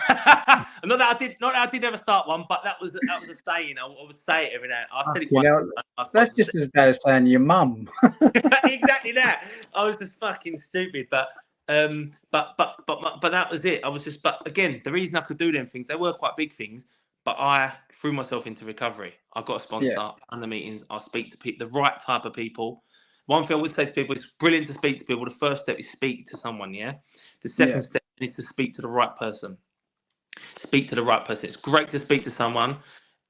Not that I did ever start one, but that was a saying. I would say it every now. I said it once. That's just as bad as saying your mum. Exactly that. I was just fucking stupid, but that was it. I was just, but again, the reason I could do them things, they were quite big things, but I threw myself into recovery. I got a sponsor and the meetings. I speak to people, the right type of people. One thing I would say to people, it's brilliant to speak to people. The first step is speak to someone. Yeah. The second step is to speak to the right person. Speak to the right person. It's great to speak to someone,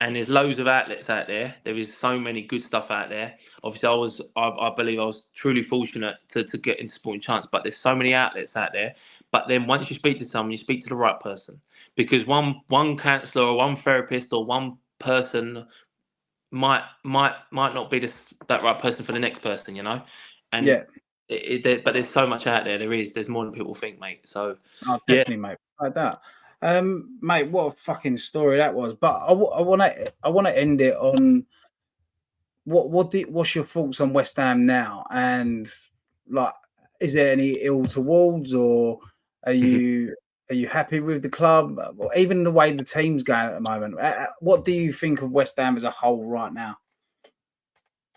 and there's loads of outlets out there. There is so many good stuff out there. Obviously, I believe I was truly fortunate to get into Sporting Chance, but there's so many outlets out there. But then once you speak to someone, you speak to the right person, because one counsellor or one therapist or one person might not be that right person for the next person, you know. And but there's so much out there. There's more than people think, mate. So definitely, mate, like that. Mate, what a fucking story that was. But I want to end it on what's your thoughts on West Ham now? And like, is there any ill towards, or are you happy with the club, or even the way the team's going at the moment? What do you think of West Ham as a whole right now?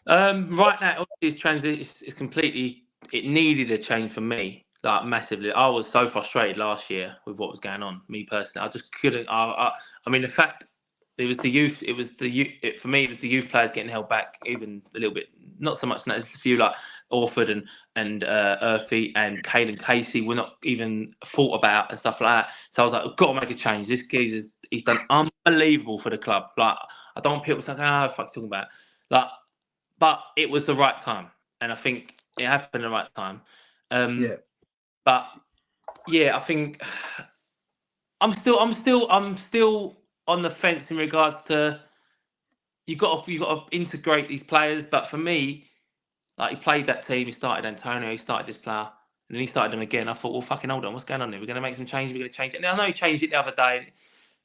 Right now, obviously, it's completely. It needed a change for me, like massively. I was so frustrated last year with what was going on. Me personally, I just couldn't. I mean, the fact it was the youth. For me, it was the youth players getting held back even a little bit. Not so much. There's a few like Orford and Earthy and Caelan Casey were not even thought about and stuff like that. So I was like, I've got to make a change. This geezer's he's done unbelievable for the club. Like, I don't want people saying, fuck talking about like. But it was the right time, and I think it happened at the right time. But yeah, I think I'm still on the fence in regards to, you've got to integrate these players. But for me, like he played that team, he started Antonio, he started this player, and then he started them again. I thought, well, fucking hold on, what's going on here? We're going to make some changes. We're going to change it. Now I know he changed it the other day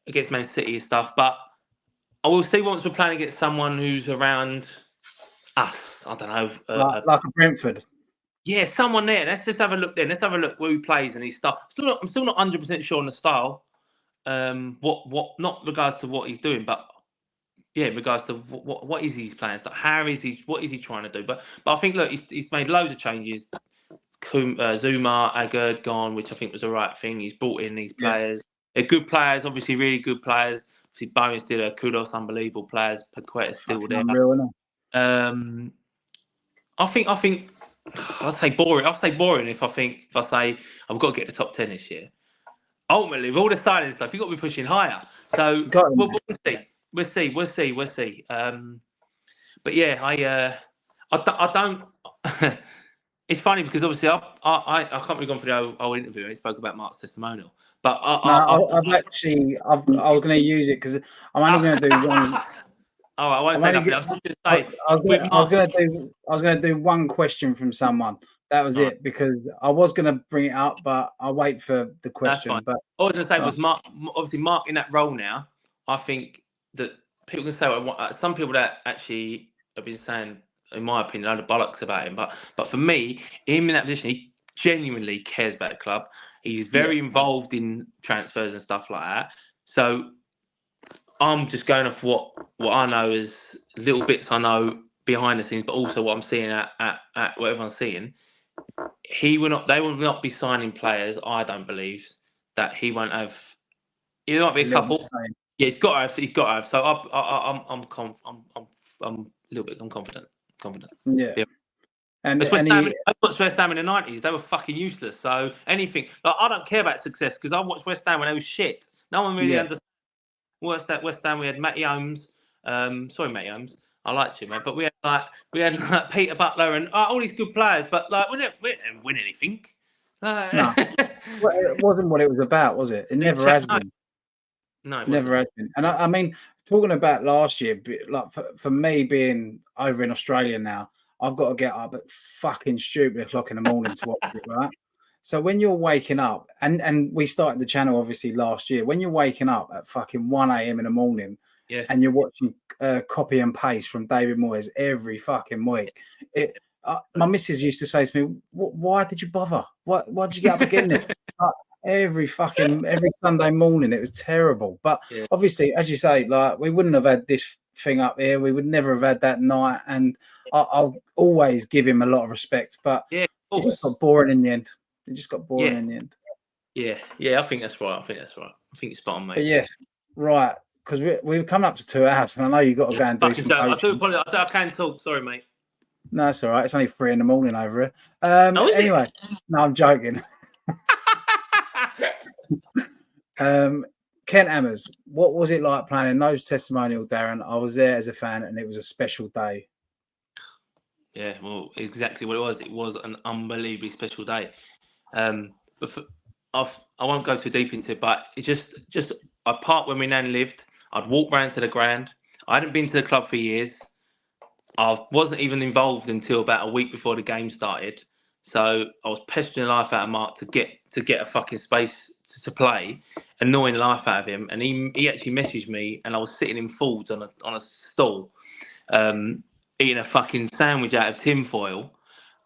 against Man City and stuff, but I will see once we're playing against someone who's around us. I don't know, like a Brentford. Yeah, someone there. Let's just have a look then. Let's have a look where he plays and his style. I'm still not 100% sure on the style. What not regards to what he's doing, but yeah, in regards to what is his plans? Like how is he? What is he trying to do? But I think look, he's made loads of changes. Zuma, Agard gone, which I think was the right thing. He's brought in these players. They're good players, obviously really good players. Obviously, Bowen's still a kudos, unbelievable players. Paqueta's still there. Unreal, I think I'll say boring. I'll say boring if I say I've got to get the top 10 this year. Ultimately, with all the silent stuff, you've got to be pushing higher. So we'll see. We'll see. But yeah, I don't. It's funny because obviously I can't really gone for the whole interview. I spoke about Mark's testimonial, but I was going to use it because I'm only going to do one. Oh, I won't say nothing. I was going to do one question from someone. That was it because I was going to bring it up, but I'll wait for the question. But all I was going to say was Mark. Obviously, Mark in that role now. I think that people can say some people that actually have been saying, in my opinion, a load of bollocks about him. But for me, him in that position, he genuinely cares about the club. He's very involved in transfers and stuff like that. So I'm just going off what I know is little bits I know behind the scenes, but also what I'm seeing at what everyone's seeing. They will not be signing players. I don't believe that he won't have. There might be a couple. Yeah, he's got to have. He's got to have. So I'm a little bit. I'm confident. Yeah. And West Ham in the 90s, they were fucking useless. So anything, like, I don't care about success because I watched West Ham when they were shit. No one really understood. West Ham, we had Matty Holmes. Sorry, Matty Holmes. I liked you, mate. But we had Peter Butler and all these good players. But like, we didn't win anything. No, it wasn't what it was about, was it? It never has been. No, it never has been. And I mean, talking about last year, like for me being over in Australia now, I've got to get up at fucking stupid o'clock in the morning to watch it, right? So when you're waking up, and we started the channel obviously last year, when you're waking up at fucking 1 a.m. in the morning, and you're watching copy and paste from David Moyes every fucking week, my missus used to say to me, "Why did you bother? Why did you get up again?" Every Sunday morning, it was terrible. But obviously, as you say, like we wouldn't have had this thing up here. We would never have had that night, and I'll always give him a lot of respect. But it just got boring in the end. It just got boring in the end. Yeah, I think that's right. I think it's spot on, mate. But yes, right, because we've come up to 2 hours, and I know you've got to go and do some coaching. I do apologize. I can talk. Sorry, mate. No, it's all right. It's only 3 in the morning over here. Anyway, no, I'm joking. Kent Hammers, what was it like playing in those testimonial, Darren? I was there as a fan, and it was a special day. Yeah, well, exactly what it was. It was an unbelievably special day. But I won't go too deep into it, but it's just I parked where my nan lived. I'd walk round to the ground. I hadn't been to the club for years. I wasn't even involved until about a week before the game started. So I was pestering the life out of Mark to get a fucking space to play, annoying the life out of him. And he actually messaged me, and I was sitting in Fords on a stall, eating a fucking sandwich out of tinfoil,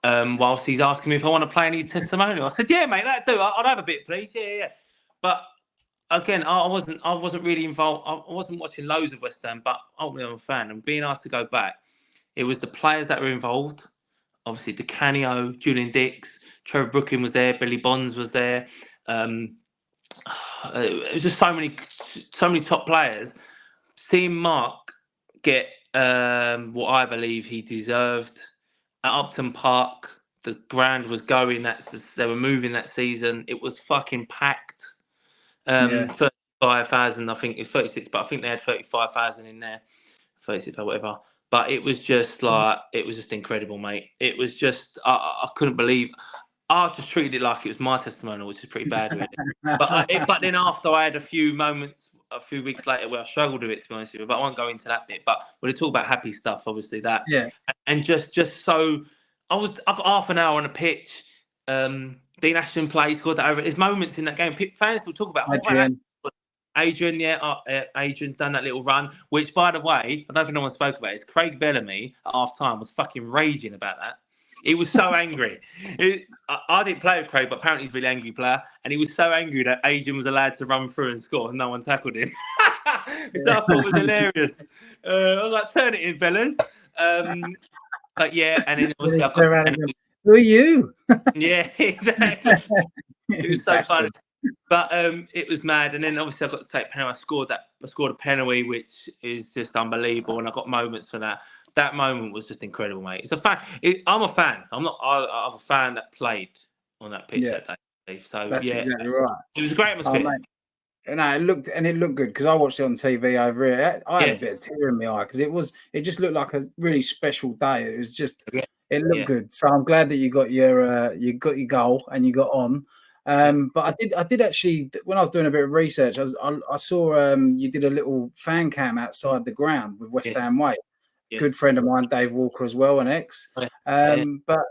whilst he's asking me if I want to play in his testimonial. I said, "Yeah, mate, that'd do. I'd have a bit, please. Yeah." But again, I wasn't really involved. I wasn't watching loads of West Ham, but ultimately I'm a fan. And being asked to go back, it was the players that were involved. Obviously, Di Canio, Julian Dix, Trevor Brooking was there, Billy Bonds was there. It was just so many top players. Seeing Mark get what I believe he deserved at Upton Park, the ground was going. They were moving that season. It was fucking packed. 35,000, I think it's 36, but I think they had 35,000 in there, 36 or whatever. But it was just incredible, mate. It was just, I couldn't believe. I just treated it like it was my testimonial, which is pretty bad, really. But then after I had a few moments a few weeks later where I struggled with it, to be honest with you, but I won't go into that bit. But we're talk about happy stuff, obviously that, and just so I've got half an hour on a pitch. Dean Ashton plays, scored that over. There's moments in that game. Fans will talk about Adrian, Adrian done that little run, which, by the way, I don't think no one spoke about it. Craig Bellamy at half time was fucking raging about that. He was so angry. I didn't play with Craig, but apparently he's a really angry player. And he was so angry that Adrian was allowed to run through and score and no one tackled him. Which I thought was hilarious. I was like, turn it in, fellas. But yeah, and then obviously I got... Who are you? Yeah, exactly. It was so funny. But it was mad. And then obviously I got to take penalty. I scored a penalty, which is just unbelievable. And I got moments for that. That moment was just incredible, mate. It's a fan. I'm a fan. I'm a fan that played on that pitch that day. So that's yeah, exactly right. It was a great atmosphere. No, it looked good because I watched it on TV over here. I had a bit of tear in my eye because it just looked like a really special day. It was just it looked good. So I'm glad that you got your goal and you got on. But I did actually, when I was doing a bit of research, I saw you did a little fan cam outside the ground with West Ham Way. Yes. Good friend of mine, Dave Walker, as well, an ex. But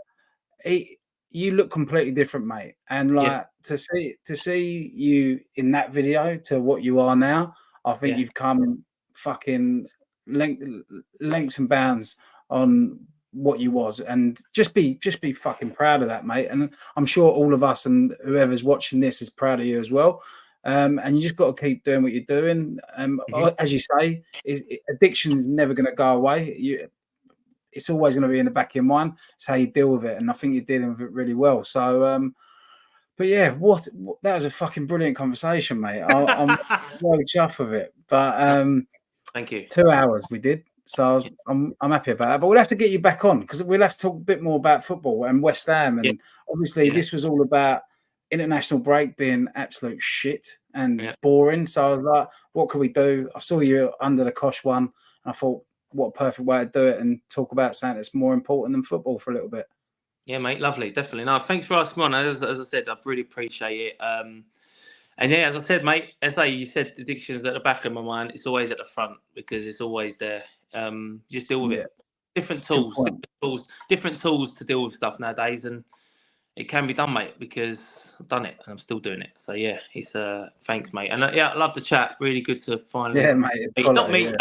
you look completely different, mate. And like to see you in that video to what you are now, I think you've come fucking lengths and bounds on what you was, and just be fucking proud of that, mate. And I'm sure all of us and whoever's watching this is proud of you as well. And you just got to keep doing what you're doing. As you say, addiction is never going to go away. It's always going to be in the back of your mind. It's how you deal with it, and I think you're dealing with it really well. So, but yeah, that was a fucking brilliant conversation, mate. I'm well chuffed with it. But thank you. 2 hours we did. So I'm happy about that. But we'll have to get you back on because we'll have to talk a bit more about football and West Ham. And obviously this was all about international break being absolute shit and boring. So I was like, what can we do? I saw you under the Kosh one, and I thought, what a perfect way to do it and talk about something that's more important than football for a little bit. Yeah, mate, lovely, definitely. No, thanks for asking me on. As I said, I really appreciate it. And yeah, as I said, mate, you said addiction's at the back of my mind. It's always at the front because it's always there. Just deal with it. Different tools to deal with stuff nowadays, and it can be done, mate, because I've done it and I'm still doing it. So yeah, it's thanks, mate. And I love the chat. Really good to finally. Mate. It's not me.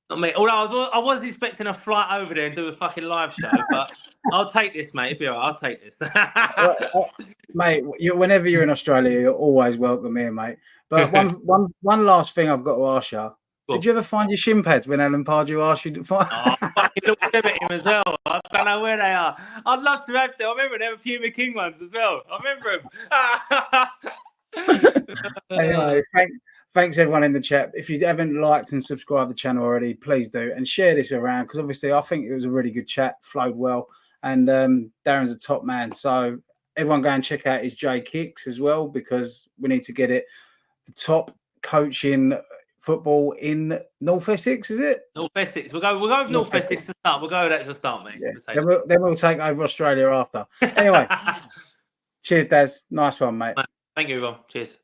Not me. Although I was expecting a flight over there and do a fucking live show, but I'll take this, mate. It'll be all right. I'll take this. Mate, whenever you're in Australia, you're always welcome here, mate. But one last thing I've got to ask you. Did you ever find your shin pads when Alan Pardew asked you to find? Oh, fucking look at him as well. I don't know where they are. I'd love to have them. I remember there were Puma King ones as well. I remember them. Anyway, thanks everyone in the chat. If you haven't liked and subscribed to the channel already, please do, and share this around because obviously I think it was a really good chat, flowed well, and Darren's a top man. So everyone go and check out his J Kicks as well because we need to get it the top coaching football in North Essex, is it? North Essex. We'll go with North Essex to start. We'll go with that to start, mate. Yeah. Then we'll take over Australia after. Anyway, cheers, Daz. Nice one, mate. Thank you, everyone. Cheers.